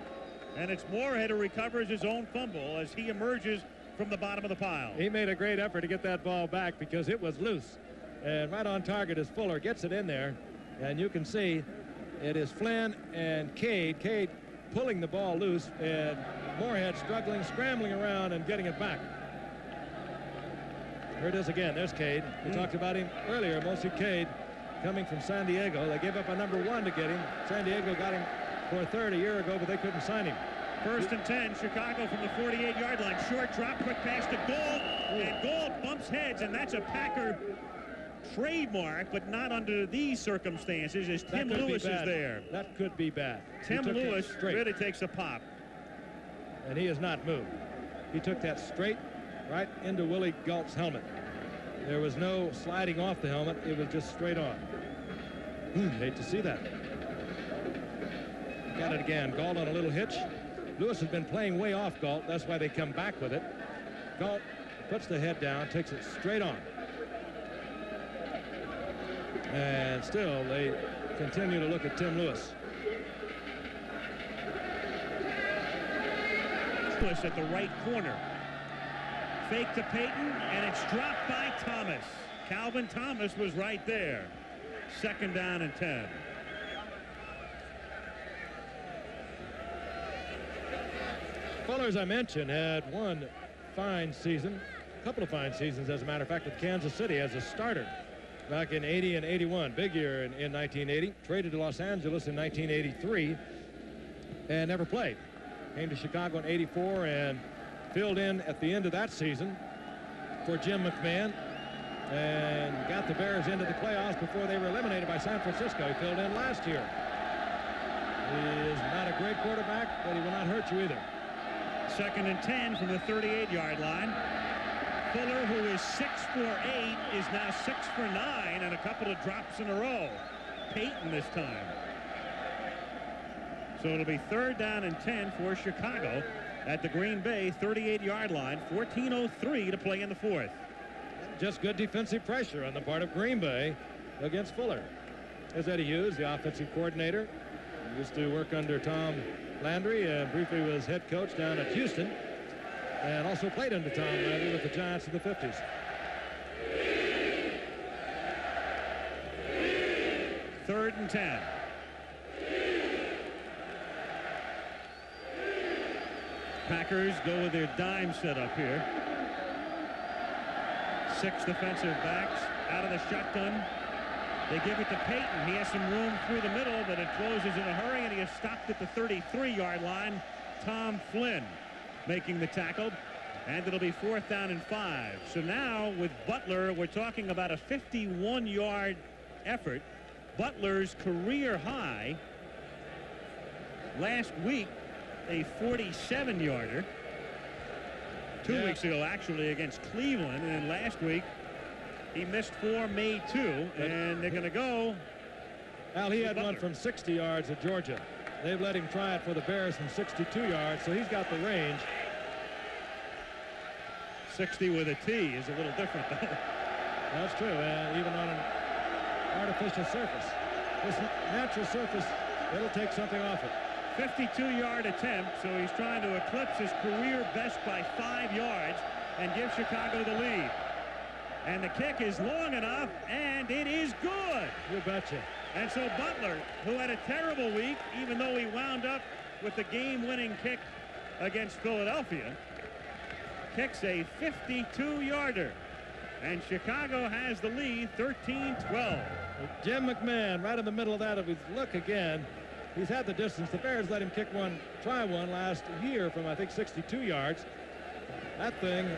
And it's Moorehead who recovers his own fumble as he emerges from the bottom of the pile. He made a great effort to get that ball back because it was loose. And right on target is Fuller, gets it in there. And you can see it is Flynn and Cade. Cade pulling the ball loose, and Moorehead struggling, scrambling around and getting it back. Here it is again. There's Cade. We talked about him earlier. Mosi Cade coming from San Diego. They gave up a number 1 to get him. San Diego got him for a third a year ago, but they couldn't sign him. First and 10, Chicago from the 48-yard line. Short drop, quick pass to Gould, and Gould bumps heads, and that's a Packer trademark, but not under these circumstances, as Tim Lewis is there. That could be bad. Tim Lewis really takes a pop. And he has not moved. He took that straight right into Willie Galt's helmet. There was no sliding off the helmet. It was just straight on. Hate to see that. Got it again. Galt on a little hitch. Lewis has been playing way off Galt. That's why they come back with it. Galt puts the head down, takes it straight on. And still, they continue to look at Tim Lewis. Lewis at the right corner. Fake to Payton, and it's dropped by Thomas. Calvin Thomas was right there. Second down and 10. Fuller, as I mentioned, had one fine season, a couple of fine seasons, as a matter of fact, with Kansas City as a starter back in 80 and 81. Big year in 1980. Traded to Los Angeles in 1983 and never played. Came to Chicago in 84 and filled in at the end of that season for Jim McMahon and got the Bears into the playoffs before they were eliminated by San Francisco. He filled in last year. He is not a great quarterback, but he will not hurt you either. Second and 10 from the 38-yard line. Fuller, who is 6 for 8, is now 6 for 9, and a couple of drops in a row. Payton this time. So it'll be 3rd down and 10 for Chicago at the Green Bay 38-yard line. 14:03 to play in the 4th. Just good defensive pressure on the part of Green Bay against Fuller. There's Eddie Hughes, the offensive coordinator. He used to work under Tom Landry and briefly was head coach down at Houston, and also played under Tom Landry with the Giants in the 50s. Third and 10. Packers go with their dime setup here. 6 defensive backs out of the shotgun. They give it to Payton. He has some room through the middle, but it closes in a hurry, and he is stopped at the 33-yard line. Tom Flynn making the tackle, and it'll be 4th down and 5. So now with Butler, we're talking about a 51-yard effort. Butler's career high last week, a 47-yarder. 2 weeks ago, actually, against Cleveland, and then last week he missed 4, made 2, and they're going to go. Al, he had one from 60 yards at Georgia. They've let him try it for the Bears from 62 yards, so he's got the range. 60 with a T is a little different, though. That's true, even on an artificial surface. This natural surface, it'll take something off it. 52-yard attempt, so he's trying to eclipse his career best by 5 yards and give Chicago the lead. And the kick is long enough, and it is good. You betcha. And so Butler, who had a terrible week, even though he wound up with the game-winning kick against Philadelphia, kicks a 52-yarder. And Chicago has the lead, 13-12. Jim McMahon right in the middle of that. If we look again, he's had the distance. The Bears let him kick one, try one last year from, I think, 62 yards. That thing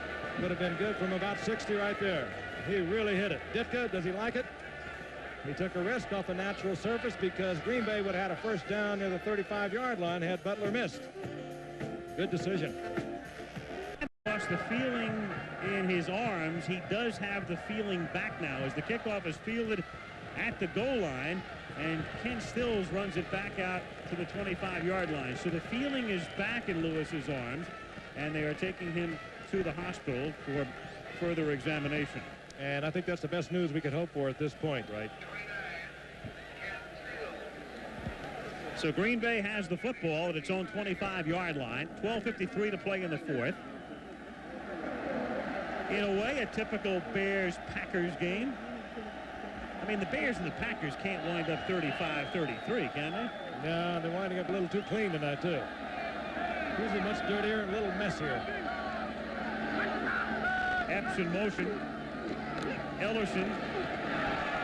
would have been good from about 60 right there. He really hit it. Ditka, does he like it? He took a risk off a natural surface because Green Bay would have had a first down near the 35-yard line had Butler missed. Good decision. Lost the feeling in his arms. He does have the feeling back now as the kickoff is fielded at the goal line, and Ken Stills runs it back out to the 25-yard line. So the feeling is back in Lewis's arms, and they are taking him to the hospital for further examination. And I think that's the best news we could hope for at this point, right? So Green Bay has the football at its own 25-yard line. 12:53 to play in the 4th. In a way, a typical Bears-Packers game. I mean, the Bears and the Packers can't wind up 35-33, can they? No, they're winding up a little too clean tonight, too. Usually much dirtier and a little messier. Epps in motion. Ellerson.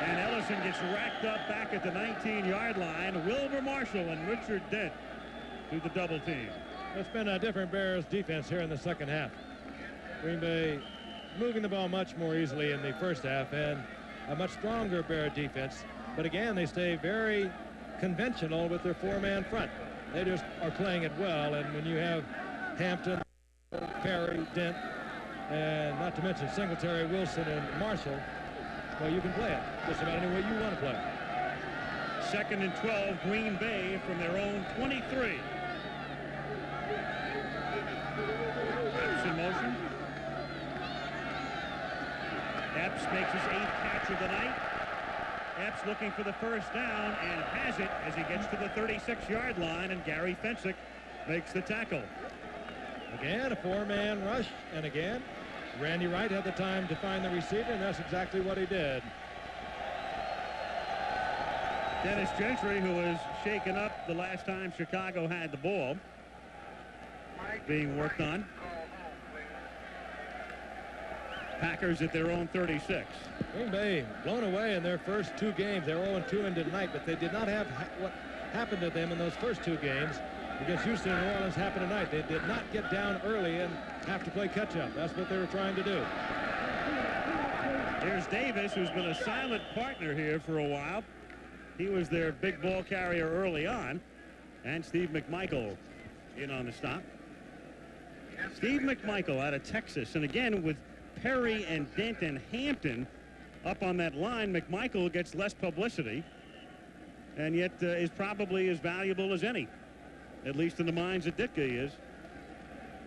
And Ellerson gets racked up back at the 19-yard line. Wilbur Marshall and Richard Dent do the double team. It's been a different Bears defense here in the second half. Green Bay moving the ball much more easily in the first half, and a much stronger Bear defense. But again, they stay very conventional with their 4-man front. They just are playing it well, and when you have Hampton, Perry, Dent, and not to mention Singletary, Wilson, and Marshall, well, you can play it just about any way you want to play. 2nd and 12, Green Bay from their own 23. Epps in motion. Epps makes his 8th catch of the night. Epps looking for the first down and has it as he gets to the 36-yard line, and Gary Fensick makes the tackle. Again, a 4-man rush, and again, Randy Wright had the time to find the receiver, and that's exactly what he did. Dennis Gentry, who was shaken up the last time Chicago had the ball, being worked on. Packers at their own 36. Green Bay blown away in their first 2 games. They were 0-2 into tonight, but they did not have what happened to them in those first 2 games against Houston and New Orleans happen tonight. They did not get down early and have to play catch-up. That's what they were trying to do. Here's Davis, who's been a silent partner here for a while. He was their big ball carrier early on, and Steve McMichael in on the stop. Steve McMichael out of Texas, and again with Perry and Dent and Hampton up on that line, McMichael gets less publicity and yet is probably as valuable as any. At least in the minds of Ditka, he is.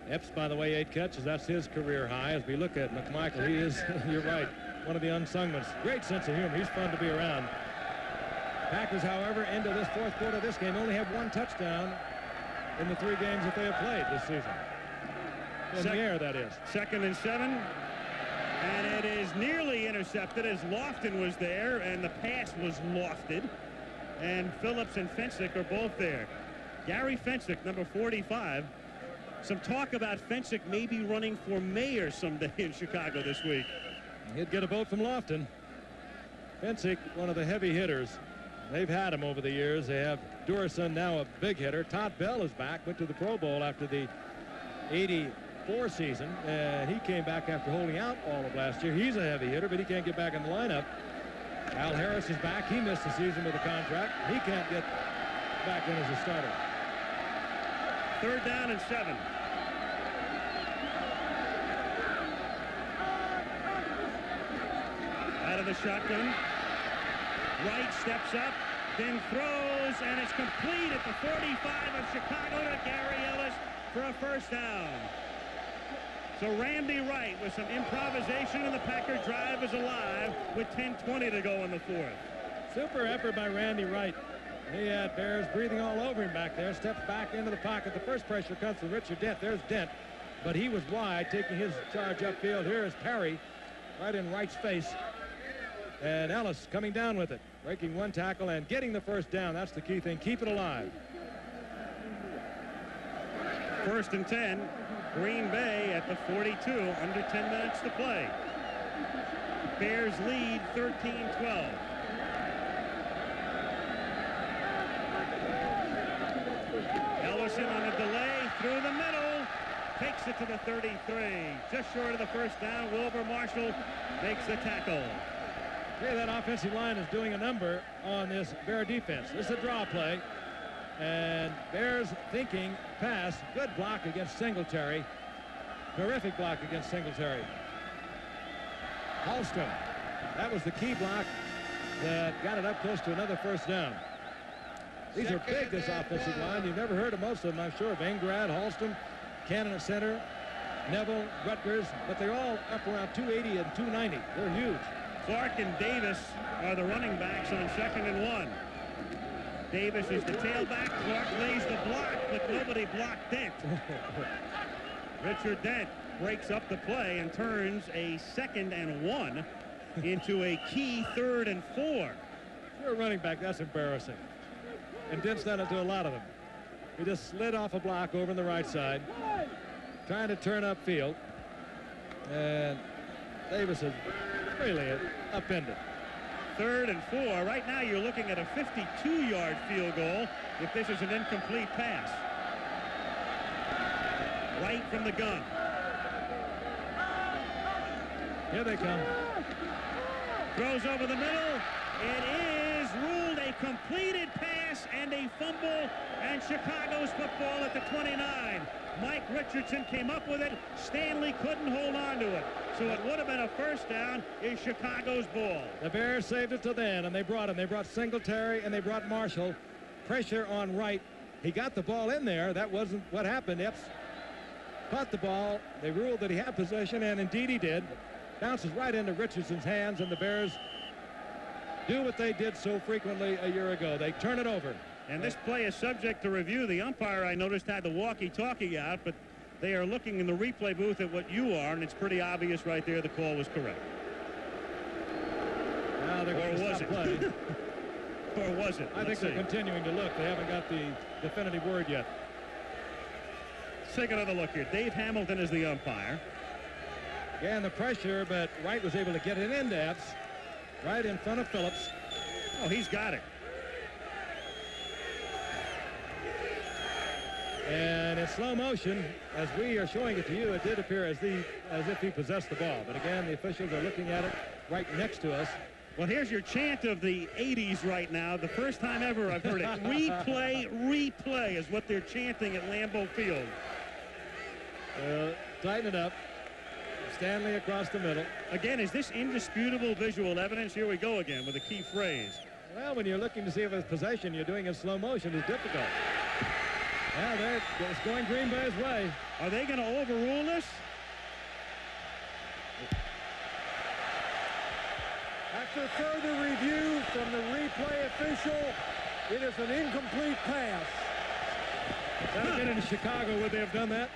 Epps, by the way, 8 catches. That's his career high. As we look at McMichael, he is, you're right, one of the unsung ones. Great sense of humor. He's fun to be around. Packers, however, into this fourth quarter of this game, only have 1 touchdown in the 3 games that they have played this season. In the air, that is. 2nd and 7. And it is nearly intercepted as Lofton was there, and the pass was lofted. And Phillips and Fensick are both there. Gary Fensick, number 45. Some talk about Fensick maybe running for mayor someday in Chicago this week. He'd get a vote from Lofton. Fensick, one of the heavy hitters. They've had him over the years. They have Durison, now a big hitter. Todd Bell is back, went to the Pro Bowl after the 84 season. And he came back after holding out all of last year. He's a heavy hitter, but he can't get back in the lineup. Al Harris is back. He missed the season with a contract. He can't get back in as a starter. 3rd down and 7. Out of the shotgun. Wright steps up, then throws, and it's complete at the 45 of Chicago to Gary Ellis for a 1st down. So Randy Wright with some improvisation, and the Packer drive is alive with 10:20 to go in the 4th. Super effort by Randy Wright. He had Bears breathing all over him back there. Steps back into the pocket. The first pressure comes from Richard Dent. There's Dent, but he was wide, taking his charge upfield. Here is Perry, right in Wright's face. And Ellis coming down with it, breaking 1 tackle and getting the 1st down. That's the key thing. Keep it alive. 1st and 10. Green Bay at the 42. Under 10 minutes to play. Bears lead 13-12. Ellison on a delay through the middle. Takes it to the 33. Just short of the 1st down. Wilbur Marshall makes the tackle. Here, that offensive line is doing a number on this Bear defense. This is a draw play. And Bears thinking pass. Good block against Singletary. Terrific block against Singletary. Hallstrom. That was the key block that got it up close to another 1st down. These are big, this offensive line. You've never heard of most of them, I'm sure, of Ingrad, Hallstrom, Cannon at center, Neville, Rutgers, but they're all up around 280 and 290. They're huge. Clark and Davis are the running backs on 2nd and 1. Davis is the tailback. Clark lays the block, but nobody blocked Dent. Richard Dent breaks up the play and turns a 2nd and 1 into a key 3rd and 4. You're a running back. That's embarrassing. And Dent's done it to a lot of them. He just slid off a block over on the right side, trying to turn upfield. And Davis is really upended. 3rd and 4. Right now you're looking at a 52-yard field goal if this is an incomplete pass. Right from the gun. Here they come. Throws over the middle. It is ruled a completed pass and a fumble, and Chicago's football at the 29. Mike Richardson came up with it. Stanley couldn't hold on to it. So it would have been a 1st down. Is Chicago's ball. The Bears saved it to the end, and they brought him. They brought Singletary, and they brought Marshall. Pressure on Wright. He got the ball in there. That wasn't what happened. Epps caught the ball. They ruled that he had possession, and indeed he did. Bounces right into Richardson's hands, and the Bears do what they did so frequently a year ago. They turn it over. And this play is subject to review. The umpire, I noticed, had the walkie-talkie out, but they are looking in the replay booth at what you are, and it's pretty obvious right there the call was correct. Now they're going to stop play. Or was it? I think they're continuing to look. They haven't got the definitive word yet. Let's take another look here. Dave Hamilton is the umpire. Yeah, and the pressure, but Wright was able to get it into Epps right in front of Phillips. Oh, he's got it. And in slow motion, as we are showing it to you, it did appear as if he possessed the ball. But again, the officials are looking at it right next to us. Well, here's your chant of the 80s right now. The first time ever I've heard it. Replay, replay is what they're chanting at Lambeau Field. Tighten it up. Stanley across the middle. Again, is this indisputable visual evidence? Here we go again with a key phrase. Well, when you're looking to see if it's possession, you're doing it in slow motion. It's difficult. Yeah, it's going Green Bay's way. Are they going to overrule this? After further review from the replay official, it is an incomplete pass. That again in Chicago, would they have done that?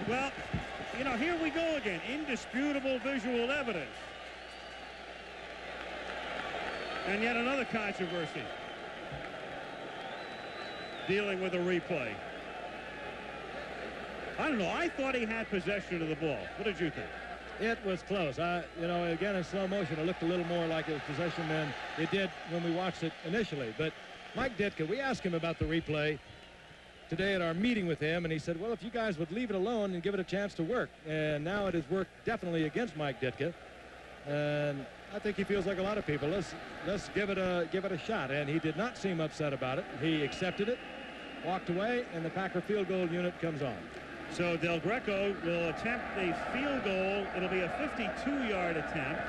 Well, you know, here we go again. Indisputable visual evidence. And yet another controversy dealing with a replay. I don't know. I thought he had possession of the ball. What did you think? It was close. You know, again, in slow motion, it looked a little more like it was possession than it did when we watched it initially. But Mike Ditka, we asked him about the replay today at our meeting with him, and he said, well, if you guys would leave it alone and give it a chance to work. And now it has worked definitely against Mike Ditka. And I think he feels like a lot of people. Let's give it a shot. And he did not seem upset about it. He accepted it, walked away, and the Packer field goal unit comes on. So Del Greco will attempt a field goal. It'll be a 52-yard attempt.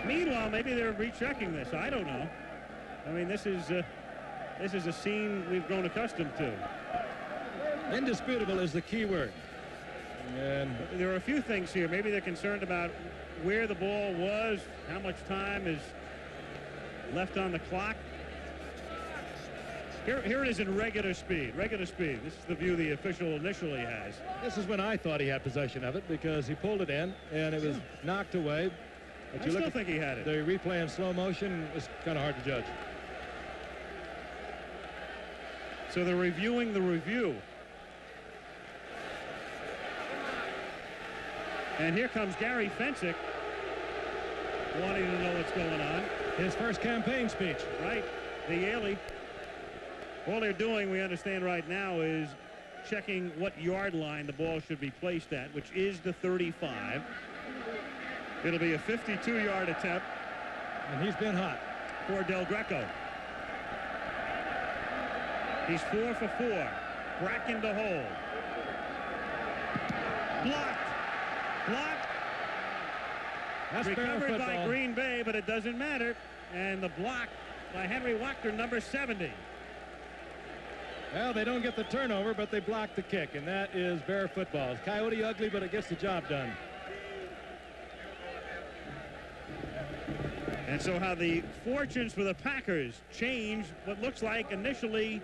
Meanwhile, maybe they're rechecking this. I don't know. I mean, this is a scene we've grown accustomed to. Indisputable is the key word. And there are a few things here. Maybe they're concerned about where the ball was, how much time is left on the clock. Here it is in regular speed. Regular speed. This is the view the official initially has. This is when I thought he had possession of it because he pulled it in and it was knocked away. But I still think he had it. The replay in slow motion is kind of hard to judge. So they're reviewing the review. And here comes Gary Fensick wanting to know what's going on. His first campaign speech. Right. The Yaley. All they're doing, we understand right now, is checking what yard line the ball should be placed at, which is the 35. It'll be a 52-yard attempt. And he's been hot. For Del Greco. He's 4 for 4. Bracken to hold. Blocked. Blocked. That's recovered by Green Bay, but it doesn't matter. And the block by Henry Wachter, number 70. Well, they don't get the turnover, but they block the kick, and that is Bear football. It's coyote ugly, but it gets the job done. And so how the fortunes for the Packers change what looks like initially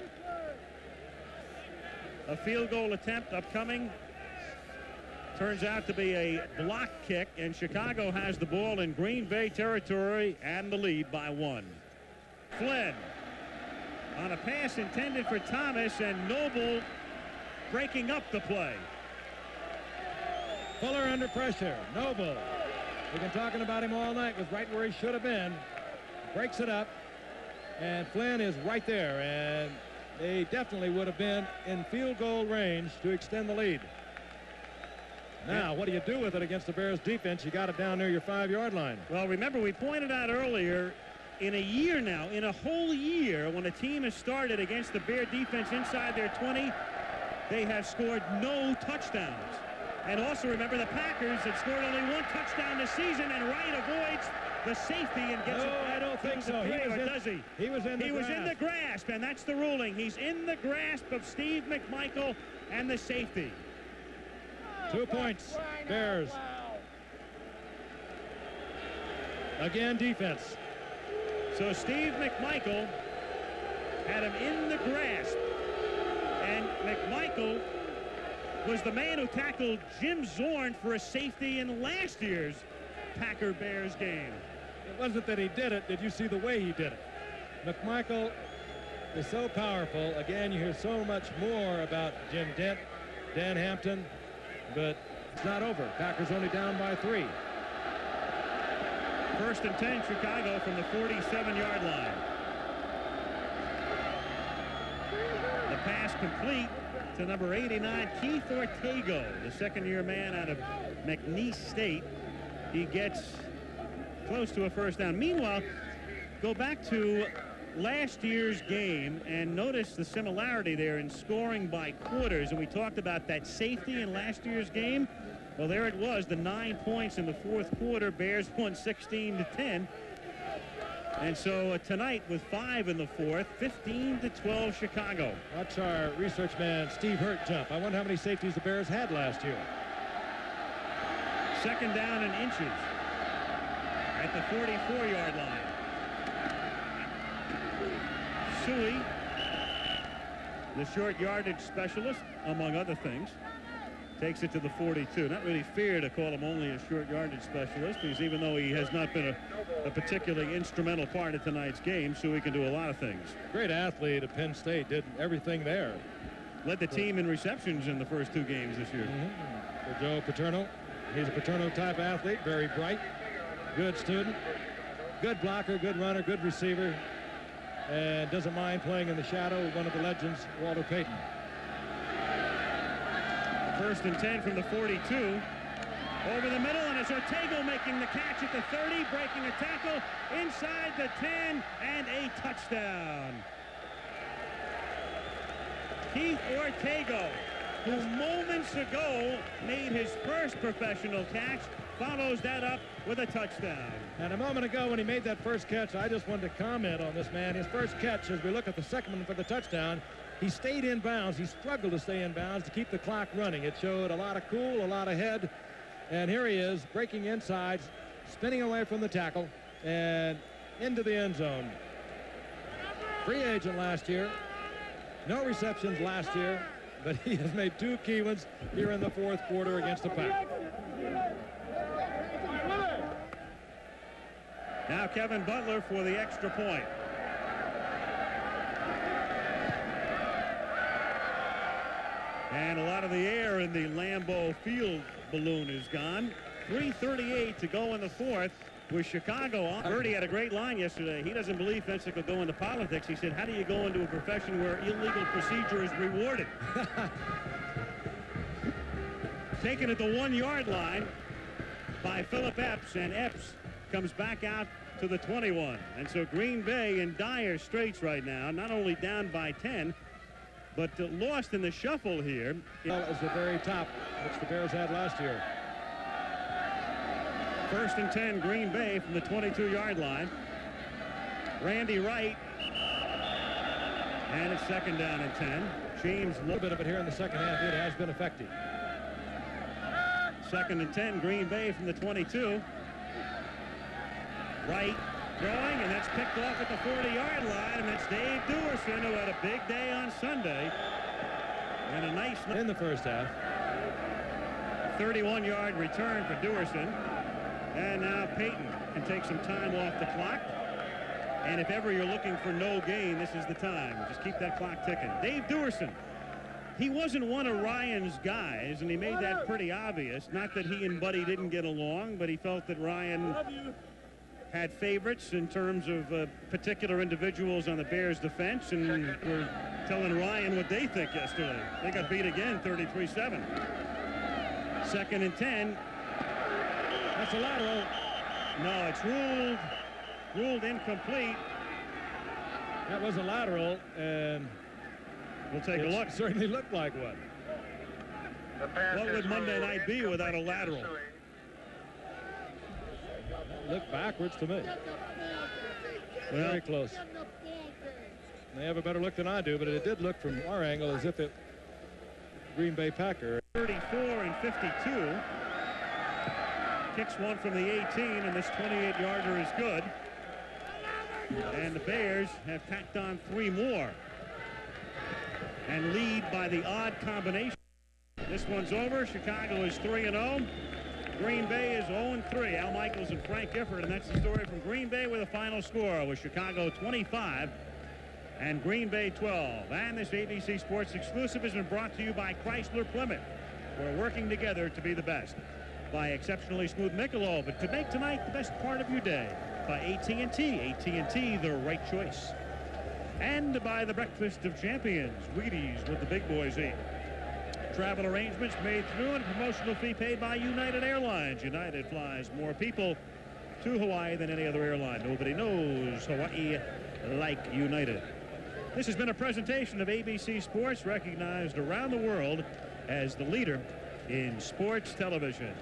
a field goal attempt upcoming. Turns out to be a block kick, and Chicago has the ball in Green Bay territory and the lead by 1. Flynn on a pass intended for Thomas, and Noble breaking up the play. Fuller under pressure. Noble. We've been talking about him all night. Was right where he should have been. Breaks it up. And Flynn is right there. And they definitely would have been in field goal range to extend the lead. Now, what do you do with it against the Bears defense? You got it down near your 5-yard line. Well, remember, we pointed out earlier, in a year now, in a whole year, when a team has started against the Bear defense inside their 20, they have scored no touchdowns. And also remember, the Packers had scored only 1 touchdown this season, and Wright avoids the safety and gets it back. I don't think so. Does he? He was in the grasp. He was in the grasp, and that's the ruling. He's in the grasp of Steve McMichael and the safety. 2 points, Bears. Again, defense. So Steve McMichael had him in the grasp, and McMichael was the man who tackled Jim Zorn for a safety in last year's Packer-Bears game. It wasn't that he did it. Did you see the way he did it? McMichael is so powerful. Again, you hear so much more about Jim Dent, Dan Hampton, but it's not over. Packers only down by 3. 1st and 10, Chicago from the 47-yard line. The pass complete to number 89, Keith Ortego, the second-year man out of McNeese State. He gets close to a first down. Meanwhile, go back to last year's game and notice the similarity there in scoring by quarters. And we talked about that safety in last year's game. Well, there it was, the 9 points in the 4th quarter. Bears won 16-10. And so tonight with 5 in the fourth, 15-12 Chicago. Watch our research man Steve Hurt jump. I wonder how many safeties the Bears had last year. Second down and inches at the 44-yard line. Suey, the short yardage specialist, among other things, takes it to the 42. Not really fair to call him only a short yardage specialist, because even though he has not been a particularly instrumental part of tonight's game, Suey can do a lot of things. Great athlete at Penn State, did everything there. Led the team in receptions in the first 2 games this year. For Joe Paterno. He's a Paterno type athlete, very bright, good student, good blocker, good runner, good receiver, and doesn't mind playing in the shadow of one of the legends, Walter Payton. First and 10 from the 42. Over the middle, and it's Ortega making the catch at the 30, breaking a tackle inside the 10, and a touchdown. Keith Ortega, who moments ago made his first professional catch, follows that up with a touchdown. And a moment ago when he made that first catch, I just wanted to comment on this man. His first catch, as we look at the second one for the touchdown, he stayed in bounds. He struggled to stay in bounds to keep the clock running. It showed a lot of cool, a lot of head. And here he is, breaking inside, spinning away from the tackle, and into the end zone. Free agent last year. No receptions last year, but he has made 2 key ones here in the fourth quarter against the Pack. Now Kevin Butler for the extra point. And a lot of the air in the Lambeau Field balloon is gone. 3:38 to go in the fourth with Chicago on. Bertie had a great line yesterday. He doesn't believe Fensick will go into politics. He said, how do you go into a profession where illegal procedure is rewarded? Taken at the 1-yard line by PHILLIP Epps, and Epps comes back out to the 21. And so Green Bay in dire straits right now, not only down by 10, but lost in the shuffle here. Well, is the very top, which the Bears had last year. First and 10, Green Bay from the 22-yard line. Randy Wright. And it's second down and 10. James, a little bit of it here in the second half. It has been effective. Second and 10, Green Bay from the 22. Wright throwing, and that's picked off at the 40-yard line, and that's Dave Duerson, who had a big day on Sunday. And a nice... in the first half. 31-yard return for Duerson. And now Payton can take some time off the clock. And if ever you're looking for no gain, this is the time. Just keep that clock ticking. Dave Duerson. He wasn't one of Ryan's guys, and he made that pretty obvious. Not that he and Buddy didn't get along, but he felt that Ryan had favorites in terms of particular individuals on the Bears defense, and were telling Ryan what they think yesterday. They got beat again, 33-7. Second and 10. That's a lateral. No, it's ruled incomplete. That was a lateral, and we'll take a look. Certainly looked like one. What would Monday night be without a lateral? Looked backwards to me. Well, very close. They have a better look than I do, but it did look from our angle as if it Green Bay Packer. 34 and 52. Kicks one from the 18, and this 28-yarder is good. And the Bears have tacked on 3 more and lead by the odd combination. This one's over. Chicago is 3-0. Green Bay is 0-3. Al Michaels and Frank Gifford, and that's the story from Green Bay with a final score with Chicago 25 and Green Bay 12. And this ABC Sports exclusive has been brought to you by Chrysler Plymouth. We're working together to be the best. By exceptionally smooth Michelob, but to make tonight the best part of your day. By AT&T. AT&T, the right choice. And by the Breakfast of Champions, Wheaties, what the big boys eat. Travel arrangements made through and a promotional fee paid by United Airlines. United flies more people to Hawaii than any other airline. Nobody knows Hawaii like United. This has been a presentation of ABC Sports, recognized around the world as the leader in sports television.